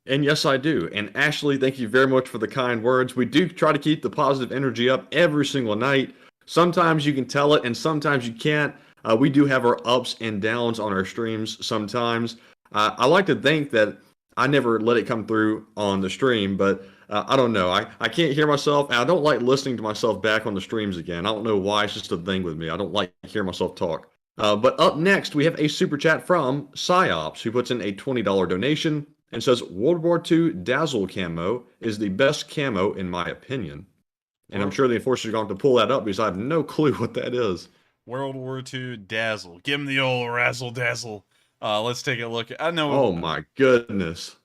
And yes, I do. And Ashley, thank you very much for the kind words. We do try to keep the positive energy up every single night. Sometimes you can tell it, and sometimes you can't. We do have our ups and downs on our streams sometimes. I like to think that I never let it come through on the stream, but I don't know. I can't hear myself, and I don't like listening to myself back on the streams again. I don't know why. It's just a thing with me. I don't like hearing myself talk. But up next, we have a super chat from Psyops, who puts in a $20 donation and says, World War II Dazzle camo is the best camo in my opinion. And I'm sure the Enforcer's going to pull that up because I have no clue what that is.
World War II Dazzle. Give him the old razzle dazzle. Let's take a look. I know.
Oh my goodness.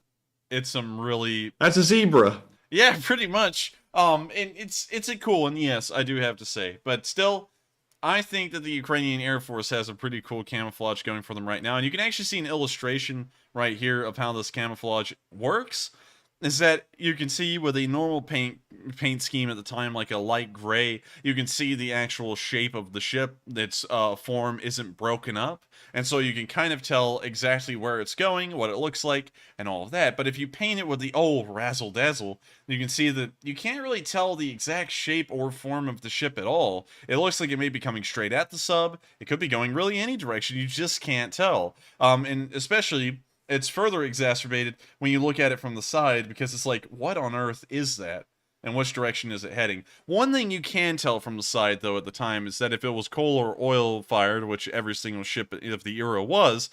It's some really...
That's a zebra.
Yeah, pretty much. And it's a cool one, yes, I do have to say. But still, I think that the Ukrainian Air Force has a pretty cool camouflage going for them right now. And you can actually see an illustration right here of how this camouflage works. Is that you can see with a normal paint scheme at the time, like a light gray, you can see the actual shape of the ship. Its form isn't broken up. And so you can kind of tell exactly where it's going, what it looks like, and all of that. But if you paint it with the old razzle dazzle, you can see that you can't really tell the exact shape or form of the ship at all. It looks like it may be coming straight at the sub. It could be going really any direction. You just can't tell. And especially... it's further exacerbated when you look at it from the side, because it's like, what on earth is that? And which direction is it heading? One thing you can tell from the side, though, at the time, is that if it was coal or oil fired, which every single ship of the era was,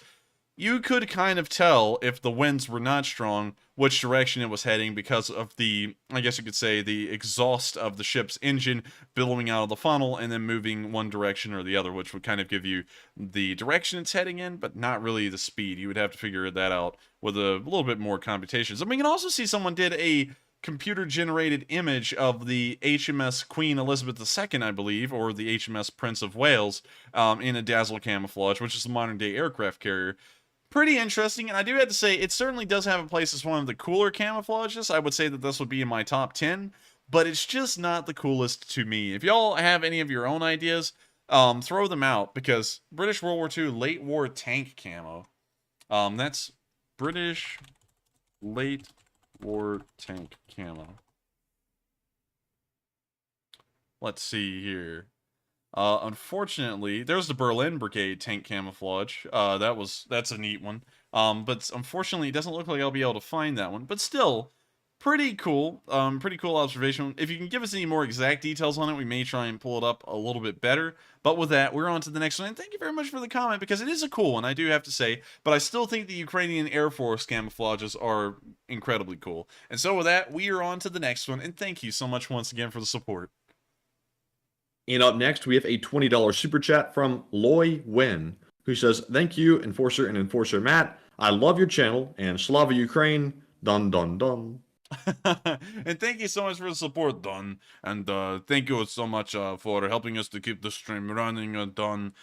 you could kind of tell, if the winds were not strong, which direction it was heading because of the, I guess you could say, the exhaust of the ship's engine billowing out of the funnel and then moving one direction or the other, which would kind of give you the direction it's heading in, but not really the speed. You would have to figure that out with a little bit more computations. And we can also see someone did a computer-generated image of the HMS Queen Elizabeth II, I believe, or the HMS Prince of Wales, in a dazzle camouflage, which is a modern-day aircraft carrier. Pretty interesting, and I do have to say, it certainly does have a place as one of the cooler camouflages. I would say that this would be in my top 10, but it's just not the coolest to me. If y'all have any of your own ideas, throw them out, because British World War II late war tank camo. That's British late war tank camo. let's see here. Unfortunately, there's the Berlin Brigade tank camouflage. That's a neat one. But unfortunately, it doesn't look like I'll be able to find that one. But still, pretty cool. Pretty cool observation. If you can give us any more exact details on it, we may try and pull it up a little bit better. But with that, we're on to the next one. And thank you very much for the comment, because it is a cool one, I do have to say. But I still think the Ukrainian Air Force camouflages are incredibly cool. And so with that, we are on to the next one. And thank you so much once again for the support.
And up next, we have a $20 super chat from Loy Wen, who says, "Thank you, Enforcer and Enforcer Matt. I love your channel, and Slava Ukraine, dun dun dun."
And thank you so much for the support, Don. And thank you so much for helping us to keep the stream running, Don.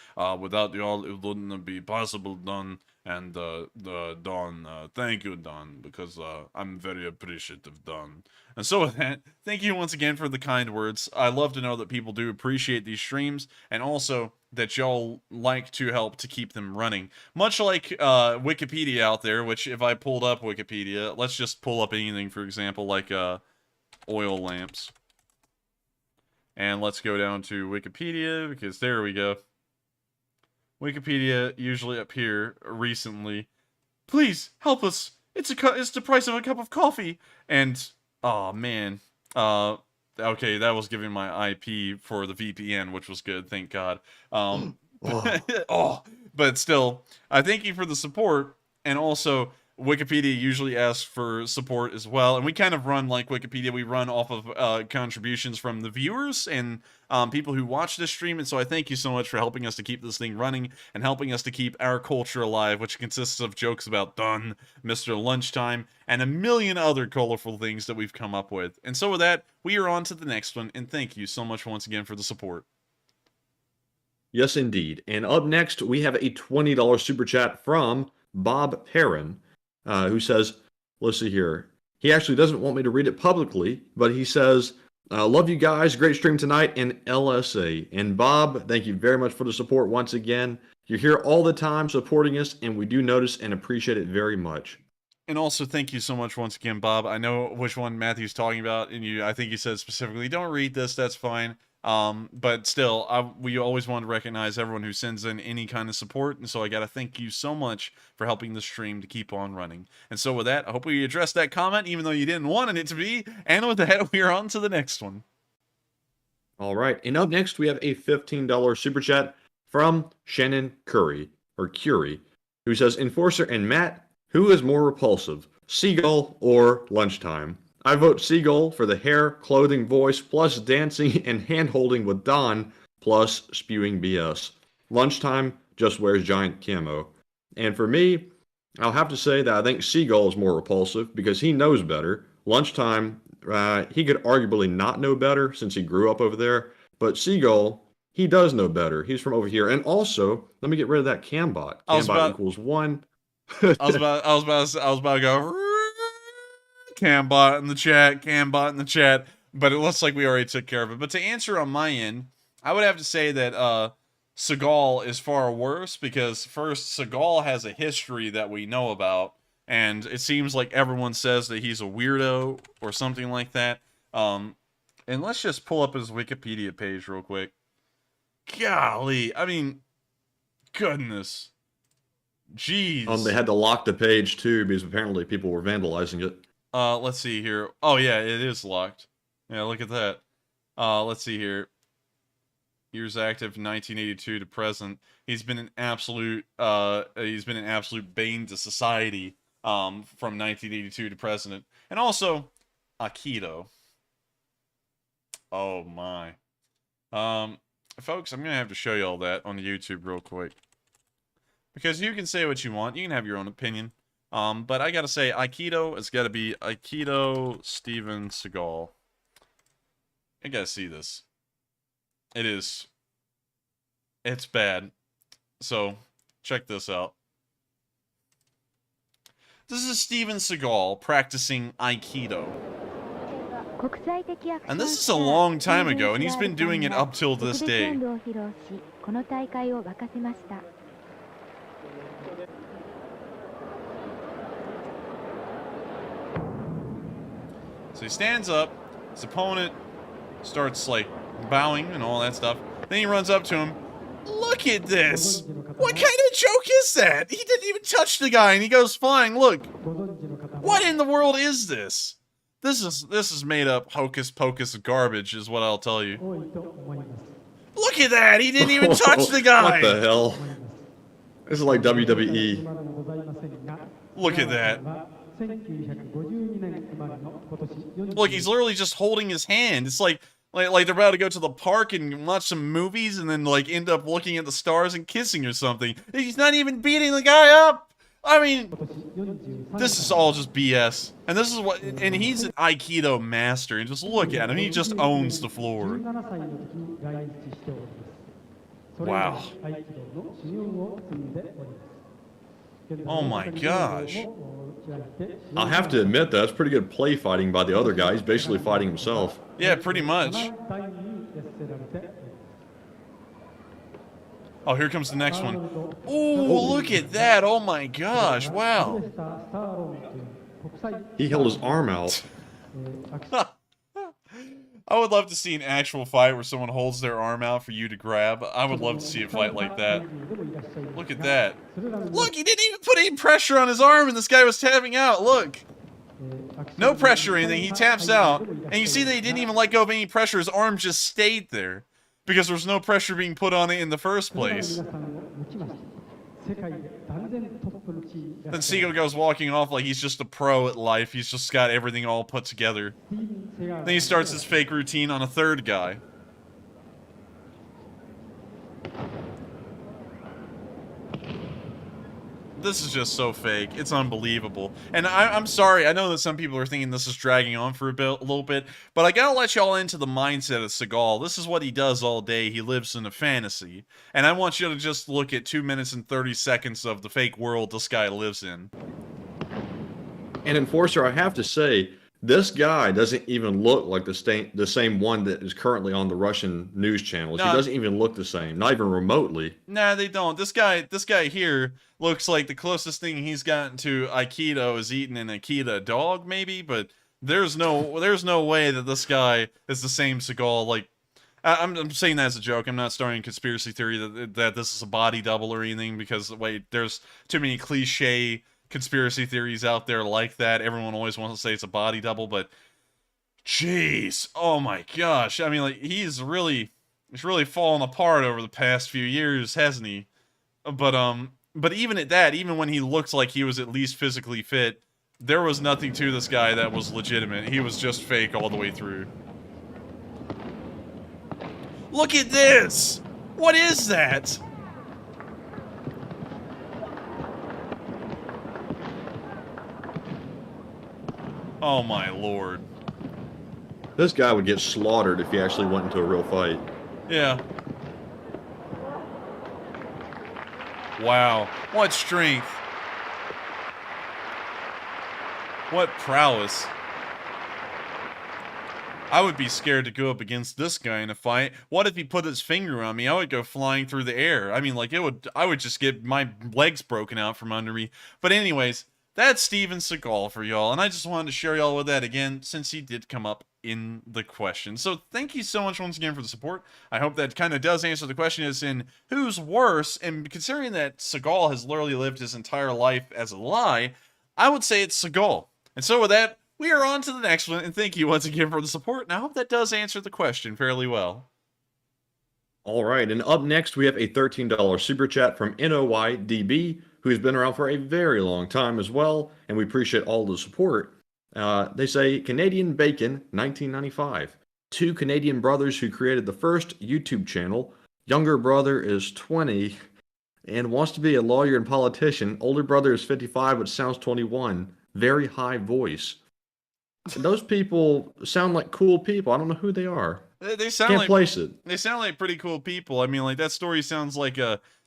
Without you all, it wouldn't be possible, Don. And Don, thank you, Don, because I'm very appreciative, Don. And so with that, thank you once again for the kind words. I love to know that people do appreciate these streams, and also that y'all like to help to keep them running. Much like Wikipedia out there, which if I pulled up Wikipedia, let's just pull up anything, for example, like oil lamps. And let's go down to Wikipedia, because there we go. Wikipedia usually up here recently. Please help us. It's the price of a cup of coffee. And oh man. Okay, that was giving my IP for the VPN, which was good, thank God. But still, I thank you for the support, and also Wikipedia usually asks for support as well, and we kind of run like Wikipedia. We run off of contributions from the viewers and people who watch this stream, and so I thank you so much for helping us to keep this thing running and helping us to keep our culture alive, which consists of jokes about Dun, Mr. Lunchtime, and a million other colorful things that we've come up with. And so with that, we are on to the next one, and thank you so much once again for the support.
Yes, indeed. And up next, we have a $20 super chat from Bob Perrin, who says, let's see here. He actually doesn't want me to read it publicly, but he says, love you guys. Great stream tonight in LSA. And Bob, thank you very much for the support once again. You're here all the time supporting us, and we do notice and appreciate it very much.
And also, thank you so much once again, Bob. I know which one Matthew's talking about, and I think you said specifically, don't read this, that's fine. But still, we always want to recognize everyone who sends in any kind of support, and so I gotta thank you so much for helping the stream to keep on running. And so with that, I hope we addressed that comment, even though you didn't want it to be, and with that, we are on to the next one.
All right, and up next, we have a $15 super chat from Shannon Curry, who says, Enforcer and Matt, who is more repulsive, Seagull or Lunchtime? I vote Seagull for the hair, clothing, voice, plus dancing and hand-holding with Don, plus spewing BS. Lunchtime just wears giant camo. And for me, I'll have to say that I think Seagull is more repulsive because he knows better. Lunchtime, he could arguably not know better since he grew up over there. But Seagull, he does know better. He's from over here. And also, let me get rid of that cambot. Cambot equals 1.
I was about to go... Cambot in the chat, but it looks like we already took care of it. But to answer on my end, I would have to say that Seagal is far worse, because first, Seagal has a history that we know about, and it seems like everyone says that he's a weirdo or something like that. And let's just pull up his Wikipedia page real quick. Golly, I mean, goodness. Jeez.
They had to lock the page too because apparently people were vandalizing it.
Let's see here. Oh yeah, it is locked. Yeah, look at that. Let's see here. Years active 1982 to present. He's been an absolute bane to society from 1982 to present. And also Aikido. Oh my. Folks, I'm going to have to show you all that on YouTube real quick. Because you can say what you want. You can have your own opinion. But I gotta say, Aikido has gotta be Aikido Steven Seagal. I gotta see this. It's bad. So, check this out. This is Steven Seagal practicing Aikido. And this is a long time ago, and he's been doing it up till this day. So he stands up, his opponent starts like bowing and all that stuff. Then he runs up to him. Look at this! What kind of joke is that? He didn't even touch the guy and he goes flying. Look! What in the world is this? This is made up hocus pocus garbage is what I'll tell you. Look at that! He didn't even touch the guy!
What the hell? This is like WWE.
Look at that. Look, he's literally just holding his hand. It's like they're about to go to the park and watch some movies and then like end up looking at the stars and kissing or something. He's not even beating the guy up. I mean, this is all just BS. And this is what, and he's an Aikido master. And just look at him. He just owns the floor. Wow. Oh my gosh.
I'll have to admit, that's pretty good play fighting by the other guy. He's basically fighting himself.
Yeah, pretty much. Oh, here comes the next one. Ooh, look at that. Oh my gosh. Wow.
He held his arm out.
I would love to see an actual fight where someone holds their arm out for you to grab. I would love to see a fight like that. Look at that. Look, he didn't even put any pressure on his arm and this guy was tapping out. Look. No pressure or anything. He taps out. And you see that he didn't even let go of any pressure. His arm just stayed there. Because there was no pressure being put on it in the first place. Then Siegel goes walking off like he's just a pro at life. He's just got everything all put together. Then he starts his fake routine on a third guy. This is just so fake. It's unbelievable. And I'm sorry. I know that some people are thinking this is dragging on for a little bit, but I gotta let y'all into the mindset of Seagal. This is what he does all day. He lives in a fantasy. And I want you to just look at 2 minutes and 30 seconds of the fake world this guy lives in.
And Enforcer, I have to say, this guy doesn't even look like the same one that is currently on the Russian news channels.
No.
He doesn't even look the same, not even remotely.
Nah, they don't. This guy here looks like the closest thing he's gotten to Aikido is eating an Aikido dog, maybe. But there's no way that this guy is the same Seagal. Like, I'm saying that as a joke. I'm not starting a conspiracy theory that this is a body double or anything. Because wait, there's too many cliche conspiracy theories out there like that. Everyone always wants to say it's a body double, but jeez, oh my gosh. I mean, like, he's really fallen apart over the past few years, hasn't he? But even at that, even when he looked like he was at least physically fit, there was nothing to this guy that was legitimate. He was just fake all the way through. Look at this! What is that? Oh my lord.
This guy would get slaughtered if he actually went into a real fight.
Yeah. Wow. What strength. What prowess. I would be scared to go up against this guy in a fight. What if he put his finger on me? I would go flying through the air. I mean, like, I would just get my legs broken out from under me. But anyways, that's Steven Seagal for y'all, and I just wanted to share y'all with that again, since he did come up in the question. So thank you so much once again for the support. I hope that kind of does answer the question as in, who's worse? And considering that Seagal has literally lived his entire life as a lie, I would say it's Seagal. And so with that, we are on to the next one, and thank you once again for the support, and I hope that does answer the question fairly well.
All right, and up next, we have a $13 super chat from NOYDB, who's been around for a very long time as well, and we appreciate all the support. They say, Canadian Bacon, 1995. 2 Canadian brothers who created the first YouTube channel. Younger brother is 20 and wants to be a lawyer and politician. Older brother is 55 but sounds 21. Very high voice. Those people sound like cool people. I don't know who they are.
They sound
Can't
like,
place it.
They sound like pretty cool people. I mean, like, that story sounds like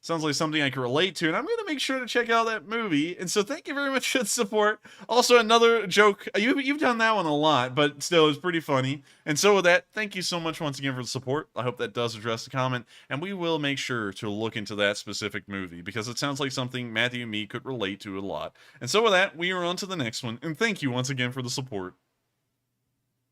something I can relate to, and I'm gonna make sure to check out that movie. And so, thank you very much for the support. Also, another joke. You've done that one a lot, but still, it's pretty funny. And so, with that, thank you so much once again for the support. I hope that does address the comment, and we will make sure to look into that specific movie because it sounds like something Matthew and me could relate to a lot. And so, with that, we are on to the next one. And thank you once again for the support.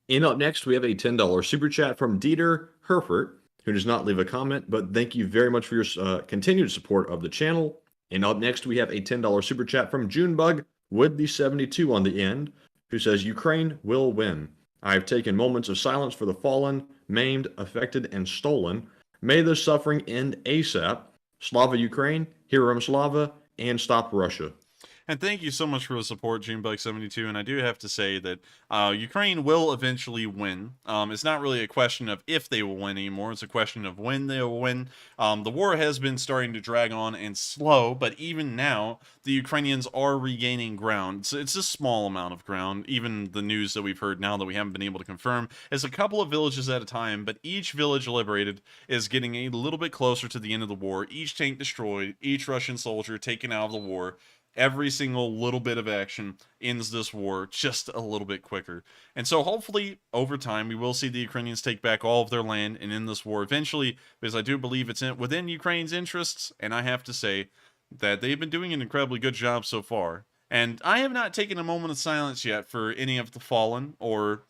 And up next, we have a $10 super chat from Dieter Herfert, who does not leave a comment, but thank you very much for your continued support of the channel. And up next, we have a $10 super chat from Junebug with the 72 on the end, who says, Ukraine will win. I have taken moments of silence for the fallen, maimed, affected, and stolen. May the suffering end ASAP. Slava Ukraine, Heroem Slava, and stop Russia.
And thank you so much for the support, Junebug72. And I do have to say that Ukraine will eventually win. It's not really a question of if they will win anymore. It's a question of when they will win. The war has been starting to drag on and slow, but even now, the Ukrainians are regaining ground. So it's a small amount of ground. Even the news that we've heard now that we haven't been able to confirm is a couple of villages at a time, but each village liberated is getting a little bit closer to the end of the war. Each tank destroyed, each Russian soldier taken out of the war. Every single little bit of action ends this war just a little bit quicker. And so hopefully, over time, we will see the Ukrainians take back all of their land and end this war eventually, because I do believe it's within Ukraine's interests, and I have to say that they've been doing an incredibly good job so far. And I have not taken a moment of silence yet for any of the fallen or,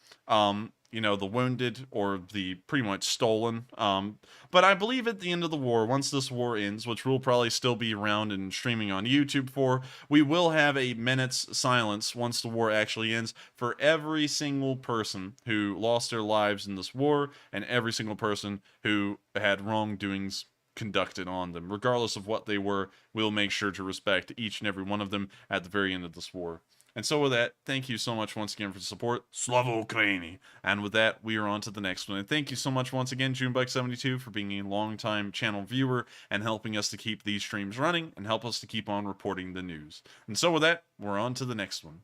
the wounded or the pretty much stolen. But I believe at the end of the war, once this war ends, which will probably still be around and streaming on YouTube for, we will have a minute's silence once the war actually ends for every single person who lost their lives in this war and every single person who had wrongdoings conducted on them. Regardless of what they were, we'll make sure to respect each and every one of them at the very end of this war. And so with that, thank you so much once again for the support. Slava Ukraini! And with that, we are on to the next one. And thank you so much once again, Junebug72, for being a long-time channel viewer and helping us to keep these streams running and help us to keep on reporting the news. And so with that, we're on to the next one.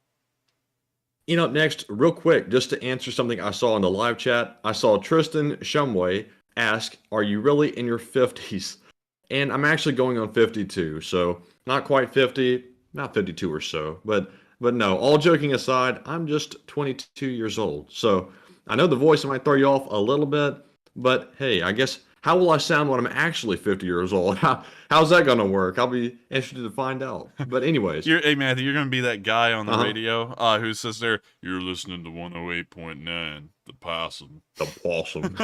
Up next, real quick, just to answer something I saw in the live chat, I saw Tristan Shumway ask, are you really in your 50s? And I'm actually going on 52, so not quite 50, not 52 or so, but no, all joking aside, I'm just 22 years old. So I know the voice might throw you off a little bit, but hey, I guess, how will I sound when I'm actually 50 years old? How's that going to work? I'll be interested to find out. But anyways.
Hey, Matthew, you're going to be that guy on the radio who says there, you're listening to 108.9, the possum.
The possum.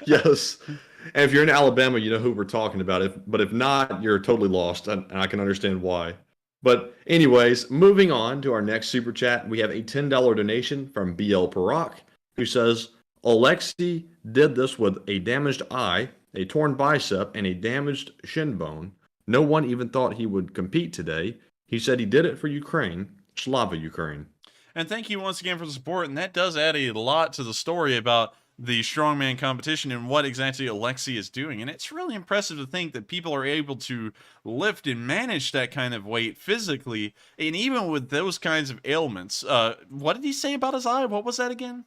Yes. And if you're in Alabama, you know who we're talking about. But if not, you're totally lost, and I can understand why. But anyways, moving on to our next super chat, we have a $10 donation from BL Parak, who says, Alexei did this with a damaged eye, a torn bicep, and a damaged shin bone. No one even thought he would compete today. He said he did it for Ukraine. Slava Ukraine.
And thank you once again for the support. And that does add a lot to the story about the strongman competition and what exactly Alexei is doing. And it's really impressive to think that people are able to lift and manage that kind of weight physically, and even with those kinds of ailments. What did he say about his eye? What was that again?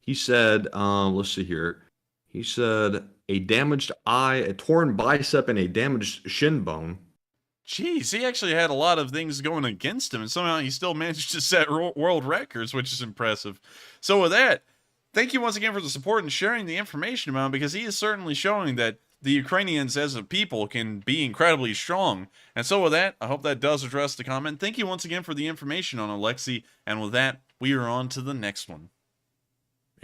He said, let's see here. He said a damaged eye, a torn bicep, and a damaged shin bone.
Jeez, he actually had a lot of things going against him, and somehow he still managed to set world records, which is impressive. So with that, thank you once again for the support and sharing the information about him, because he is certainly showing that the Ukrainians as a people can be incredibly strong. And so with that, I hope that does address the comment. Thank you once again for the information on Alexei. And with that, we are on to the next one.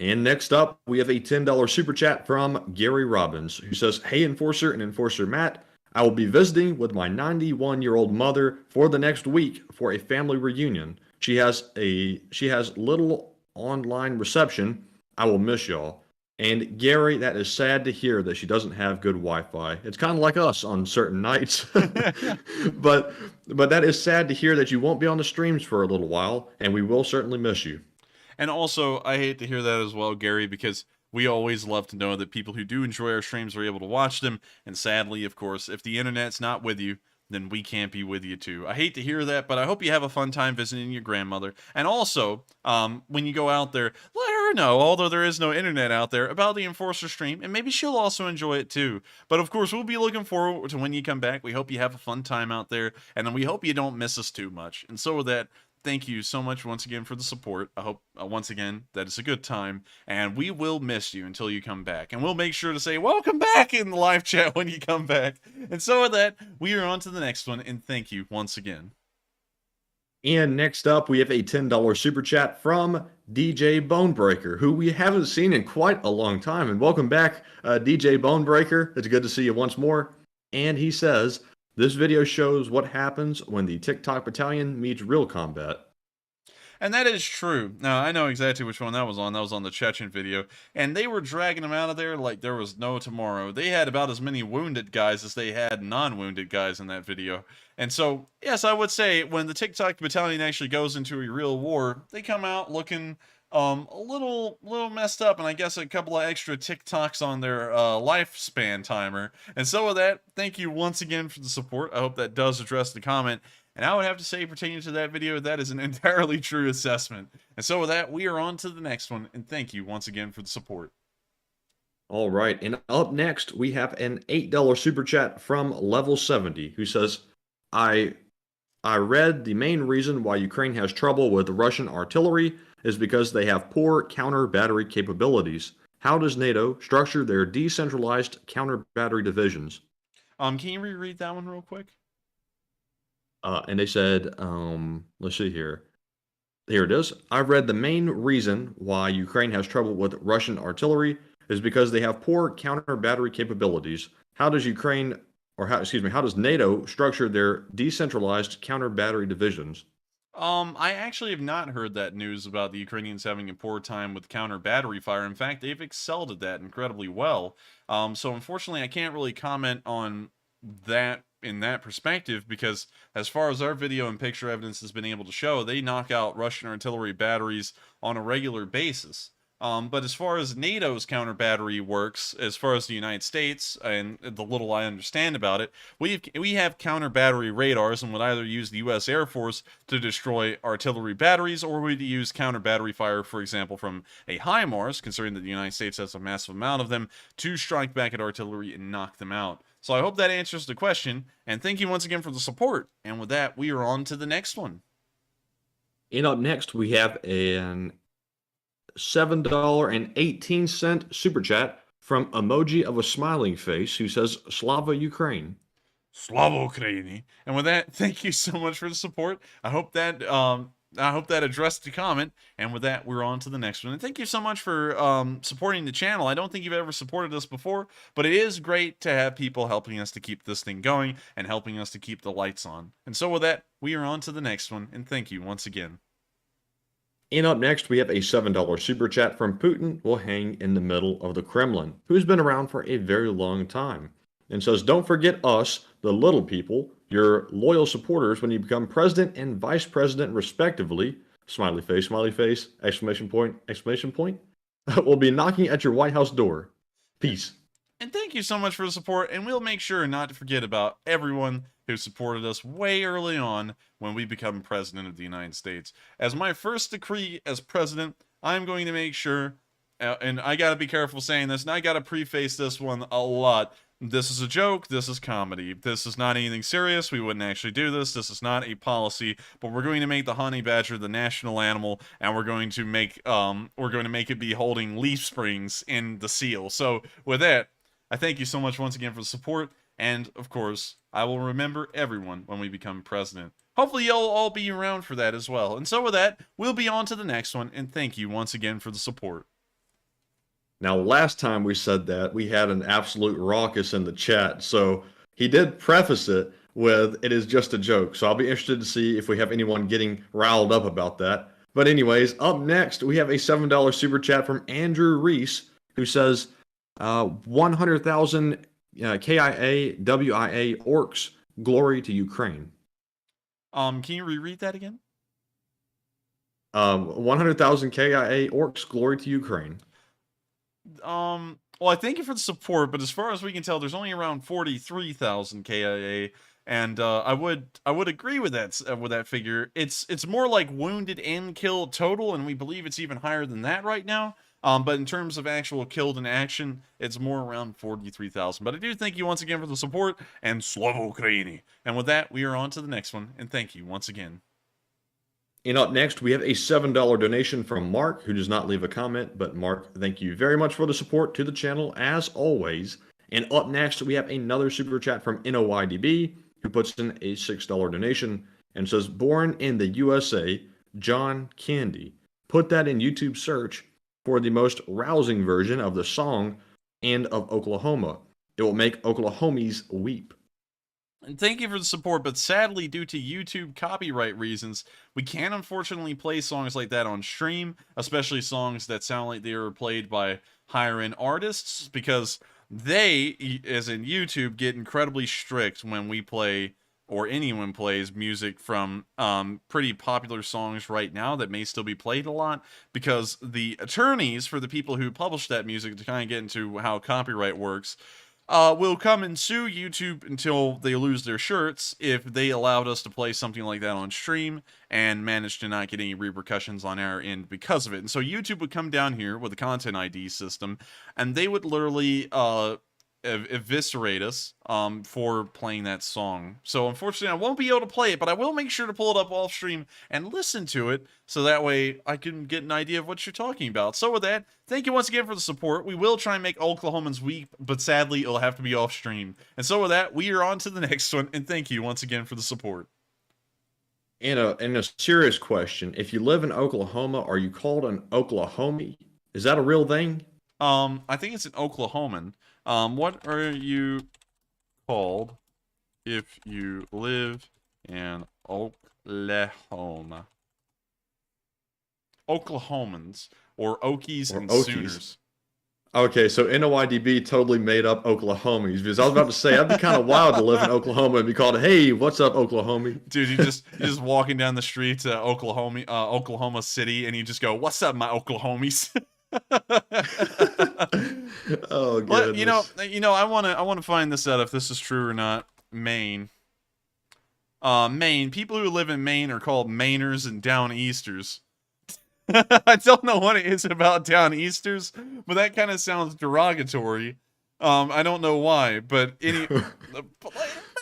And next up, we have a $10 super chat from Gary Robbins, who says, hey, Enforcer and Enforcer Matt, I will be visiting with my 91-year-old mother for the next week for a family reunion. She has little online reception. I will miss y'all. And Gary, that is sad to hear that she doesn't have good Wi-Fi. It's kind of like us on certain nights. but that is sad to hear that you won't be on the streams for a little while, and we will certainly miss you.
And also, I hate to hear that as well, Gary, because we always love to know that people who do enjoy our streams are able to watch them. And sadly, of course, if the internet's not with you, then we can't be with you too. I hate to hear that, but I hope you have a fun time visiting your grandmother. And also, when you go out there, let her know, although there is no internet out there, about the Enforcer stream, and maybe she'll also enjoy it too. But of course, we'll be looking forward to when you come back. We hope you have a fun time out there, and then we hope you don't miss us too much. And so with that, thank you so much once again for the support. I hope, once again, that it's a good time. And we will miss you until you come back. And we'll make sure to say, welcome back in the live chat when you come back. And so with that, we are on to the next one. And thank you once again.
And next up, we have a $10 super chat from DJ Bonebreaker, who we haven't seen in quite a long time. And welcome back, DJ Bonebreaker. It's good to see you once more. And he says, this video shows what happens when the TikTok battalion meets real combat.
And that is true. Now, I know exactly which one that was on. That was on the Chechen video. And they were dragging them out of there like there was no tomorrow. They had about as many wounded guys as they had non-wounded guys in that video. And so, yes, I would say when the TikTok battalion actually goes into a real war, they come out looking a little messed up, and I guess a couple of extra TikToks on their lifespan timer. And so with that, thank you once again for the support. I hope that does address the comment. And I would have to say, pertaining to that video, that is an entirely true assessment. And so with that, we are on to the next one, and thank you once again for the support.
All right, and up next, we have an $8 super chat from Level 70, who says, I read the main reason why Ukraine has trouble with Russian artillery is because they have poor counter-battery capabilities. How does NATO structure their decentralized counter-battery divisions?
Can you reread that one real quick?
And they said, let's see here. Here it is. I've read the main reason why Ukraine has trouble with Russian artillery is because they have poor counter-battery capabilities. How does how does NATO structure their decentralized counter-battery divisions?
I actually have not heard that news about the Ukrainians having a poor time with counter battery fire. In fact, they've excelled at that incredibly well. So unfortunately, I can't really comment on that in that perspective, because as far as our video and picture evidence has been able to show, they knock out Russian artillery batteries on a regular basis. But as far as NATO's counter battery works, as far as the United States and the little I understand about it, we have counter battery radars and would either use the U.S. Air Force to destroy artillery batteries, or we'd use counter battery fire, for example, from a HIMARS, considering that the United States has a massive amount of them, to strike back at artillery and knock them out. So I hope that answers the question, and thank you once again for the support. And with that, we are on to the next one.
And up next, we have an $7.18 super chat from Emoji of a Smiling Face, who says, Slava Ukraine.
Slava Ukraini. And with that, thank you so much for the support. I hope that addressed the comment. And with that, we're on to the next one. And thank you so much for supporting the channel. I don't think you've ever supported us before, but it is great to have people helping us to keep this thing going and helping us to keep the lights on. And so with that, we are on to the next one. And thank you once again.
And up next, we have a $7 super chat from Putin will hang in the middle of the Kremlin, who's been around for a very long time, and says, don't forget us, the little people, your loyal supporters when you become president and vice president respectively, smiley face, exclamation point, will be knocking at your White House door. Peace.
And thank you so much for the support, and we'll make sure not to forget about everyone who supported us way early on when we become president of the United States. As my first decree as president, I'm going to make sure, and I gotta be careful saying this, and I gotta preface this one a lot. This is a joke, this is comedy. This is not anything serious, we wouldn't actually do this, this is not a policy, but we're going to make the honey badger the national animal, and we're going to make it be holding leaf springs in the seal. So with that, I thank you so much once again for the support, and of course, I will remember everyone when we become president. Hopefully you'll all be around for that as well. And so with that, we'll be on to the next one, and thank you once again for the support.
Now, last time we said that, we had an absolute raucous in the chat, so he did preface it with, it is just a joke, so I'll be interested to see if we have anyone getting riled up about that. But anyways, up next, we have a $7 super chat from Andrew Reese, who says, 100,000 KIA, WIA orcs, glory to Ukraine.
Can you reread that again?
100,000 KIA orcs, glory to Ukraine.
Well, I thank you for the support, but as far as we can tell, there's only around 43,000 KIA, and I would agree with that figure. It's more like wounded and killed total, and we believe it's even higher than that right now. But in terms of actual killed in action, it's more around 43,000. But I do thank you once again for the support, and Slava Ukraini. And with that, we are on to the next one, and thank you once again.
And up next, we have a $7 donation from Mark, who does not leave a comment. But Mark, thank you very much for the support to the channel, as always. And up next, we have another super chat from NOYDB, who puts in a $6 donation and says, born in the USA, John Candy. Put that in YouTube search for the most rousing version of the song and of Oklahoma. It will make Oklahomies weep.
And thank you for the support, but sadly, due to YouTube copyright reasons, we can't unfortunately play songs like that on stream, especially songs that sound like they were played by higher-end artists, because they, as in YouTube, get incredibly strict when we play, or anyone plays, music from pretty popular songs right now that may still be played a lot, because the attorneys for the people who publish that music, to kind of get into how copyright works, will come and sue YouTube until they lose their shirts if they allowed us to play something like that on stream and managed to not get any repercussions on our end because of it. And so YouTube would come down here with a content ID system, and they would literally eviscerate us for playing that song. So unfortunately, I won't be able to play it, but I will make sure to pull it up off stream and listen to it, so that way I can get an idea of what you're talking about. So with that, thank you once again for the support. We will try and make Oklahomans weep, but sadly, it'll have to be off stream. And so with that, we are on to the next one, and thank you once again for the support.
In a serious question, if you live in Oklahoma, are you called an Oklahomie? Is that a real thing?
I think it's an Oklahoman. What are you called if you live in Oklahoma? Oklahomans, or Okies and Sooners.
Okay, so NOIDB totally made up Oklahomies, because I was about to say, that'd be kind of wild to live in Oklahoma and be called, hey, what's up, Oklahomie?
Dude, you're just walking down the street to Oklahoma City, and you just go, what's up, my Oklahomies?
Oh, goodness.
But, you know, I want to find this out if this is true or not. Maine. Maine. People who live in Maine are called Mainers and Downeasters. I don't know what it is about Downeasters, but that kind of sounds derogatory. I don't know why, but I'm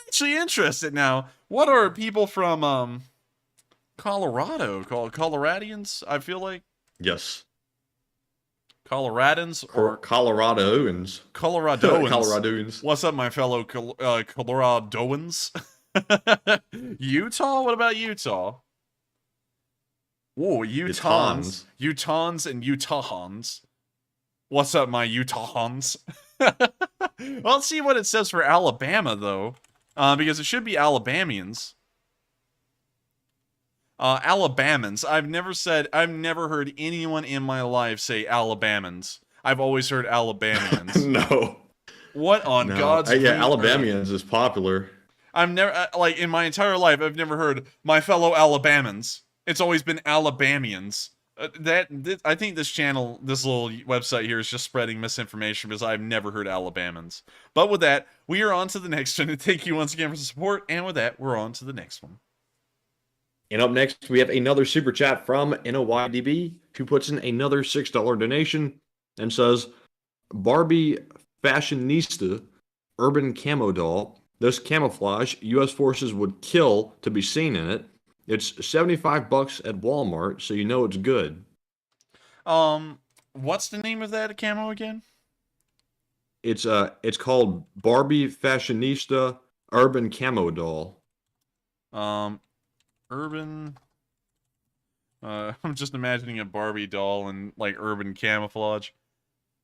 actually interested now. What are people from Colorado called? Coloradians, I feel like?
Yes.
Coloradans or
Coloradoans.
Coloradoans. What's up, my fellow Coloradoans? Utah? What about Utah? Whoa, Utahns and Utahans. What's up, my Utahans? Well, let's see what it says for Alabama, though. Because it should be Alabamians. Alabamans. I've never heard anyone in my life say Alabamans. I've always heard Alabamians.
No.
What on God's
yeah, Alabamians is popular.
I've never, like, in my entire life, I've never heard my fellow Alabamans. It's always been Alabamians. I think this channel, this little website here is just spreading misinformation because I've never heard Alabamans. But with that, we are on to the next one. And thank you once again for the support. And with that, we're on to the next one.
And up next, we have another super chat from NOYDB, who puts in another $6 donation and says, Barbie Fashionista Urban Camo Doll. This camouflage U.S. forces would kill to be seen in it. It's $75 at Walmart, so you know it's good.
What's the name of that camo again?
It's called Barbie Fashionista Urban Camo Doll.
Urban. I'm just imagining a Barbie doll in like urban camouflage.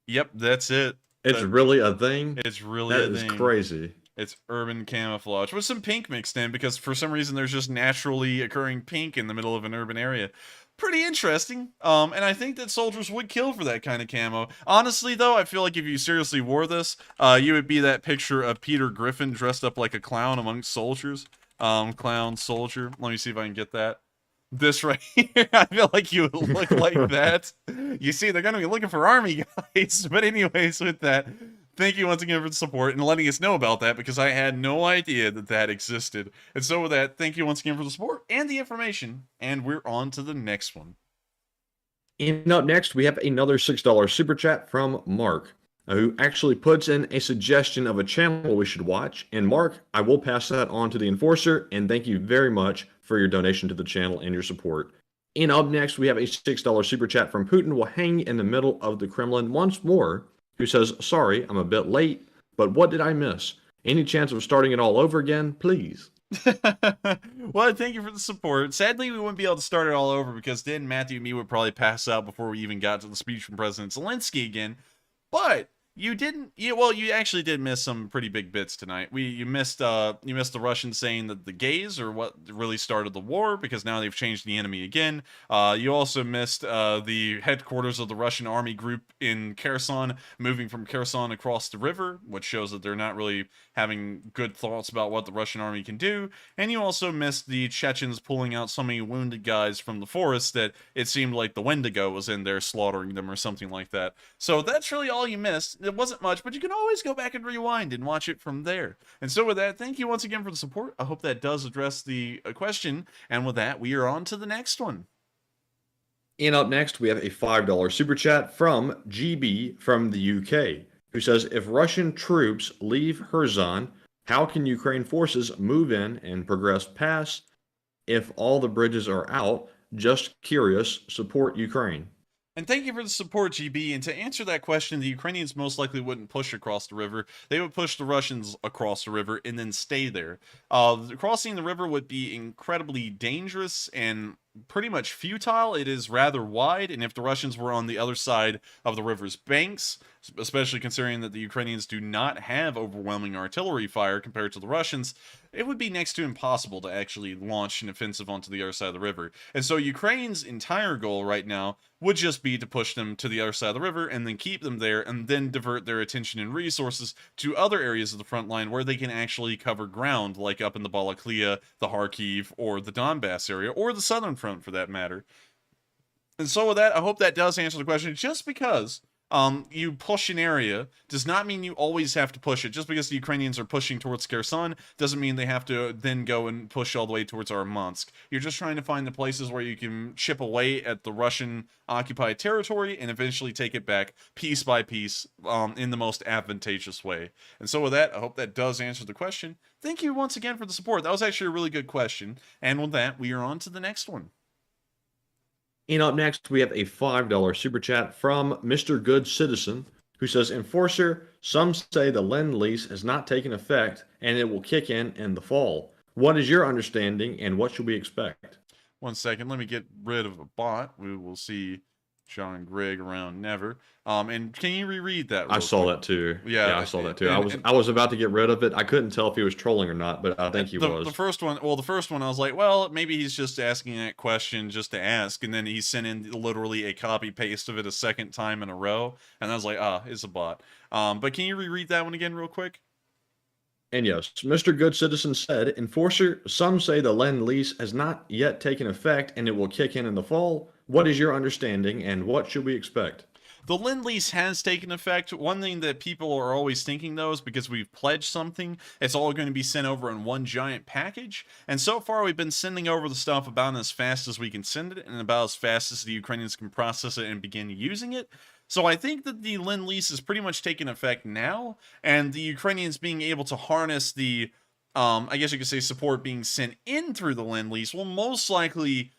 Yep, that's it.
It's really a thing.
It's really a thing.
That is crazy.
It's urban camouflage with some pink mixed in because for some reason there's just naturally occurring pink in the middle of an urban area. Pretty interesting. And I think that soldiers would kill for that kind of camo. Honestly, though, I feel like if you seriously wore this, you would be that picture of Peter Griffin dressed up like a clown amongst soldiers. Clown soldier. Let me see if I can get that. This right here, I feel like you would look like that. You see, they're going to be looking for army guys. But anyways, with that, thank you once again for the support and letting us know about that because I had no idea that that existed. And so with that, thank you once again for the support and the information. And we're on to the next one.
And up next, we have another $6 super chat from Mark, who actually puts in a suggestion of a channel we should watch. And Mark, I will pass that on to the enforcer. And thank you very much for your donation to the channel and your support. And up next, we have a $6 super chat from Putin will hang in the middle of the Kremlin once more, who says, sorry, I'm a bit late, but what did I miss? Any chance of starting it all over again, please?
Well, thank you for the support. Sadly, we wouldn't be able to start it all over because then Matthew and me would probably pass out before we even got to the speech from President Zelensky again. But you didn't. You actually did miss some pretty big bits tonight. You missed the Russians saying that the gays are what really started the war because now they've changed the enemy again. You also missed the headquarters of the Russian Army Group in Kherson moving from Kherson across the river, which shows that they're not really having good thoughts about what the Russian army can do. And you also missed the Chechens pulling out so many wounded guys from the forest that it seemed like the Wendigo was in there slaughtering them or something like that. So that's really all you missed. It wasn't much, but you can always go back and rewind and watch it from there. And so with that, thank you once again for the support. I hope that does address the question. And with that, we are on to the next one.
And up next, we have a $5 super chat from GB from the UK, who says, if Russian troops leave Kherson, how can Ukraine forces move in and progress past? If all the bridges are out, just curious, support Ukraine.
And thank you for the support, GB. And to answer that question, the Ukrainians most likely wouldn't push across the river. They would push the Russians across the river and then stay there. Crossing the river would be incredibly dangerous and pretty much futile. It is rather wide, and if the Russians were on the other side of the river's banks, especially considering that the Ukrainians do not have overwhelming artillery fire compared to the Russians, it would be next to impossible to actually launch an offensive onto the other side of the river. And so Ukraine's entire goal right now would just be to push them to the other side of the river and then keep them there and then divert their attention and resources to other areas of the front line where they can actually cover ground, like up in the Balaklia, the Kharkiv, or the Donbass area, or the southern front for that matter. And so with that, I hope that does answer the question. Just because you push an area does not mean you always have to push it. Just because the Ukrainians are pushing towards Kherson doesn't mean they have to then go and push all the way towards Armansk. You're just trying to find the places where you can chip away at the Russian occupied territory and eventually take it back piece by piece in the most advantageous way. And so with that, I hope that does answer the question. Thank you once again for the support. That was actually a really good question. And with that, we are on to the next one.
And up next, we have a $5 super chat from Mr. Good Citizen, who says, Enforcer, some say the Lend-Lease has not taken effect and it will kick in the fall. What is your understanding and what should we expect?
1 second, let me get rid of a bot. We will see John Grigg around never. And can you reread that?
I saw that too. Yeah, I saw that too. I was about to get rid of it. I couldn't tell if he was trolling or not, but I think he was.
The first one, I was like, well, maybe he's just asking that question just to ask, and then he sent in literally a copy paste of it a second time in a row, and I was like, it's a bot. But can you reread that one again real quick?
And yes, Mr. Good Citizen said, Enforcer, some say the Lend-Lease has not yet taken effect and it will kick in the fall. What is your understanding and what should we expect?
The Lend-Lease has taken effect. One thing that people are always thinking, though, is because we've pledged something, it's all going to be sent over in one giant package. And so far, we've been sending over the stuff about as fast as we can send it and about as fast as the Ukrainians can process it and begin using it. So I think that the Lend-Lease is pretty much taking effect now, and the Ukrainians being able to harness the, I guess you could say, support being sent in through the Lend-Lease will most likely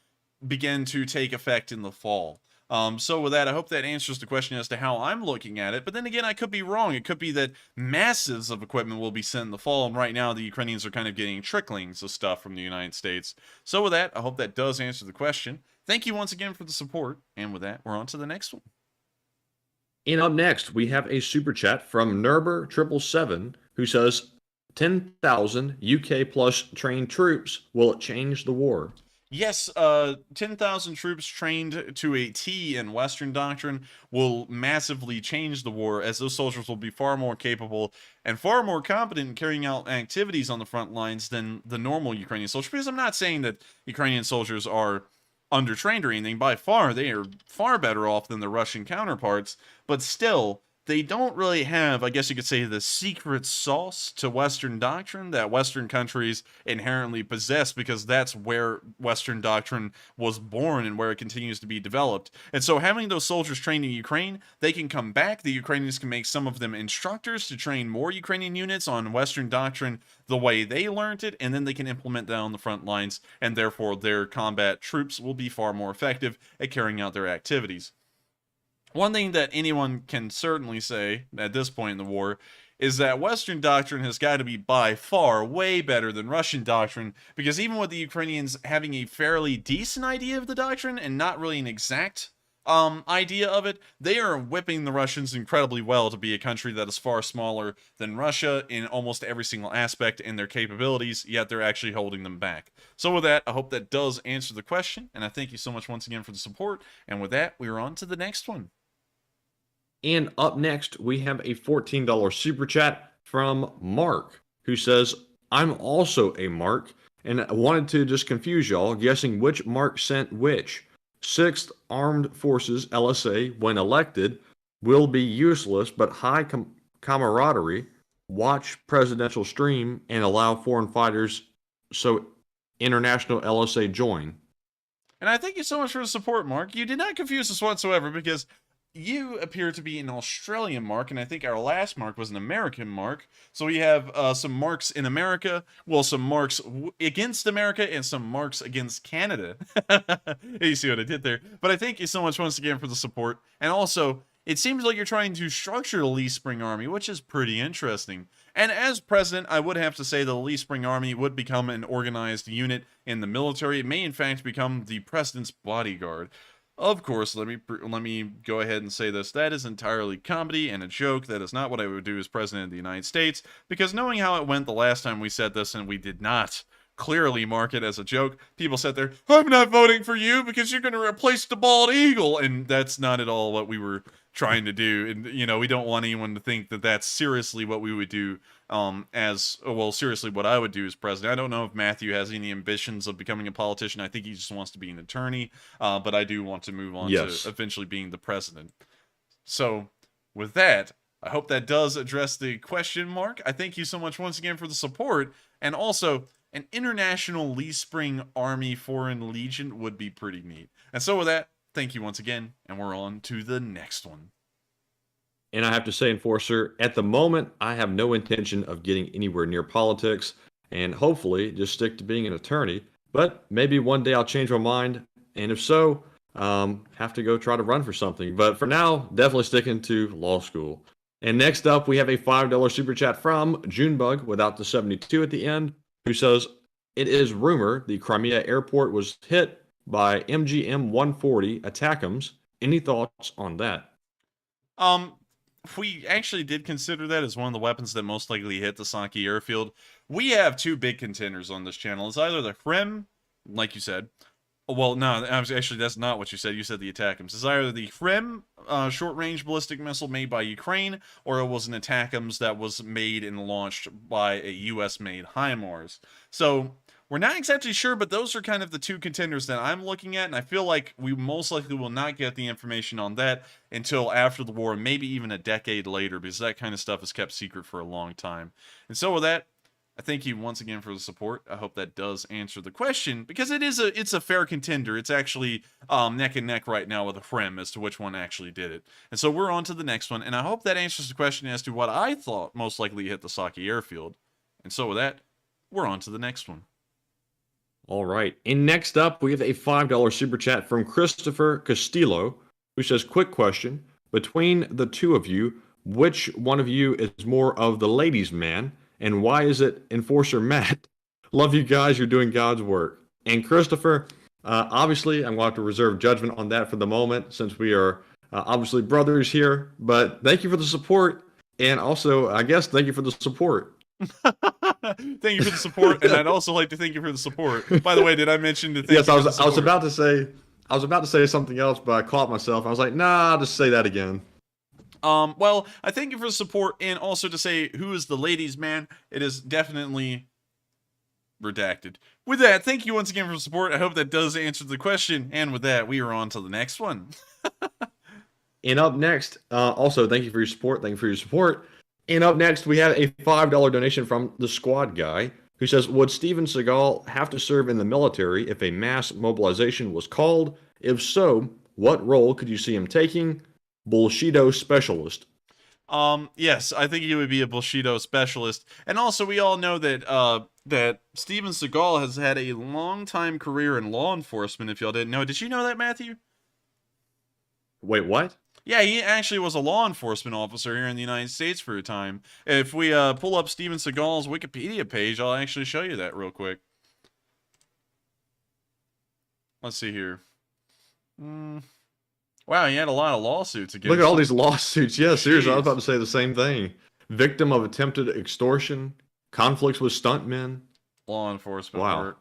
begin to take effect in the fall. So with that, I hope that answers the question as to how I'm looking at it. But then again, I could be wrong. It could be that masses of equipment will be sent in the fall, and right now the Ukrainians are kind of getting tricklings of stuff from the United States. So with that, I hope that does answer the question. Thank you once again for the support, and with that, we're on to the next one.
And up next, we have a super chat from Nerber777, who says, 10,000 UK plus trained troops, will it change the war?
Yes, 10,000 troops trained to a T in Western doctrine will massively change the war, as those soldiers will be far more capable and far more competent in carrying out activities on the front lines than the normal Ukrainian soldiers. Because I'm not saying that Ukrainian soldiers are undertrained or anything. By far, they are far better off than the Russian counterparts, but still, they don't really have, I guess you could say, the secret sauce to Western doctrine that Western countries inherently possess, because that's where Western doctrine was born and where it continues to be developed. And so having those soldiers trained in Ukraine, they can come back. The Ukrainians can make some of them instructors to train more Ukrainian units on Western doctrine the way they learned it, and then they can implement that on the front lines, and therefore their combat troops will be far more effective at carrying out their activities. one thing that anyone can certainly say at this point in the war is that Western doctrine has got to be by far way better than Russian doctrine, because even with the Ukrainians having a fairly decent idea of the doctrine and not really an exact idea of it, they are whipping the Russians incredibly well to be a country that is far smaller than Russia in almost every single aspect in their capabilities, yet they're actually holding them back. So with that, I hope that does answer the question, and I thank you so much once again for the support, and with that, we're on to the next one.
And up next, we have a $14 super chat from Mark, who says, I'm also a Mark, and I wanted to just confuse y'all, guessing which Mark sent which. 6th Armed Forces, LSA, when elected, will be useless but high camaraderie. Watch presidential stream and allow foreign fighters so international LSA join.
And I thank you so much for the support, Mark. You did not confuse us whatsoever, because you appear to be an Australian Mark, and I think our last Mark was an American Mark. So we have some Marks in America, well, some Marks against America, and some Marks against Canada. You see what I did there. But I thank you so much once again for the support. And also, it seems like you're trying to structure the Lee Spring Army, which is pretty interesting. And as president, I would have to say the Lee Spring Army would become an organized unit in the military. It may, in fact, become the president's bodyguard. Of course, let me go ahead and say this. That is entirely comedy and a joke. That is not what I would do as president of the United States, because knowing how it went the last time we said this and we did not clearly mark it as a joke, people sat there, I'm not voting for you because you're going to replace the bald eagle, and that's not at all what we were trying to do. And, you know, we don't want anyone to think that that's seriously what we would do seriously what I would do as president. I don't know if Matthew has any ambitions of becoming a politician. I think he just wants to be an attorney, but I do want to move on to eventually being the president. So with that, I hope that does address the question, Mark. I thank you so much once again for the support, and also an international Lee Spring Army Foreign Legion would be pretty neat. And so with that, thank you once again, and we're on to the next one.
And I have to say, Enforcer, at the moment, I have no intention of getting anywhere near politics, and hopefully just stick to being an attorney. But maybe one day I'll change my mind, and if so, have to go try to run for something. But for now, definitely sticking to law school. And next up, we have a $5 super chat from Junebug, without the 72 at the end, who says, it is rumor the Crimea airport was hit by MGM-140 ATACMS. Any thoughts on that?
We actually did consider that as one of the weapons that most likely hit the Saki airfield. We have two big contenders on this channel. It's either the HVM, like you said. Well, no, actually, that's not what you said. You said the ATACMS. It's either the HVM short-range ballistic missile made by Ukraine, or it was an ATACMS that was made and launched by a US-made HIMARS. So we're not exactly sure, but those are kind of the two contenders that I'm looking at, and I feel like we most likely will not get the information on that until after the war, maybe even a decade later, because that kind of stuff is kept secret for a long time. And so with that, I thank you once again for the support. I hope that does answer the question, because it's a fair contender. It's actually neck and neck right now with a HVM as to which one actually did it. And so we're on to the next one, and I hope that answers the question as to what I thought most likely hit the Saki airfield. And so with that, we're on to the next one.
All right. And next up, we have a $5 super chat from Christopher Castillo, who says, quick question. Between the two of you, which one of you is more of the ladies' man? And why is it Enforcer Matt? Love you guys. You're doing God's work. And Christopher, obviously, I'm going to have to reserve judgment on that for the moment, since we are obviously brothers here. But thank you for the support. And also, I guess, thank you for the support.
Thank you for the support, and I'd also like to thank you for the support. By the way, did I mention to thank
yes,
you
I
for the support?
I was about to say something else, but I caught myself. I was like, nah, I'll just say that again.
Well, I thank you for the support, and also to say who is the ladies' man. It is definitely redacted. With that, thank you once again for the support. I hope that does answer the question, and with that, we are on to the next one.
And up next, also, thank you for your support. Thank you for your support. And up next, we have a $5 donation from the Squad Guy, who says, would Steven Seagal have to serve in the military if a mass mobilization was called? If so, what role could you see him taking? Bullshido specialist.
Yes, I think he would be a Bullshido specialist. And also, we all know that that Steven Seagal has had a long-time career in law enforcement, if y'all didn't know. Did you know that, Matthew?
Wait, what?
Yeah, he actually was a law enforcement officer here in the United States for a time. If we pull up Steven Seagal's Wikipedia page, I'll actually show you that real quick. Let's see here. Wow, he had a lot of lawsuits against.
Look at all these lawsuits. Yeah, seriously, I was about to say the same thing. Victim of attempted extortion, conflicts with stuntmen.
Law enforcement
Wow.
work.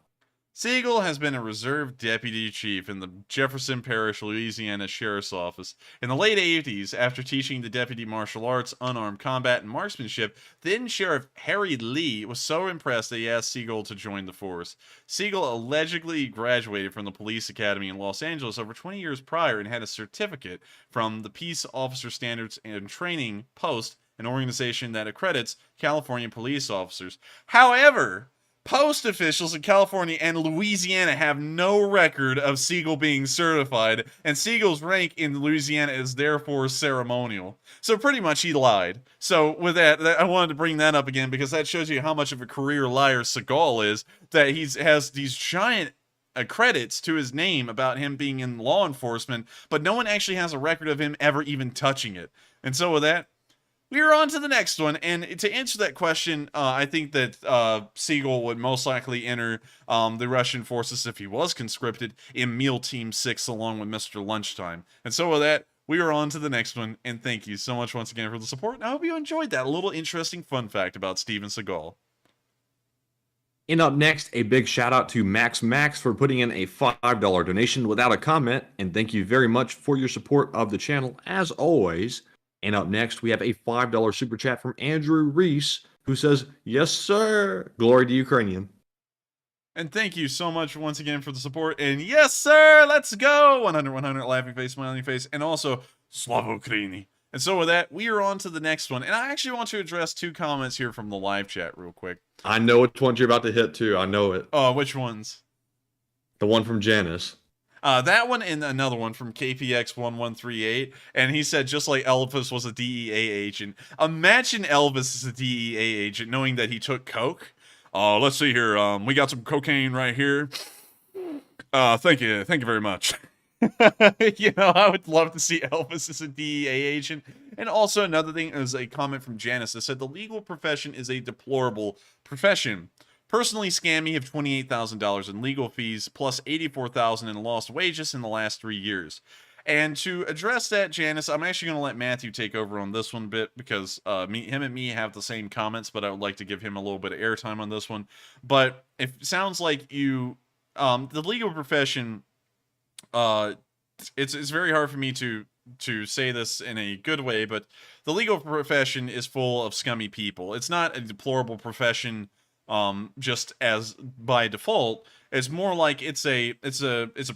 Siegel has been a reserve deputy chief in the Jefferson Parish, Louisiana Sheriff's Office. In the late 80s, after teaching the deputy martial arts, unarmed combat, and marksmanship, then Sheriff Harry Lee was so impressed that he asked Siegel to join the force. Siegel allegedly graduated from the police academy in Los Angeles over 20 years prior and had a certificate from the Peace Officer Standards and Training Post, an organization that accredits California police officers. However, Post officials in California and Louisiana have no record of Siegel being certified, and Siegel's rank in Louisiana is therefore ceremonial. So pretty much he lied. So with that, I wanted to bring that up again because that shows you how much of a career liar Seagal is, that he has these giant credits to his name about him being in law enforcement, but no one actually has a record of him ever even touching it. And so with that, we are on to the next one, and to answer that question, I think that Siegel would most likely enter the Russian forces if he was conscripted in Meal Team 6 along with Mr. Lunchtime. And so with that, we are on to the next one, and thank you so much once again for the support, and I hope you enjoyed that little interesting fun fact about Steven Seagal.
And up next, a big shout out to Max for putting in a $5 donation without a comment, and thank you very much for your support of the channel, as always. And up next, we have a $5 super chat from Andrew Reese, who says, "Yes, sir. Glory to Ukrainian."
And thank you so much once again for the support. And yes, sir, let's go. 100, laughing face, smiling face, and also Slava Ukraini. And so with that, we are on to the next one. And I actually want to address two comments here from the live chat real quick.
I know which ones you're about to hit, too. I know it.
Oh, which ones?
The one from Janice.
That one and another one from KPX1138, and he said just like Elvis was a DEA agent. Imagine Elvis is a DEA agent knowing that he took coke. Let's see here. We got some cocaine right here. Thank you very much. I would love to see Elvis as a DEA agent. And also another thing is a comment from Janice that said the legal profession is a deplorable profession. Personally scammy of $28,000 in legal fees plus $84,000 in lost wages in the last 3 years. And to address that, Janice, I'm actually going to let Matthew take over on this one bit because him and me have the same comments, but I would like to give him a little bit of airtime on this one. But it sounds like you, the legal profession, it's very hard for me to say this in a good way, but the legal profession is full of scummy people. It's not a deplorable profession. Just as by default, it's more like it's a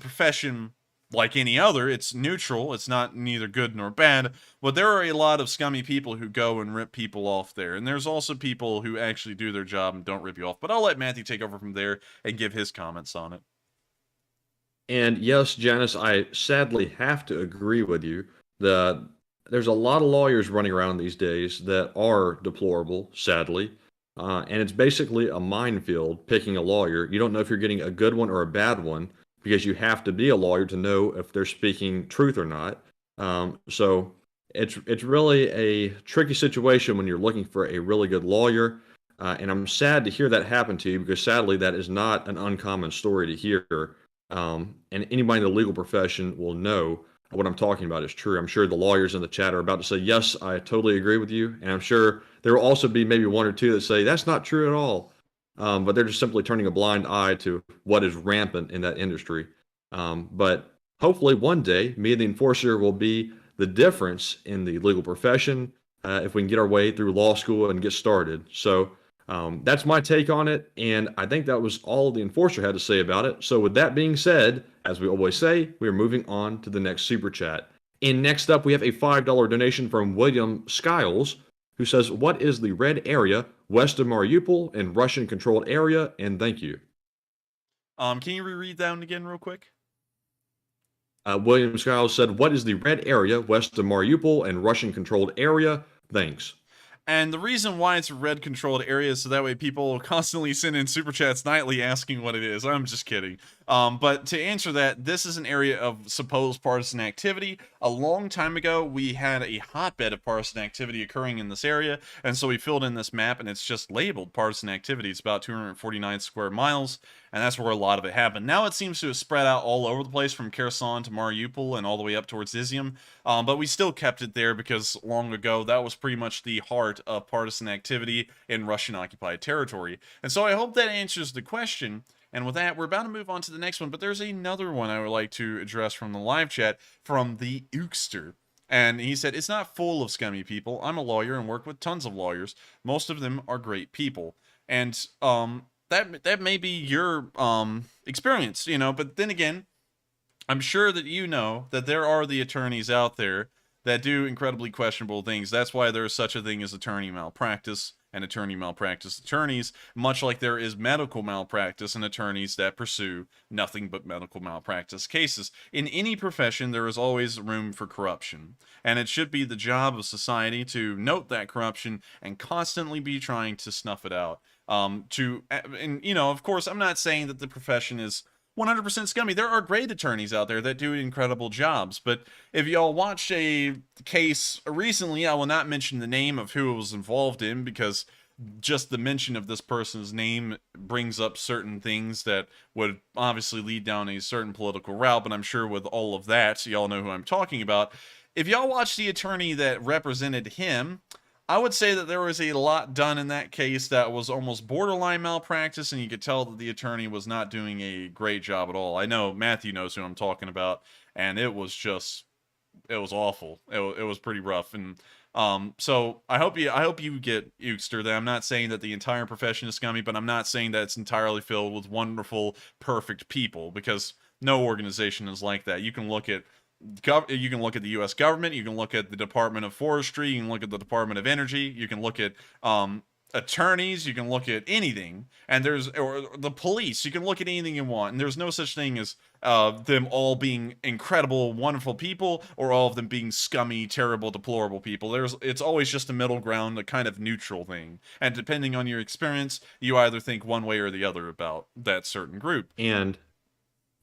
profession like any other. It's neutral. It's not neither good nor bad, but there are a lot of scummy people who go and rip people off there. And there's also people who actually do their job and don't rip you off. But I'll let Matthew take over from there and give his comments on it.
And yes, Janice, I sadly have to agree with you that there's a lot of lawyers running around these days that are deplorable, sadly. And it's basically a minefield picking a lawyer. You don't know if you're getting a good one or a bad one because you have to be a lawyer to know if they're speaking truth or not. So it's really a tricky situation when you're looking for a really good lawyer. And I'm sad to hear that happen to you because sadly that is not an uncommon story to hear. And anybody in the legal profession will know what I'm talking about is true. I'm sure the lawyers in the chat are about to say, yes, I totally agree with you. And I'm sure there will also be maybe one or two that say that's not true at all. But they're just simply turning a blind eye to what is rampant in that industry. But hopefully one day, me and the enforcer will be the difference in the legal profession if we can get our way through law school and get started. So that's my take on it. And I think that was all the enforcer had to say about it. So with that being said, as we always say, we are moving on to the next super chat. And next up, we have a $5 donation from William Skiles, who says, what is the red area west of Mariupol and Russian-controlled area? And thank you.
Can you reread that one again real quick?
William Skiles said, what is the red area west of Mariupol and Russian-controlled area? Thanks.
And the reason why it's a red controlled area is so that way people will constantly send in super chats nightly asking what it is. I'm just kidding. But to answer that, this is an area of supposed partisan activity. A long time ago, we had a hotbed of partisan activity occurring in this area, and so we filled in this map, and it's just labeled partisan activity. It's about 249 square miles, and that's where a lot of it happened. Now it seems to have spread out all over the place, from Kherson to Mariupol and all the way up towards Izium, but we still kept it there because long ago that was pretty much the heart of partisan activity in Russian-occupied territory. And so I hope that answers the question. And with that, we're about to move on to the next one, but there's another one I would like to address from the live chat from the Ukester. And he said, it's not full of scummy people. I'm a lawyer and work with tons of lawyers. Most of them are great people. And that may be your experience, you know, but then again, I'm sure that you know that there are the attorneys out there that do incredibly questionable things. That's why there is such a thing as attorney malpractice and attorney malpractice attorneys, much like there is medical malpractice and attorneys that pursue nothing but medical malpractice cases. In any profession, there is always room for corruption, and it should be the job of society to note that corruption and constantly be trying to snuff it out. And you know, of course, I'm not saying that the profession is 100% scummy. There are great attorneys out there that do incredible jobs, but if y'all watched a case recently, I will not mention the name of who it was involved in, because just the mention of this person's name brings up certain things that would obviously lead down a certain political route, but I'm sure with all of that, y'all know who I'm talking about. If y'all watched the attorney that represented him, I would say that there was a lot done in that case that was almost borderline malpractice, and you could tell that the attorney was not doing a great job at all. I know Matthew knows who I'm talking about, and it was awful. It was pretty rough, and so I hope you get used to that. I'm not saying that the entire profession is scummy, but I'm not saying that it's entirely filled with wonderful, perfect people, because no organization is like that. You can look at the U.S. government, you can look at the Department of Forestry, you can look at the Department of Energy, you can look at attorneys, you can look at anything, and or the police, you can look at anything you want, and there's no such thing as them all being incredible, wonderful people, or all of them being scummy, terrible, deplorable people. It's always just a middle ground, a kind of neutral thing, and depending on your experience, you either think one way or the other about that certain group.
And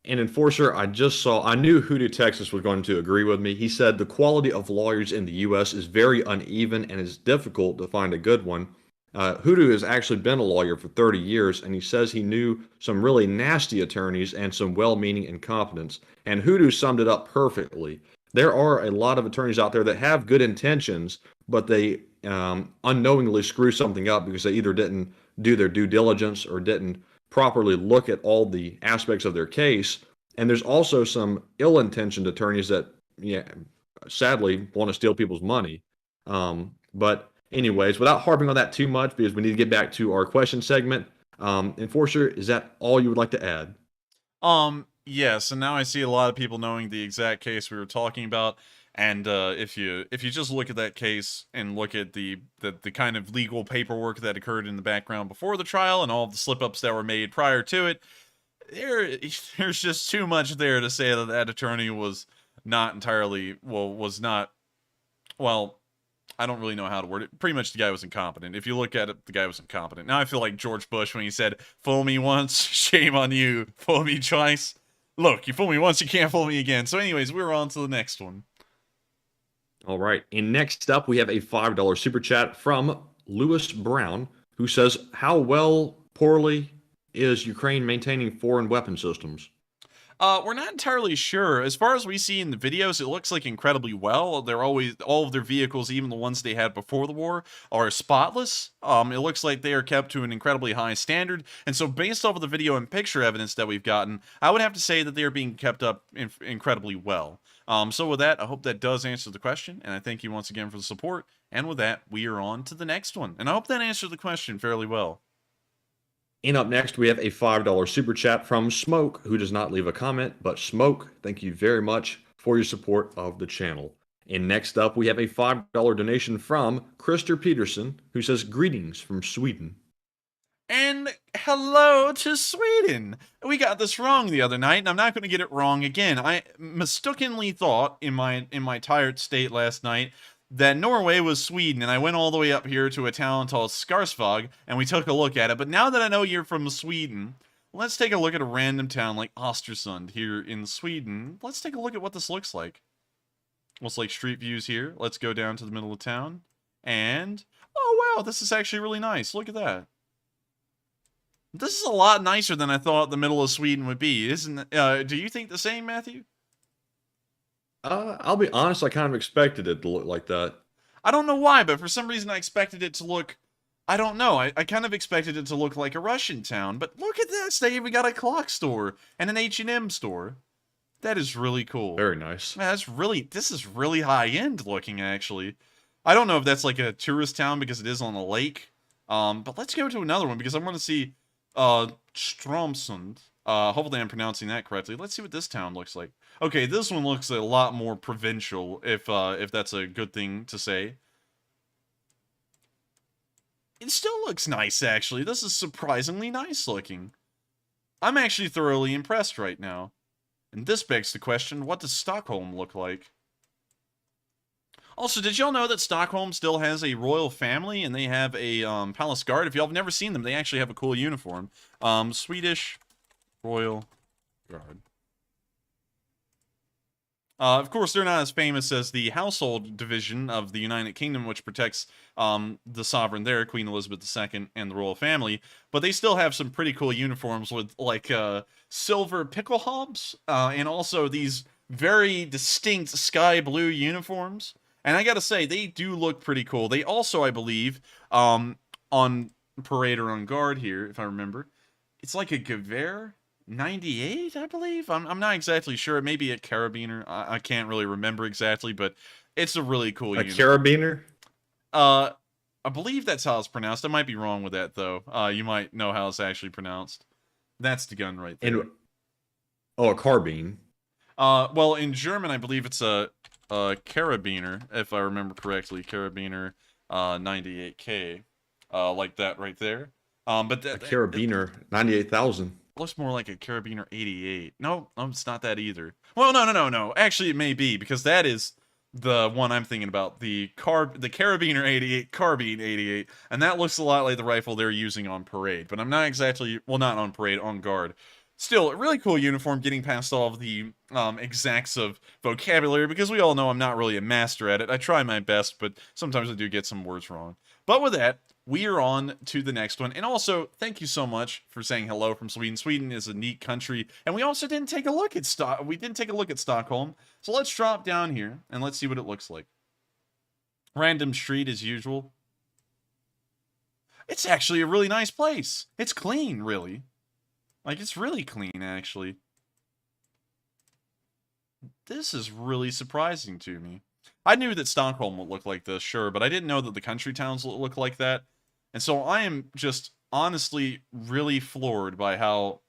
an enforcer I knew Hoodoo Texas was going to agree with me. He said the quality of lawyers in the U.S. is very uneven and it's difficult to find a good one. Hoodoo has actually been a lawyer for 30 years, and he says he knew some really nasty attorneys and some well-meaning incompetents. And Hoodoo summed it up perfectly. There are a lot of attorneys out there that have good intentions, but they unknowingly screw something up because they either didn't do their due diligence or didn't properly look at all the aspects of their case. And there's also some ill-intentioned attorneys that, sadly want to steal people's money. But anyways, without harping on that too much, because we need to get back to our question segment, Enforcer, is that all you would like to add?
Yes, and now I see a lot of people knowing the exact case we were talking about. And if you just look at that case and look at the kind of legal paperwork that occurred in the background before the trial and all of the slip-ups that were made prior to it, there's just too much there to say that that attorney was not entirely, I don't really know how to word it. Pretty much the guy was incompetent. If you look at it, the guy was incompetent. Now I feel like George Bush when he said, "Fool me once, shame on you. Fool me twice. Look, you fool me once, you can't fool me again." So anyways, we're on to the next one.
All right, and next up, we have a $5 super chat from Lewis Brown, who says, how poorly is Ukraine maintaining foreign weapon systems?
We're not entirely sure. As far as we see in the videos, it looks like incredibly well. All of their vehicles, even the ones they had before the war, are spotless. It looks like they are kept to an incredibly high standard. And so based off of the video and picture evidence that we've gotten, I would have to say that they are being kept up incredibly well. So with that, I hope that does answer the question, and I thank you once again for the support. And with that, we are on to the next one. And I hope that answered the question fairly well.
And up next, we have a $5 super chat from Smoke, who does not leave a comment, but Smoke, thank you very much for your support of the channel. And next up, we have a $5 donation from Krister Peterson, who says, greetings from Sweden.
And hello to Sweden. We got this wrong the other night, and I'm not going to get it wrong again. I mistakenly thought in my tired state last night that Norway was Sweden, and I went all the way up here to a town called Skarsvåg, and we took a look at it. But now that I know you're from Sweden, let's take a look at a random town like Östersund here in Sweden. Let's take a look at what this looks like. Looks like street views here. Let's go down to the middle of town. And, oh wow, this is actually really nice. Look at that. This is a lot nicer than I thought the middle of Sweden would be, isn't it? Do you think the same, Matthew?
I'll be honest, I kind of expected it to look like that.
I don't know why, but for some reason I expected it to look... I don't know. I kind of expected it to look like a Russian town, but look at this. They even got a clock store and an H&M store. That is really cool.
Very nice.
Man, this is really high-end looking, actually. I don't know if that's like a tourist town because it is on a lake. But let's go to another one because I want to see Strömsund. Hopefully I'm pronouncing that correctly. Let's see what this town looks like. Okay, this one looks a lot more provincial, if that's a good thing to say. It still looks nice, actually. This is surprisingly nice looking. I'm actually thoroughly impressed right now. And this begs the question, what does Stockholm look like? Also, did y'all know that Stockholm still has a royal family and they have a palace guard? If y'all have never seen them, they actually have a cool uniform. Swedish Royal Guard. Of course, they're not as famous as the household division of the United Kingdom, which protects the sovereign there, Queen Elizabeth II, and the royal family. But they still have some pretty cool uniforms with, like, silver pickle hobs, and also these very distinct sky blue uniforms. And I gotta say, they do look pretty cool. They also, I believe, on parade or on guard here, if I remember, it's like a Gewehr 98, I believe. I'm not exactly sure. It may be a carabiner. I can't really remember exactly, but it's a really cool unit.
Carabiner?
I believe that's how it's pronounced. I might be wrong with that, though. You might know how it's actually pronounced. That's the gun right there.
A carbine.
Well, in German, I believe it's a carabiner, if I remember correctly. Carabiner 98K. Like that right there. But that
carabiner 98,000.
Looks more like a Carabiner 88. No, it's not that either. Well, no. Actually, it may be, because that is the one I'm thinking about. The Carabiner 88, Carbine 88. And that looks a lot like the rifle they're using on parade. But I'm not exactly... Well, not on parade, on guard. Still, a really cool uniform, getting past all of the exacts of vocabulary, because we all know I'm not really a master at it. I try my best, but sometimes I do get some words wrong. But with that, we are on to the next one. And also, thank you so much for saying hello from Sweden. Sweden is a neat country. And we also didn't take a look at Stockholm. So let's drop down here and let's see what it looks like. Random street as usual. It's actually a really nice place. It's clean, really. Like, it's really clean, actually. This is really surprising to me. I knew that Stockholm would look like this, sure, but I didn't know that the country towns would look like that. And so I am just honestly really floored by how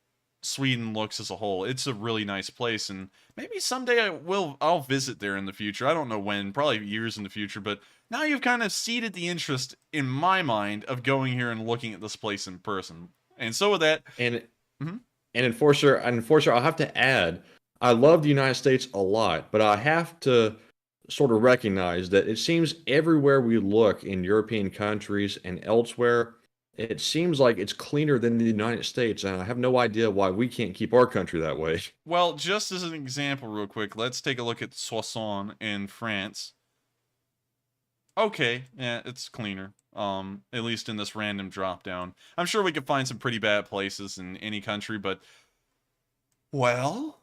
Sweden looks as a whole. It's a really nice place, and maybe someday I'll visit there in the future. I don't know when, probably years in the future, but now you've kind of seeded the interest in my mind of going here and looking at this place in person. And so with that...
And Enforcer, I'll have to add, I love the United States a lot, but I have to sort of recognize that it seems everywhere we look in European countries and elsewhere, it seems like it's cleaner than the United States, and I have no idea why we can't keep our country that way.
Well, just as an example real quick, let's take a look at Soissons in France. Okay, yeah, it's cleaner. At least in this random drop down. I'm sure we could find some pretty bad places in any country, but... Well...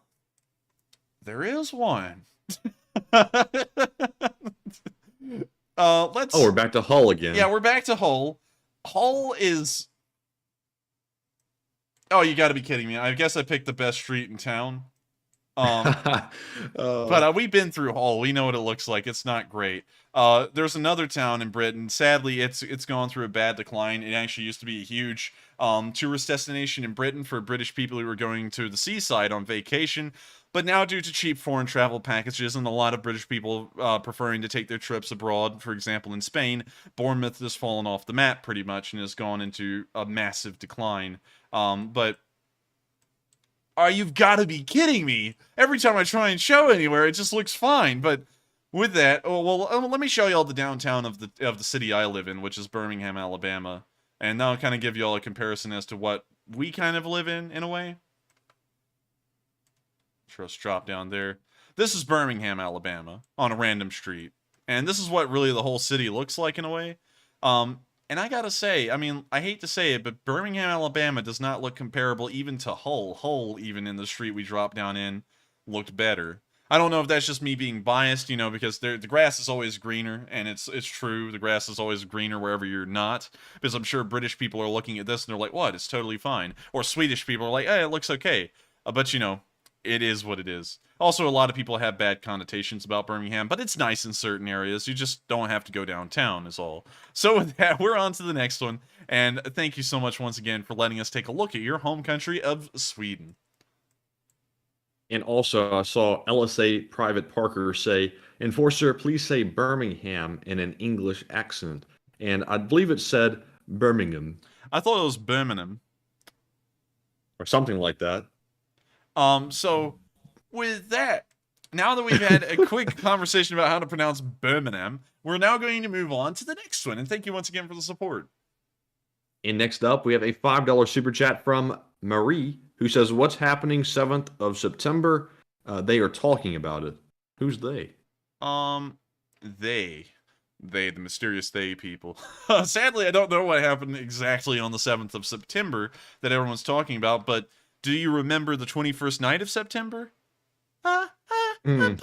There is one.
We're back to Hull again.
Yeah, we're back to Hull. Hull is... Oh, you gotta be kidding me. I guess I picked the best street in town. But we've been through Hull. We know what it looks like. It's not great. There's another town in Britain. Sadly, it's gone through a bad decline. It actually used to be a huge tourist destination in Britain for British people who were going to the seaside on vacation. But now, due to cheap foreign travel packages and a lot of British people preferring to take their trips abroad, for example in Spain, Bournemouth has fallen off the map pretty much and has gone into a massive decline. But you've got to be kidding me! Every time I try and show anywhere, it just looks fine. But with that, let me show y'all the downtown of the city I live in, which is Birmingham, Alabama, and that'll kind of give y'all a comparison as to what we kind of live in a way. Let's drop down there. This is Birmingham, Alabama, on a random street. And this is what really the whole city looks like in a way. And I gotta say, I mean, I hate to say it, but Birmingham, Alabama does not look comparable even to Hull. Hull, even in the street we dropped down in, looked better. I don't know if that's just me being biased, you know, because the grass is always greener, and it's true. The grass is always greener wherever you're not. Because I'm sure British people are looking at this and they're like, what? It's totally fine. Or Swedish people are like, hey, it looks okay. But, you know, it is what it is. Also, a lot of people have bad connotations about Birmingham, but it's nice in certain areas. You just don't have to go downtown is all. So with that, we're on to the next one. And thank you so much once again for letting us take a look at your home country of Sweden.
And also, I saw LSA Private Parker say, Enforcer, please say Birmingham in an English accent. And I believe it said Birmingham.
I thought it was Birmingham.
Or something like that.
So, with that, now that we've had a quick conversation about how to pronounce Birmingham, we're now going to move on to the next one. And thank you once again for the support.
And next up, we have a $5 super chat from Marie, who says, what's happening 7th of September? They are talking about it. Who's they?
They, the mysterious they people. Sadly, I don't know what happened exactly on the 7th of September that everyone's talking about, but do you remember the 21st night of September?
Anyway.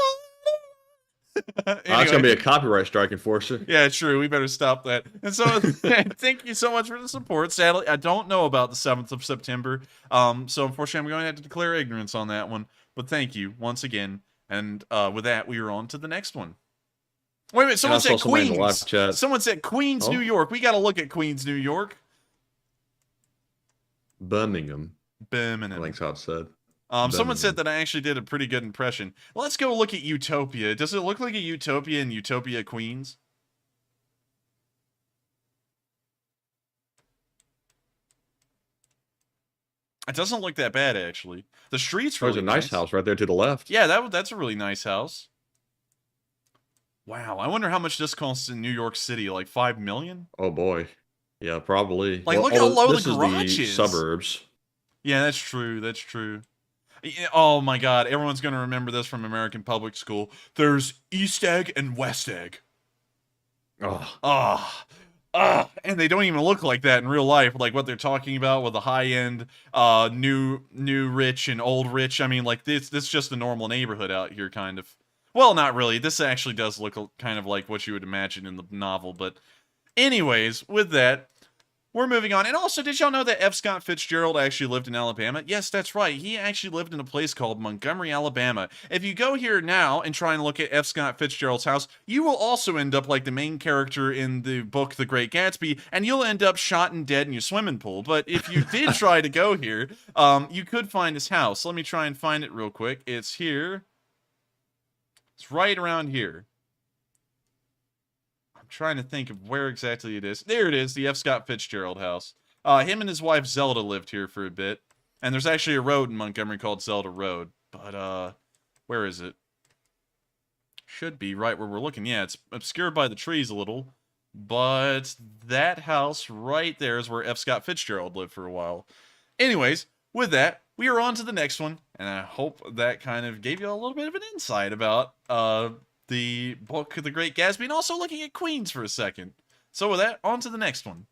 Anyway.
That's going to be a copyright strike, Enforcer.
Yeah, true. We better stop that. And so, thank you so much for the support. Sadly, I don't know about the 7th of September. So, unfortunately, I'm going to have to declare ignorance on that one. But thank you once again. And with that, we are on to the next one. Wait a minute. Someone said Queens. Someone said Queens, New York. We got to look at Queens, New York.
Birmingham.
Birmingham.
I think how it said.
Someone said that I actually did a pretty good impression. Let's go look at Utopia. Does it look like a Utopia in Utopia, Queens? It doesn't look that bad, actually. The street's really
nice. There's a nice house right there to the left.
Yeah, that's a really nice house. Wow, I wonder how much this costs in New York City. Like $5 million?
Oh boy, yeah, probably.
Like, look how low the garage
is.
is.
Suburbs.
Yeah, that's true. That's true. Oh my God, everyone's gonna remember this from American public school. There's East Egg and West Egg. And they don't even look like that in real life. Like what they're talking about with the high end, new rich and old rich. I mean, like this is just a normal neighborhood out here, kind of. Well, not really. This actually does look kind of like what you would imagine in the novel. But anyways, with that, we're moving on. And also, did y'all know that F. Scott Fitzgerald actually lived in Alabama? Yes, that's right. He actually lived in a place called Montgomery, Alabama. If you go here now and try and look at F. Scott Fitzgerald's house, you will also end up like the main character in the book The Great Gatsby, and you'll end up shot and dead in your swimming pool. But if you did try to go here, you could find his house. Let me try and find it real quick. It's here. It's right around here. Trying to think of where exactly it is. There it is, the F. Scott Fitzgerald house. Him and his wife Zelda lived here for a bit. And there's actually a road in Montgomery called Zelda Road. But, where is it? Should be right where we're looking. Yeah, it's obscured by the trees a little. But that house right there is where F. Scott Fitzgerald lived for a while. Anyways, with that, we are on to the next one. And I hope that kind of gave you a little bit of an insight about, the book The Great Gatsby, and also looking at Queens for a second. So with that, on to the next one.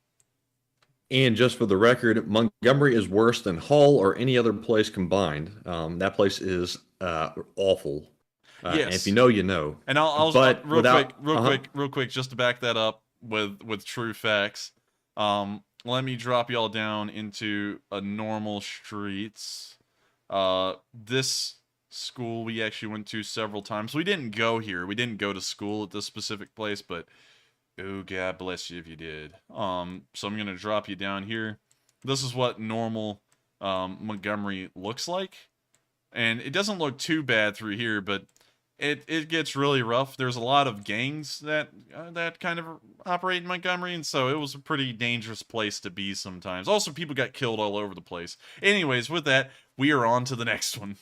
And just for the record, Montgomery is worse than Hull or any other place combined. That place is awful.
Yes.
And if you know, you know.
And I'll real quick, just to back that up with true facts. Let me drop y'all down into a normal streets. This school we actually went to several times. We didn't go here. We didn't go to school at this specific place, but oh, God bless you if you did. So I'm gonna drop you down here. This is what normal Montgomery looks like, and it doesn't look too bad through here, but it gets really rough. There's a lot of gangs that kind of operate in Montgomery, and so it was a pretty dangerous place to be sometimes. Also, people got killed all over the place. Anyways, with that, we are on to the next one.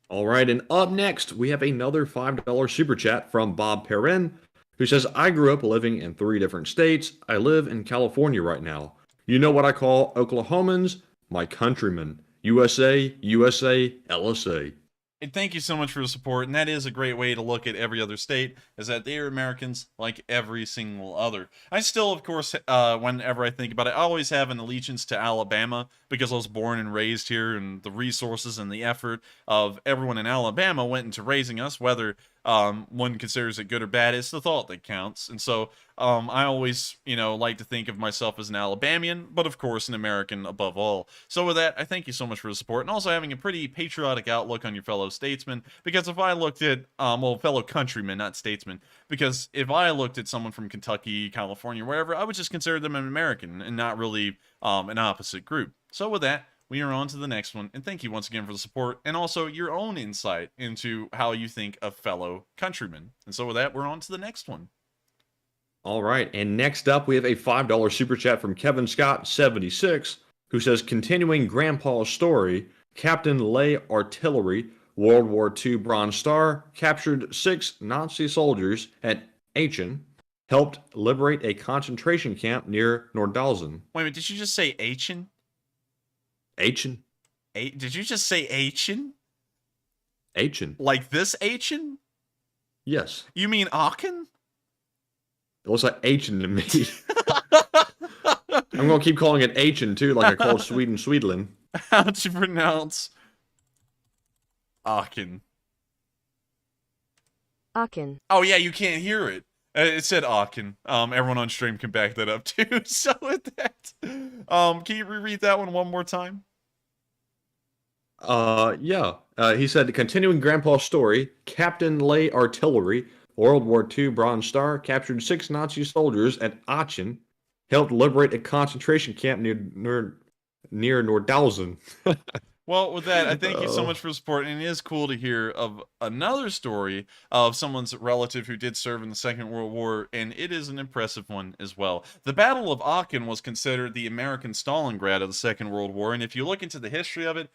All right, and up next, we have another $5 super chat from Bob Perrin, who says, I grew up living in 3 different states. I live in California right now. You know what I call Oklahomans? my countrymen. USA, USA, LSA.
And thank you so much for the support. And that is a great way to look at every other state, is that they are Americans like every single other. I still, of course, whenever I think about it, I always have an allegiance to Alabama because I was born and raised here, and the resources and the effort of everyone in Alabama went into raising us, whether one considers it good or bad. It's the thought that counts. And so I always, like to think of myself as an Alabamian, but of course an American above all. So with that, I thank you so much for the support, and also having a pretty patriotic outlook on your fellow statesmen, because if I looked at, fellow countrymen, not statesmen, because if I looked at someone from Kentucky, California, wherever, I would just consider them an American and not really an opposite group. So with that, we are on to the next one, and thank you once again for the support, and also your own insight into how you think of fellow countrymen. And so with that, we're on to the next one.
All right, and next up, we have a $5 super chat from Kevin Scott 76, who says, continuing Grandpa's story, Captain Lay Artillery, World War II Bronze Star, captured 6 Nazi soldiers at Aachen, helped liberate a concentration camp near Nordhausen.
Wait a minute, did you just say Aachen?
Aachen?
Did you just say Aachen?
Aachen.
Like this Aachen?
Yes.
You mean Aachen?
It looks like Aachen to me. I'm going to keep calling it Aachen, too, like I called Sweden, Swedland.
How'd you pronounce Aachen?
Aachen.
Oh, yeah, you can't hear it. It said Aachen. Everyone on stream can back that up, too. So with that, can you reread that one more time?
Yeah. He said, continuing Grandpa's story, Captain Lay Artillery, World War II Bronze Star, captured 6 Nazi soldiers at Aachen, helped liberate a concentration camp near Nordhausen.
Well, with that, I thank you so much for the support, and it is cool to hear of another story of someone's relative who did serve in the Second World War, and it is an impressive one as well. The Battle of Aachen was considered the American Stalingrad of the Second World War, and if you look into the history of it,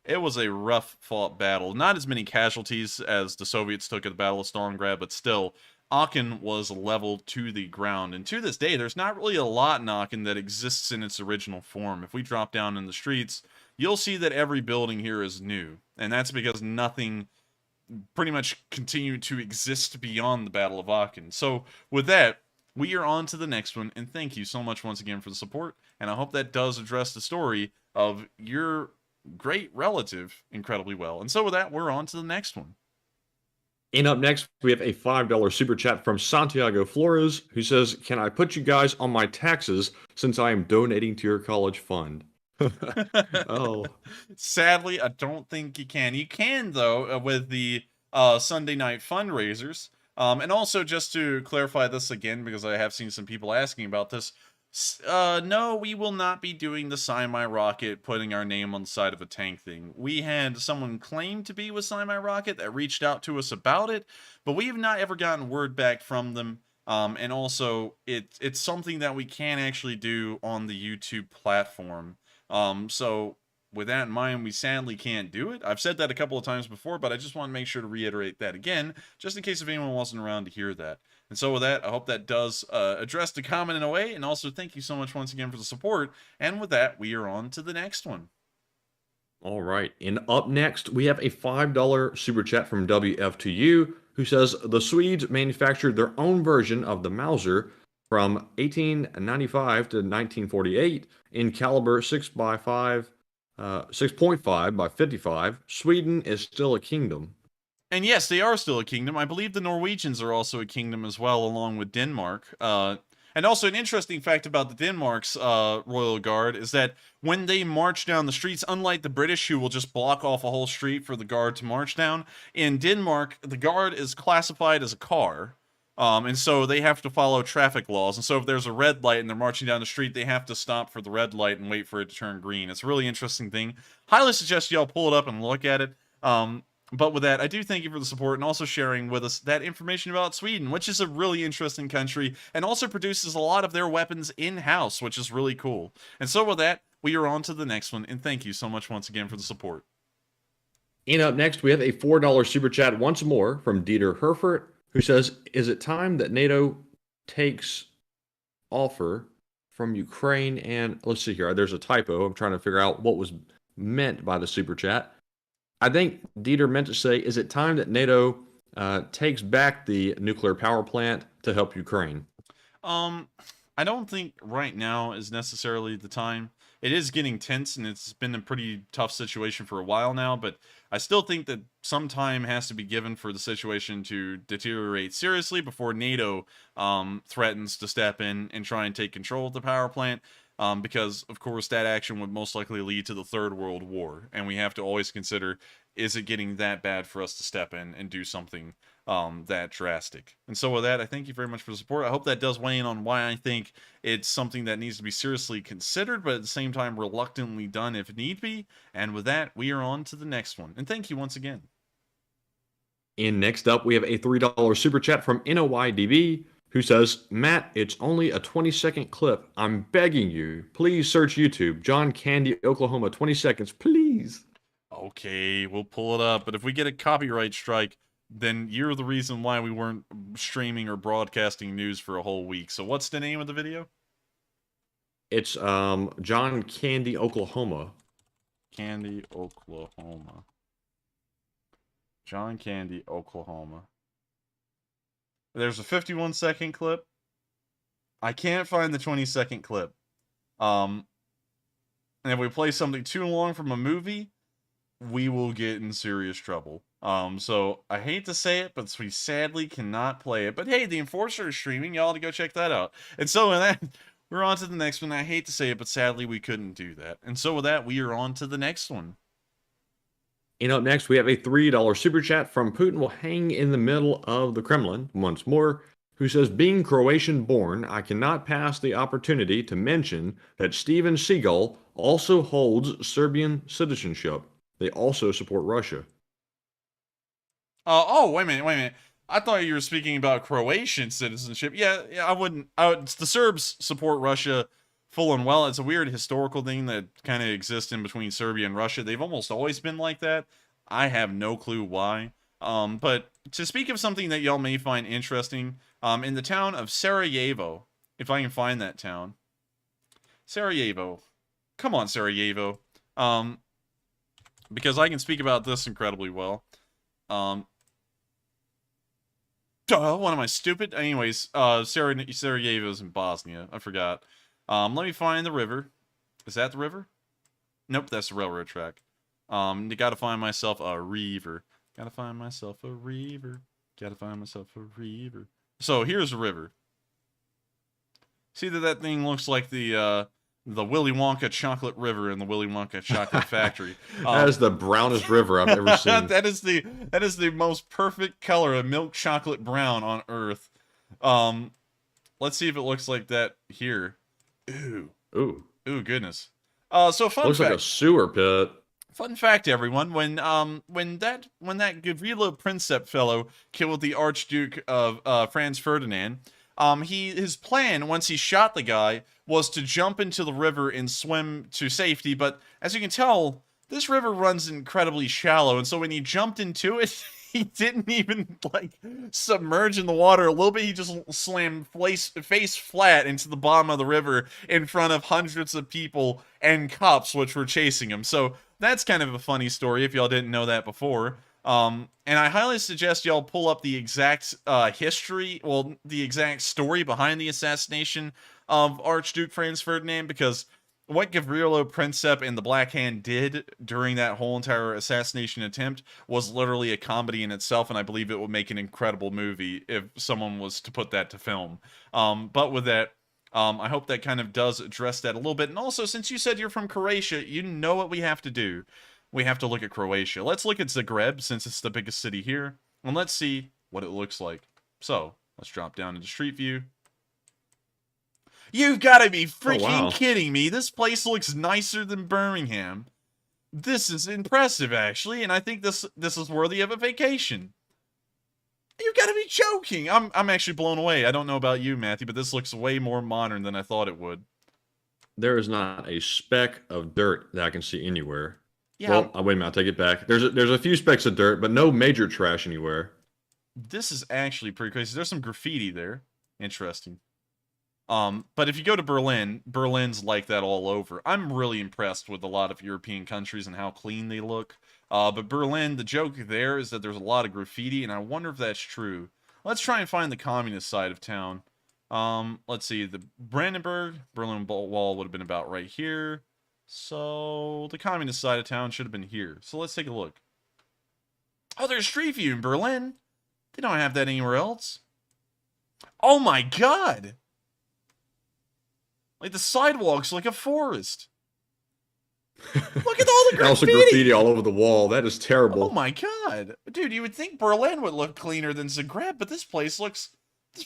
it was a rough-fought battle. Not as many casualties as the Soviets took at the Battle of Stalingrad, but still, Aachen was leveled to the ground. And to this day, there's not really a lot in Aachen that exists in its original form. If we drop down in the streets, you'll see that every building here is new. And that's because nothing pretty much continued to exist beyond the Battle of Aachen. So with that, we are on to the next one. And thank you so much once again for the support. And I hope that does address the story of your great relative incredibly well. And so with that, we're on to the next one.
And up next, we have a $5 super chat from Santiago Flores, who says, can I put you guys on my taxes since I am donating to your college fund? Oh.
Sadly, I don't think you can. You can, though, with the Sunday night fundraisers. And also, just to clarify this again, because I have seen some people asking about this, no, we will not be doing the Sign My Rocket, putting our name on the side of a tank thing. We had someone claim to be with Sign My Rocket that reached out to us about it, but we have not ever gotten word back from them. And also, it's something that we can actually do on the YouTube platform. So with that in mind, we sadly can't do it. I've said that a couple of times before, but I just want to make sure to reiterate that again, just in case if anyone wasn't around to hear that. And so with that, I hope that does address the comment in a way, and also thank you so much once again for the support. And with that, we are on to the next one.
All right, and up next, we have a $5 super chat from WF2U, who says, the Swedes manufactured their own version of the Mauser from 1895 to 1948 in caliber 6.5 by 55. Sweden is still a kingdom.
And yes, they are still a kingdom. I believe the Norwegians are also a kingdom as well, along with Denmark. And also an interesting fact about the Denmark's Royal Guard is that when they march down the streets, unlike the British who will just block off a whole street for the guard to march down, in Denmark, the guard is classified as a car. And so they have to follow traffic laws. And so if there's a red light and they're marching down the street, they have to stop for the red light and wait for it to turn green. It's a really interesting thing. Highly suggest y'all pull it up and look at it. But with that, I do thank you for the support and also sharing with us that information about Sweden, which is a really interesting country and also produces a lot of their weapons in-house, which is really cool. And so with that, we are on to the next one. And thank you so much once again for the support.
And up next, we have a $4 super chat once more from Dieter Herfert, who says, is it time that NATO takes offer from Ukraine. And let's see here. There's a typo. I'm trying to figure out what was meant by the super chat. I think Dieter meant to say, is it time that NATO takes back the nuclear power plant to help Ukraine?
I don't think right now is necessarily the time. It is getting tense, and it's been a pretty tough situation for a while now, but I still think that some time has to be given for the situation to deteriorate seriously before NATO threatens to step in and try and take control of the power plant, because, of course, that action would most likely lead to the Third World War, and we have to always consider, is it getting that bad for us to step in and do something that drastic? And so with that, I thank you very much for the support. I hope that does weigh in on why I think it's something that needs to be seriously considered, but at the same time reluctantly done if need be. And with that, we are on to the next one. And thank you once again.
And next up, we have a $3 super chat from NOYDB, who says, Matt, it's only a 20-second clip. I'm begging you, please search YouTube. John Candy, Oklahoma, 20 seconds, please.
Okay, we'll pull it up. But if we get a copyright strike, then you're the reason why we weren't streaming or broadcasting news for a whole week. So what's the name of the video?
It's John Candy, Oklahoma.
Candy, Oklahoma. John Candy, Oklahoma. There's a 51-second clip. I can't find the 20-second clip. And if we play something too long from a movie, we will get in serious trouble. So I hate to say it, but we sadly cannot play it. But hey, the Enforcer is streaming. Y'all to go check that out. And so with that, we're on to the next one. I hate to say it, but sadly we couldn't do that. And so with that, we are on to the next one.
And up next, we have a $3 super chat from Putin will hang in the middle of the Kremlin once more, who says, being Croatian born, I cannot pass the opportunity to mention that Steven Seagal also holds Serbian citizenship. They also support Russia.
Oh, wait a minute. I thought you were speaking about Croatian citizenship. Yeah, I wouldn't. The Serbs support Russia full and well. It's a weird historical thing that kind of exists in between Serbia and Russia. They've almost always been like that. I have no clue why. But to speak of something that y'all may find interesting, in the town of Sarajevo, if I can find that town. Sarajevo. Come on, Sarajevo. Because I can speak about this incredibly well. What am I, stupid? Anyways, Sarajevo's in Bosnia. I forgot. Let me find the river. Is that the river? Nope, that's the railroad track. You gotta find myself a reaver. Gotta find myself a reaver. Gotta find myself a reaver. So, here's the river. See that thing looks like the Willy Wonka chocolate river in the Willy Wonka chocolate factory.
That is the brownest river I've ever seen.
that is the most perfect color of milk chocolate brown on Earth. Let's see if it looks like that here. Ooh, goodness. So fun
looks
fact.
Like a sewer pit.
Fun fact, everyone. When that Gavrilo Princip fellow killed the Archduke of Franz Ferdinand, his plan once he shot the guy was to jump into the river and swim to safety. But as you can tell, this river runs incredibly shallow, and so when he jumped into it, he didn't even submerge in the water a little bit. He just slammed face flat into the bottom of the river in front of hundreds of people and cops which were chasing him. So that's kind of a funny story if y'all didn't know that before. And I highly suggest y'all pull up the exact history, the exact story behind the assassination of Archduke Franz Ferdinand, because what Gavrilo Princip and the Black Hand did during that whole entire assassination attempt was literally a comedy in itself, and I believe it would make an incredible movie if someone was to put that to film. But with that, I hope that kind of does address that a little bit. And also, since you said you're from Croatia, you know what we have to do. We have to look at Croatia. Let's look at Zagreb, since it's the biggest city here, and let's see what it looks like. So, let's drop down into Street View. You've got to be freaking kidding me. This place looks nicer than Birmingham. This is impressive, actually, and I think this is worthy of a vacation. You've got to be joking. I'm actually blown away. I don't know about you, Matthew, but this looks way more modern than I thought it would.
There is not a speck of dirt that I can see anywhere.
Yeah.
Well, wait a minute, I'll take it back. There's a few specks of dirt, but no major trash anywhere.
This is actually pretty crazy. There's some graffiti there. Interesting. But if you go to Berlin, Berlin's like that all over. I'm really impressed with a lot of European countries and how clean they look. But Berlin, the joke there is that there's a lot of graffiti, and I wonder if that's true. Let's try and find the communist side of town. Let's see, the Brandenburg, Berlin Wall would have been about right here. So, the communist side of town should have been here. So let's take a look. Oh, there's Street View in Berlin. They don't have that anywhere else. Oh my god! Like, the sidewalk's like a forest. Look at all the graffiti!
Also graffiti all over the wall. That is terrible.
Oh my god. Dude, you would think Berlin would look cleaner than Zagreb, but this place looks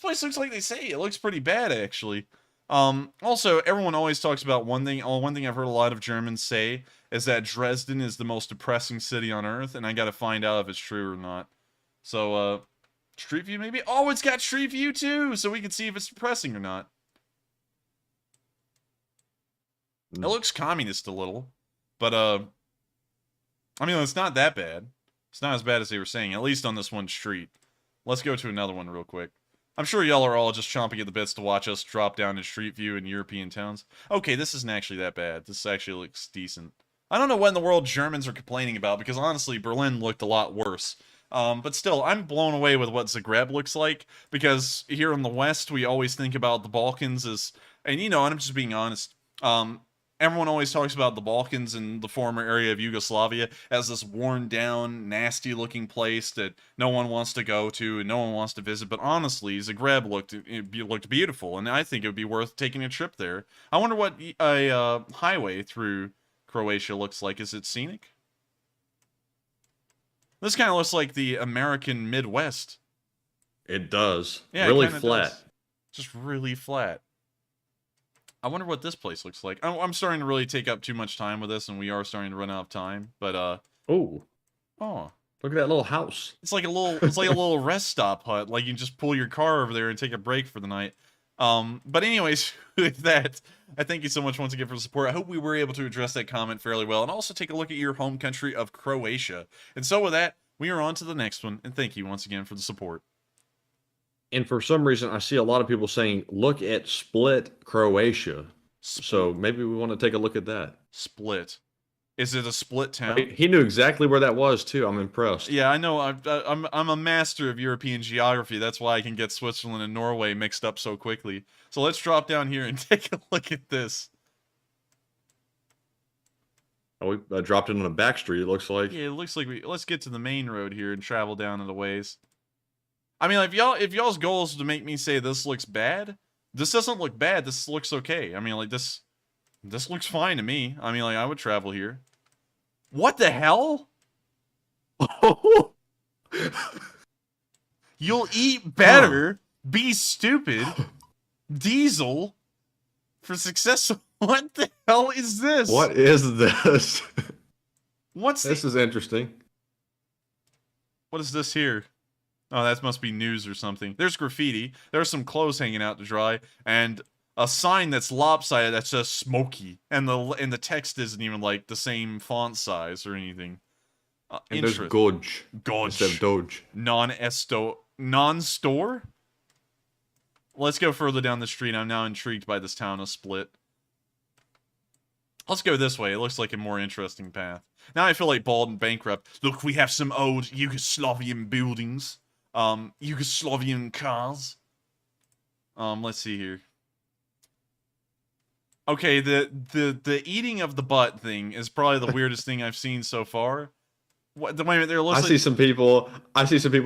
like they say. It looks pretty bad, actually. Also, everyone always talks about one thing. One thing I've heard a lot of Germans say is that Dresden is the most depressing city on earth, and I gotta find out if it's true or not. So, Street View maybe? Oh, it's got Street View too, so we can see if it's depressing or not. It looks communist a little, but, I mean, it's not that bad. It's not as bad as they were saying, at least on this one street. Let's go to another one real quick. I'm sure y'all are all just chomping at the bits to watch us drop down in Street View in European towns. Okay, this isn't actually that bad. This actually looks decent. I don't know what in the world Germans are complaining about, because honestly, Berlin looked a lot worse. But still, I'm blown away with what Zagreb looks like, because here in the West, we always think about the Balkans as, and you know, and I'm just being honest, everyone always talks about the Balkans and the former area of Yugoslavia as this worn-down, nasty-looking place that no one wants to go to and no one wants to visit. But honestly, Zagreb looked beautiful, and I think it would be worth taking a trip there. I wonder what a highway through Croatia looks like. Is it scenic? This kind of looks like the American Midwest.
It does.
Yeah,
really
it
flat.
does. Just really flat. I wonder what this place looks like. I'm starting to really take up too much time with this, and we are starting to run out of time. But
oh,
look
at that little house.
It's like a little rest stop hut. Like you just pull your car over there and take a break for the night. But anyways, with that, I thank you so much once again for the support. I hope we were able to address that comment fairly well, and also take a look at your home country of Croatia. And so with that, we are on to the next one, and thank you once again for the support.
And for some reason, I see a lot of people saying, look at Split, Croatia. So maybe we want to take a look at that.
Split. Is it a split town?
He knew exactly where that was, too. I'm impressed.
Yeah, I know. I'm a master of European geography. That's why I can get Switzerland and Norway mixed up so quickly. So let's drop down here and take a look at this.
Oh, we dropped it on a back street, it looks like.
Yeah, it looks like let's get to the main road here and travel down in the ways. I mean, if y'all's goal is to make me say this looks bad, this doesn't look bad. This looks okay. I mean, like this looks fine to me. I mean, like I would travel here. What the hell? You'll eat better. Be stupid. Diesel for success. What the hell is this?
What is this?
This
is interesting.
What is this here? Oh, that must be news or something. There's graffiti. There's some clothes hanging out to dry, and a sign that's lopsided that says "Smoky," and the text isn't even like the same font size or anything.
And there's Goj.
Goj.
Instead of Doge.
Non-store. Let's go further down the street. I'm now intrigued by this town of Split. Let's go this way. It looks like a more interesting path. Now I feel like bald and bankrupt. Look, we have some old Yugoslavian buildings. Yugoslavian cars. Let's see here. Okay, the eating of the butt thing is probably the weirdest thing I've seen so far. Wait a minute,
I see some people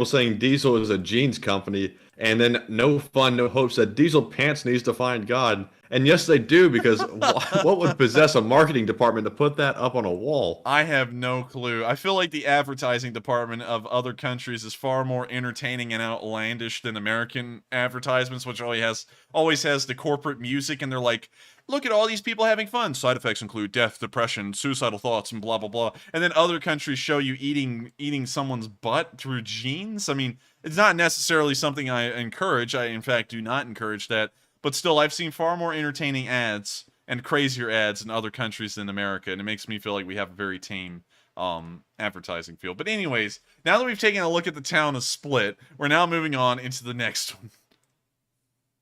saying Diesel is a jeans company, and then no fun, no hopes that Diesel Pants needs to find God. And yes, they do, because what would possess a marketing department to put that up on a wall?
I have no clue. I feel like the advertising department of other countries is far more entertaining and outlandish than American advertisements, which always has the corporate music, and they're like, look at all these people having fun. Side effects include death, depression, suicidal thoughts, and blah, blah, blah. And then other countries show you eating someone's butt through jeans. I mean, it's not necessarily something I encourage. I, in fact, do not encourage that. But still, I've seen far more entertaining ads and crazier ads in other countries than America, and it makes me feel like we have a very tame advertising field. But anyways, now that we've taken a look at the town of Split, we're now moving on into the next one.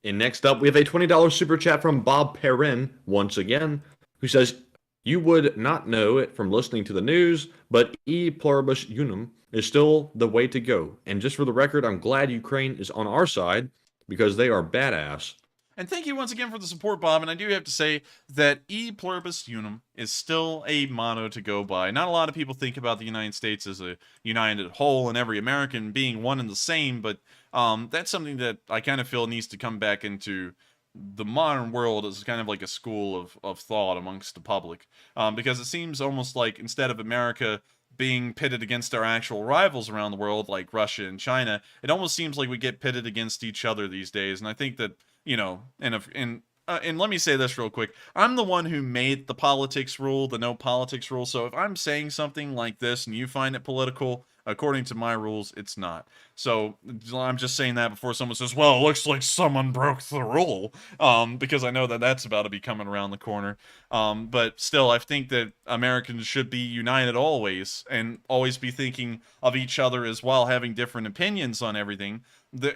And next up, we have a $20 super chat from Bob Perrin, once again, who says, "You would not know it from listening to the news, but e pluribus unum is still the way to go. And just for the record, I'm glad Ukraine is on our side because they are badass."
And thank you once again for the support, Bob. And I do have to say that e pluribus unum is still a motto to go by. Not a lot of people think about the United States as a united whole and every American being one and the same, but that's something that I kind of feel needs to come back into the modern world as kind of like a school of thought amongst the public. Because it seems almost like instead of America being pitted against our actual rivals around the world, like Russia and China, it almost seems like we get pitted against each other these days. And I think that, you know, and let me say this real quick. I'm the one who made the politics rule, the no politics rule. So if I'm saying something like this and you find it political, according to my rules, it's not. So I'm just saying that before someone says, well, it looks like someone broke the rule, because I know that that's about to be coming around the corner. But still, I think that Americans should be united always and always be thinking of each other as well, having different opinions on everything.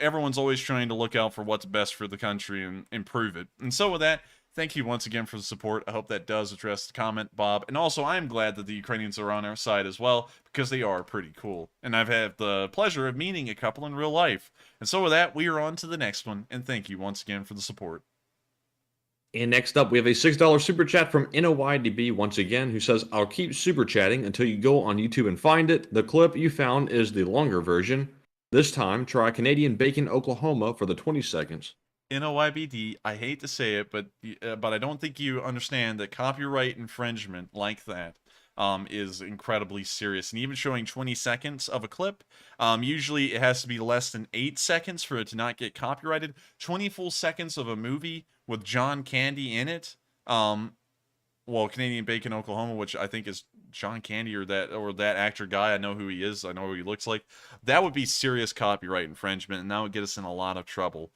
Everyone's always trying to look out for what's best for the country and improve it. And so with that, thank you once again for the support. I hope that does address the comment, Bob. And also, I'm glad that the Ukrainians are on our side as well, because they are pretty cool. And I've had the pleasure of meeting a couple in real life. And so with that, we are on to the next one. And thank you once again for the support.
And next up, we have a $6 super chat from NOYDB once again, who says, "I'll keep super chatting until you go on YouTube and find it. The clip you found is the longer version. This time, try Canadian Bacon, Oklahoma for the 20 seconds.
NOYBD, I hate to say it, but I don't think you understand that copyright infringement like that is incredibly serious. And even showing 20 seconds of a clip, usually it has to be less than 8 seconds for it to not get copyrighted. 20 full seconds of a movie with John Candy in it, well, Canadian Bacon, Oklahoma, which I think is John Candy or that actor guy. I know who he is. I know who he looks like. That would be serious copyright infringement, and that would get us in a lot of trouble.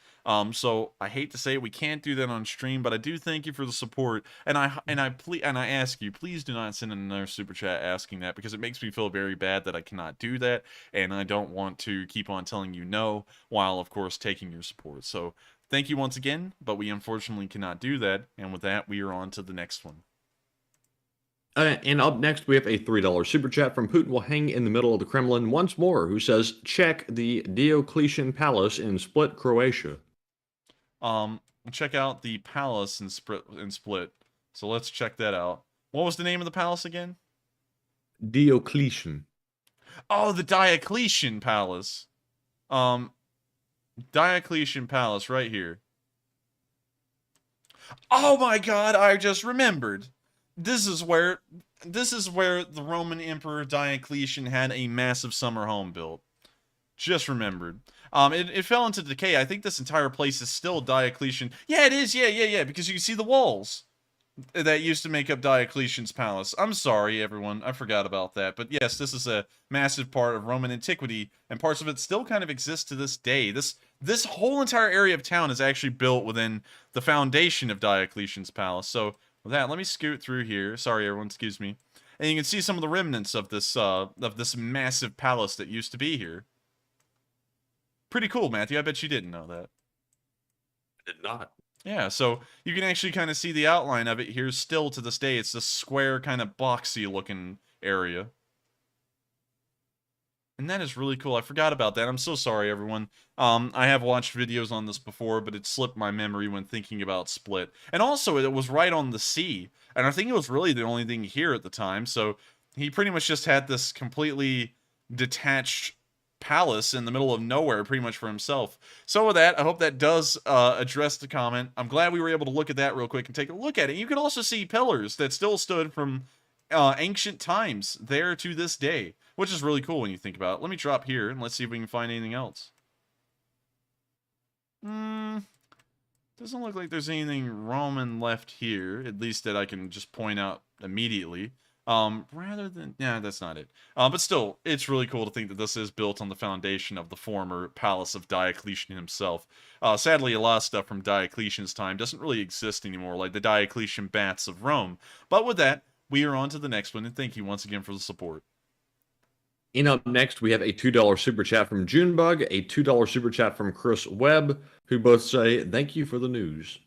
So I hate to say it, we can't do that on stream, but I do thank you for the support, and I ask you, please do not send in another super chat asking that, because it makes me feel very bad that I cannot do that, and I don't want to keep on telling you no while, of course, taking your support. So thank you once again, but we unfortunately cannot do that, and with that, we are on to the next one.
And up next, we have a $3 super chat from Putin will hang in the middle of the Kremlin once more, who says, "Check the Diocletian Palace in Split, Croatia."
Check out the palace in Split. So let's check that out. What was the name of the palace again?
Diocletian.
Oh, the Diocletian Palace. Diocletian Palace right here. Oh my God, I just remembered. This is where the Roman Emperor Diocletian had a massive summer home built. Just remembered. It fell into decay. I think this entire place is still Diocletian. Yeah, it is. Yeah. Because you can see the walls that used to make up Diocletian's palace. I'm sorry, everyone. I forgot about that. But yes, this is a massive part of Roman antiquity, and parts of it still kind of exist to this day. This whole entire area of town is actually built within the foundation of Diocletian's palace. So with that, let me scoot through here. Sorry, everyone, excuse me. And you can see some of the remnants of this massive palace that used to be here. Pretty cool, Matthew. I bet you didn't know that.
I did not.
Yeah, so you can actually kind of see the outline of it here still to this day. It's this square, kind of boxy looking area. And that is really cool. I forgot about that. I'm so sorry, everyone. I have watched videos on this before, but it slipped my memory when thinking about Split. And also, it was right on the sea. And I think it was really the only thing here at the time. So he pretty much just had this completely detached palace in the middle of nowhere pretty much for himself. So with that, I hope that does address the comment. I'm glad we were able to look at that real quick and take a look at it. You can also see pillars that still stood from ancient times there to this day, which is really cool when you think about it. Let me drop here and let's see if we can find anything else. Doesn't look like there's anything Roman left here, at least that I can just point out immediately. Rather than, yeah, that's not it. But still, it's really cool to think that this is built on the foundation of the former palace of Diocletian himself. Sadly, a lot of stuff from Diocletian's time doesn't really exist anymore, like the Diocletian Baths of Rome. But with that, we are on to the next one, and thank you once again for the support.
And up next, we have a $2 super chat from Junebug, a $2 super chat from Chris Webb, who both say, thank you for the news.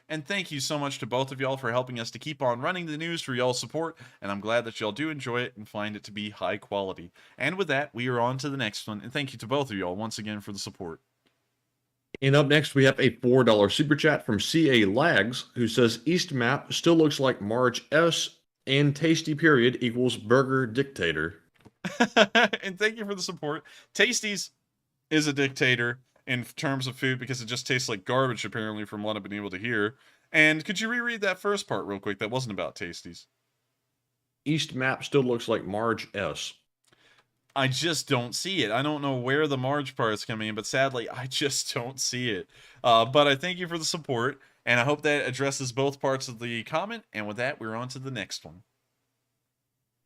And thank you so much to both of y'all for helping us to keep on running the news for y'all's support, and I'm glad that y'all do enjoy it and find it to be high quality. And with that, we are on to the next one, and thank you to both of y'all once again for the support.
And up next, we have a $4 super chat from CA Lags, who says, East map still looks like Marge S, and tasty period equals burger dictator.
And thank you for the support. Tasties is a dictator in terms of food because it just tastes like garbage, apparently, from what I've been able to hear. And could you reread that first part real quick? That wasn't about Tasties.
East map still looks like Marge S.
I just don't see it. I don't know where the Marge part is coming in, but sadly, I just don't see it. But I thank you for the support, and I hope that addresses both parts of the comment. And with that, we're on to the next one.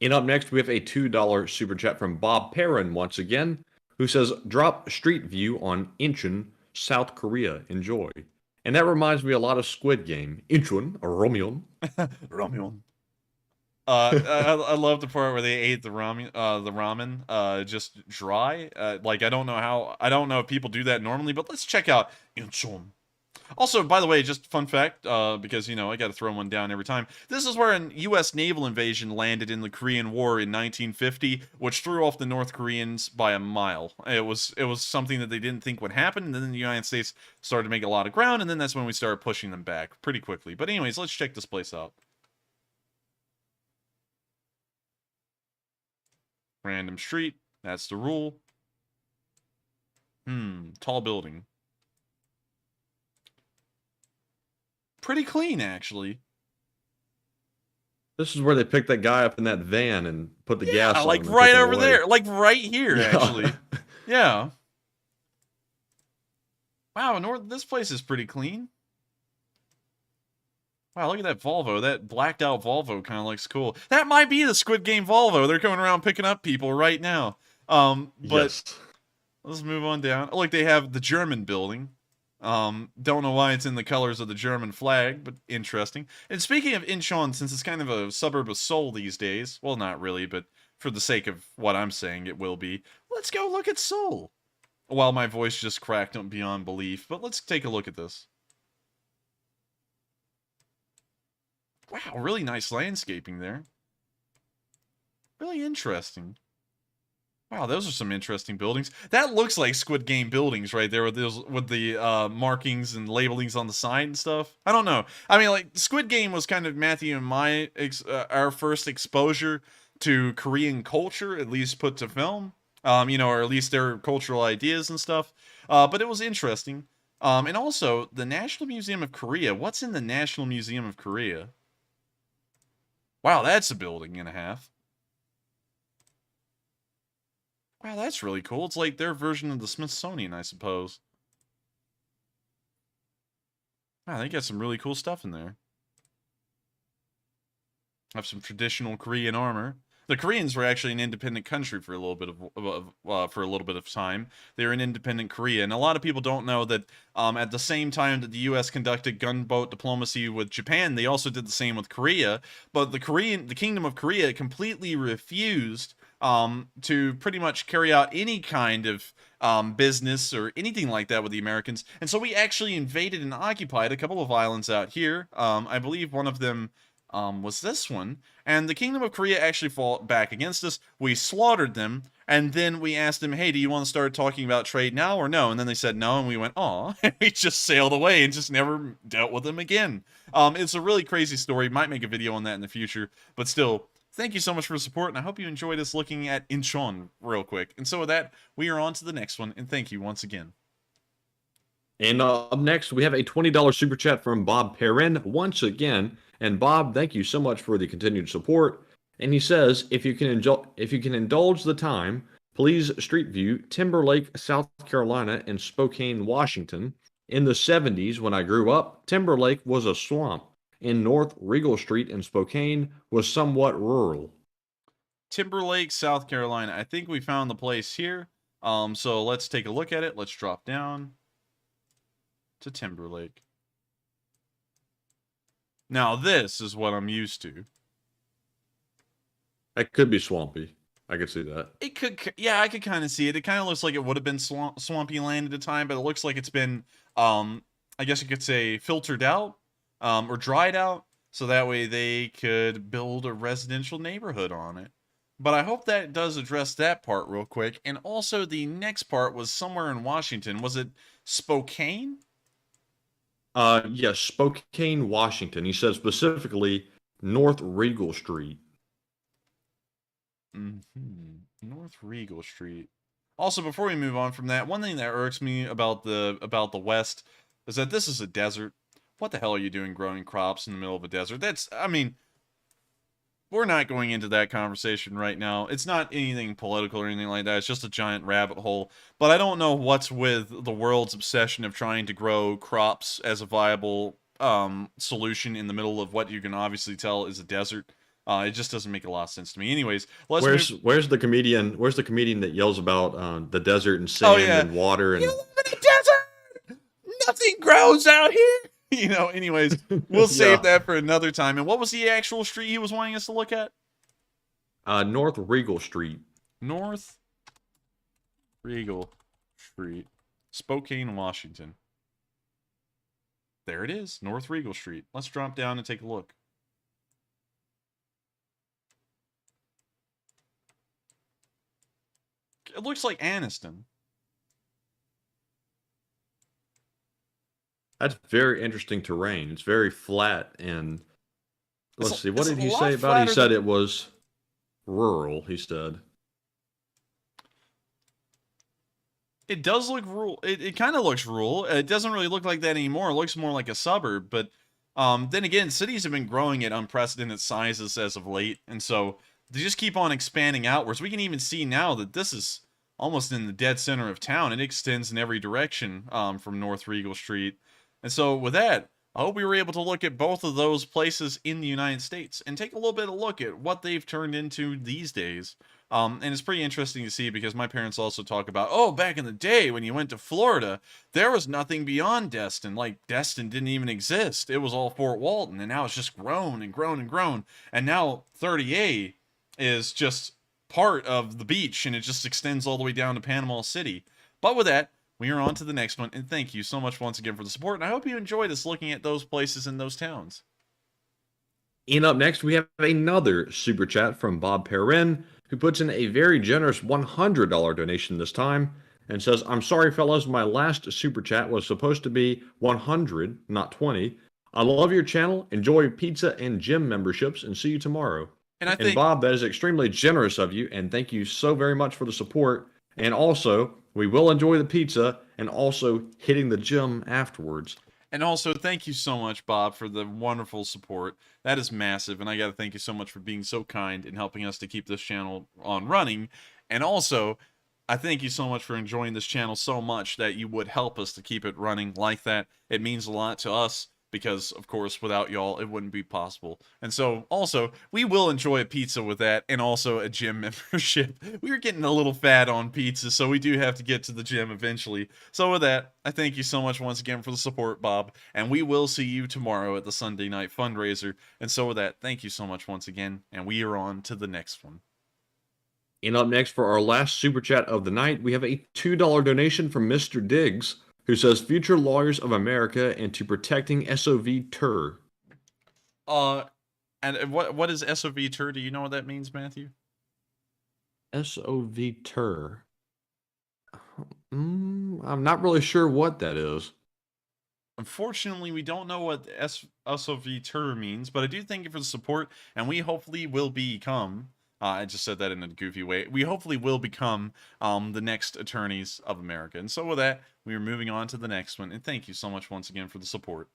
And up next, we have a $2 super chat from Bob Perrin once again, who says, drop Street View on Incheon, South Korea. Enjoy. And that reminds me a lot of Squid Game. Incheon, or Romion.
Romion. I love the part where they ate the ramen just dry. Like, I don't know if people do that normally, but let's check out Incheon. Also, by the way, just fun fact, because, you know, I got to throw one down every time. This is where a U.S. naval invasion landed in the Korean War in 1950, which threw off the North Koreans by a mile. It was something that they didn't think would happen, and then the United States started to make a lot of ground, and then that's when we started pushing them back pretty quickly. But anyways, let's check this place out. Random street. That's the rule. Tall building. Pretty clean, actually.
This is where they picked that guy up in that van and put the gas on
like
him
right over there. Like right here, actually. Yeah. Wow, this place is pretty clean. Wow, look at that Volvo. That blacked out Volvo kind of looks cool. That might be the Squid Game Volvo. They're going around picking up people right now. But
yes.
Let's move on down. Oh, look, they have the German building. Don't know why it's in the colors of the German flag, but interesting. And speaking of Incheon, since it's kind of a suburb of Seoul these days, well, not really, but for the sake of what I'm saying, it will be. Let's go look at Seoul. While my voice just cracked beyond belief, but let's take a look at this. Wow, really nice landscaping there. Really interesting. Wow, those are some interesting buildings. That looks like Squid Game buildings right there with the markings and labelings on the side and stuff. I don't know. I mean, like, Squid Game was kind of Matthew and our first exposure to Korean culture, at least put to film. You know, or at least their cultural ideas and stuff. But it was interesting. And also, the National Museum of Korea. What's in the National Museum of Korea? Wow, that's a building and a half. Wow, that's really cool. It's like their version of the Smithsonian, I suppose. Wow, they got some really cool stuff in there. Have some traditional Korean armor. The Koreans were actually an independent country for a little bit of time. They were an independent Korea, and a lot of people don't know that at the same time that the U.S. conducted gunboat diplomacy with Japan, they also did the same with Korea. But the Kingdom of Korea completely refused to pretty much carry out any kind of business or anything like that with the Americans, and so we actually invaded and occupied a couple of islands out here. I believe one of them was this one, and the Kingdom of Korea actually fought back against us. We slaughtered them, and then we asked them, hey, do you want to start talking about trade now or no? And then they said no, and we went, aw, and we just sailed away and just never dealt with them again. It's a really crazy story. Might make a video on that in the future, but still, thank you so much for the support, and I hope you enjoyed us looking at Incheon real quick. And so with that, we are on to the next one, and thank you once again.
And up next, we have a $20 super chat from Bob Perrin once again. And Bob, thank you so much for the continued support. And he says, if you can indulge the time, please Street View Timberlake, South Carolina, and Spokane, Washington. In the 70s, when I grew up, Timberlake was a swamp, and North Regal Street in Spokane was somewhat rural.
Timberlake, South Carolina. I think we found the place here. So let's take a look at it. Let's drop down to Timberlake. Now this is what I'm used to.
That could be swampy. I could see that.
It could, yeah, I could kind of see it. It kind of looks like it would have been swampy land at a time, but it looks like it's been, I guess you could say, filtered out, or dried out, so that way they could build a residential neighborhood on it. But I hope that does address that part real quick. And also, the next part was somewhere in Washington. Was it Spokane?
Yes, Spokane, Washington. He said specifically North Regal Street.
North Regal Street. Also, before we move on from that, one thing that irks me about the West is that this is a desert. What the hell are you doing growing crops in the middle of a desert? That's, I mean, we're not going into that conversation right now. It's not anything political or anything like that. It's just a giant rabbit hole. But I don't know what's with the world's obsession of trying to grow crops as a viable solution in the middle of what you can obviously tell is a desert. It just doesn't make a lot of sense to me. Anyways,
where's the comedian? Where's the comedian that yells about the desert and sand and water and?
You live in a desert. Nothing grows out here. You know. Anyways, we'll save that for another time. And what was the actual street he was wanting us to look at?
North Regal Street.
North Regal Street, Spokane, Washington. There it is, North Regal Street. Let's drop down and take a look. It looks like Anniston.
That's very interesting terrain. It's very flat and let's see. What did he say about it? He said it was rural, he said.
It does look rural. It kind of looks rural. It doesn't really look like that anymore. It looks more like a suburb. But then again, cities have been growing at unprecedented sizes as of late. And so they just keep on expanding outwards. We can even see now that this is almost in the dead center of town. It extends in every direction from North Regal Street. And so with that, I hope we were able to look at both of those places in the United States and take a little bit of a look at what they've turned into these days. And it's pretty interesting to see because my parents also talk about, oh, back in the day when you went to Florida, there was nothing beyond Destin. Like, Destin didn't even exist. It was all Fort Walton, and now it's just grown and grown and grown. And now 30A is just part of the beach, and it just extends all the way down to Panama City. But with that, we are on to the next one, and thank you so much once again for the support, and I hope you enjoyed us looking at those places and those towns.
And up next, we have another super chat from Bob Perrin, who puts in a very generous $100 donation this time, and says, I'm sorry, fellas, my last super chat was supposed to be 100, not 20. I love your channel, enjoy pizza and gym memberships, and see you tomorrow. And Bob, that is extremely generous of you, and thank you so very much for the support. And also, we will enjoy the pizza and also hitting the gym afterwards.
And also, thank you so much, Bob, for the wonderful support. That is massive, and I got to thank you so much for being so kind and helping us to keep this channel on running. And also, I thank you so much for enjoying this channel so much that you would help us to keep it running like that. It means a lot to us because, of course, without y'all, it wouldn't be possible. And so, also, we will enjoy a pizza with that and also a gym membership. We were getting a little fat on pizza, so we do have to get to the gym eventually. So with that, I thank you so much once again for the support, Bob, and we will see you tomorrow at the Sunday night fundraiser. And so with that, thank you so much once again, and we are on to the next one.
And up next for our last super chat of the night, we have a $2 donation from Mr. Diggs, who says, Future Lawyers of America into Protecting SOV Tur.
And what is SOV Tur? Do you know what that means, Matthew?
SOV Tur. I'm not really sure what that is.
Unfortunately, we don't know what SOV Tur means, but I do thank you for the support, and we hopefully will become... I just said that in a goofy way. We hopefully will become the next attorneys of America. And so with that, we are moving on to the next one. And thank you so much once again for the support.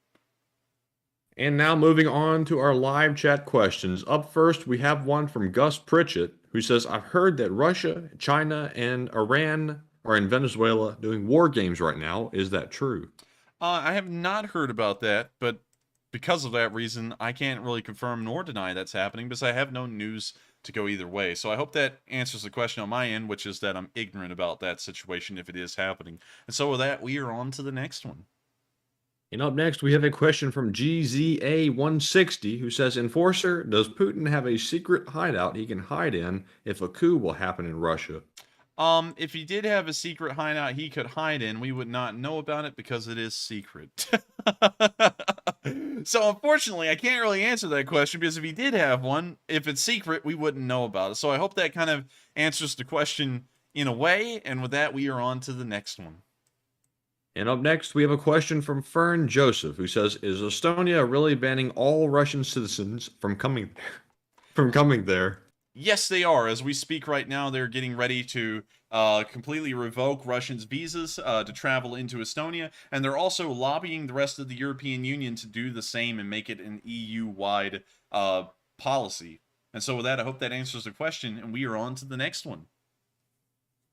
And now moving on to our live chat questions. Up first, we have one from Gus Pritchett, who says, I've heard that Russia, China, and Iran are in Venezuela doing war games right now. Is that true?
I have not heard about that, but because of that reason, I can't really confirm nor deny that's happening because I have no news to go either way. So I hope that answers the question on my end, which is that I'm ignorant about that situation if it is happening. And so with that, we are on to the next one.
And up next, we have a question from GZA160 who says, Enforcer, does Putin have a secret hideout he can hide in if a coup will happen in Russia?
If he did have a secret hideout he could hide in, we would not know about it because it is secret. So unfortunately, I can't really answer that question because if he did have one, if it's secret, we wouldn't know about it. So I hope that kind of answers the question in a way. And with that, we are on to the next one.
And up next, we have a question from Fern Joseph who says, is Estonia really banning all Russian citizens from coming there?
Yes, they are. As we speak right now, they're getting ready to completely revoke Russians' visas to travel into Estonia, and they're also lobbying the rest of the European Union to do the same and make it an EU-wide policy. And so with that, I hope that answers the question, and we are on to the next one.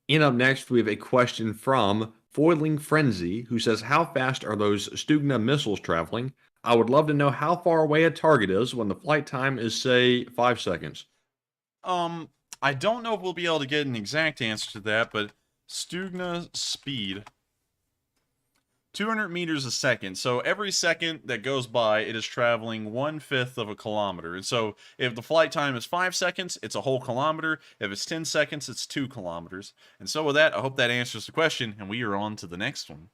And up next, we have a question from Foiling Frenzy, who says, how fast are those Stugna missiles traveling? I would love to know how far away a target is when the flight time is, say, 5 seconds.
I don't know if we'll be able to get an exact answer to that, but Stugna speed, 200 meters a second. So every second that goes by, it is traveling 1/5 of a kilometer. And so if the flight time is 5 seconds, it's a whole kilometer. If it's 10 seconds, it's 2 kilometers. And so with that, I hope that answers the question, and we are on to the next one.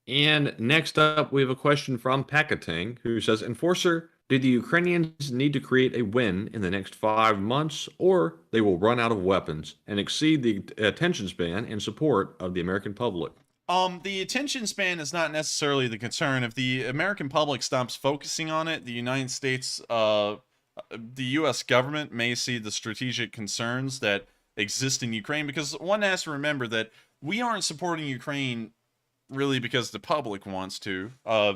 And next up, we have a question from Pakatang, who says, Enforcer, do the Ukrainians need to create a win in the next 5 months, or they will run out of weapons and exceed the attention span and support of the American public?
The attention span is not necessarily the concern. If the American public stops focusing on it, the United States, the U.S. government may see the strategic concerns that exist in Ukraine, because one has to remember that we aren't supporting Ukraine really because the public wants to.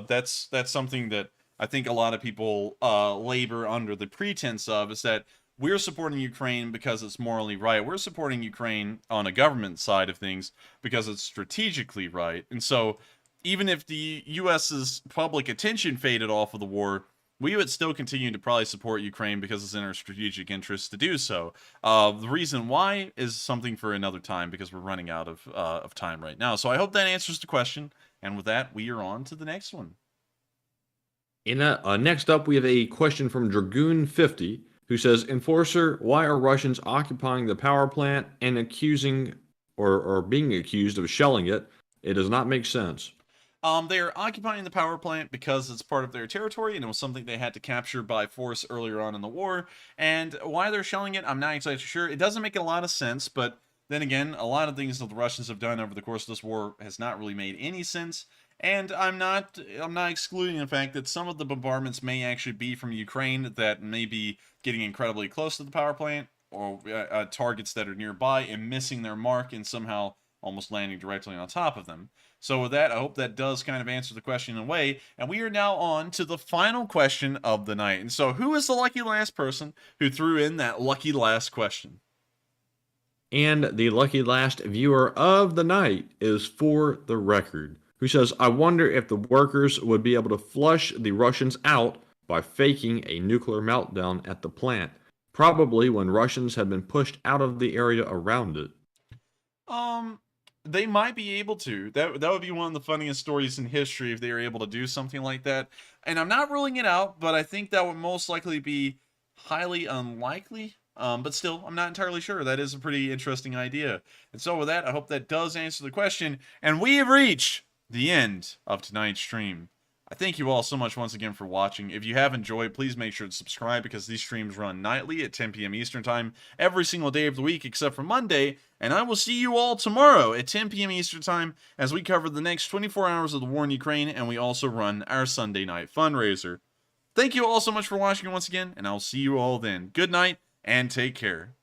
That's something that I think a lot of people labor under the pretense of, is that we're supporting Ukraine because it's morally right. We're supporting Ukraine on a government side of things because it's strategically right. And so even if the U.S.'s public attention faded off of the war, we would still continue to probably support Ukraine because it's in our strategic interest to do so. The reason why is something for another time, because we're running out of time right now. So I hope that answers the question. And with that, we are on to the next one.
Next up, we have a question from Dragoon50, who says, Enforcer, why are Russians occupying the power plant and accusing or being accused of shelling it? It does not make sense.
They are occupying the power plant because it's part of their territory, and it was something they had to capture by force earlier on in the war. And why they're shelling it, I'm not exactly sure. It doesn't make a lot of sense, but then again, a lot of things that the Russians have done over the course of this war has not really made any sense. And I'm not excluding the fact that some of the bombardments may actually be from Ukraine that may be getting incredibly close to the power plant, or targets that are nearby and missing their mark and somehow almost landing directly on top of them. So with that, I hope that does kind of answer the question in a way. And we are now on to the final question of the night. And so who is the lucky last person who threw in that lucky last question?
And the lucky last viewer of the night is For the Record, who says, I wonder if the workers would be able to flush the Russians out by faking a nuclear meltdown at the plant, probably when Russians had been pushed out of the area around it.
They might be able to. That would be one of the funniest stories in history if they were able to do something like that. And I'm not ruling it out, but I think that would most likely be highly unlikely. But still, I'm not entirely sure. That is a pretty interesting idea. And so with that, I hope that does answer the question. And we have reached the end of tonight's stream. I thank you all so much once again for watching. If you have enjoyed, please make sure to subscribe, because these streams run nightly at 10 p.m. Eastern Time every single day of the week except for Monday. And I will see you all tomorrow at 10 p.m. Eastern Time as we cover the next 24 hours of the war in Ukraine, and we also run our Sunday night fundraiser. Thank you all so much for watching once again, and I'll see you all then. Good night and take care.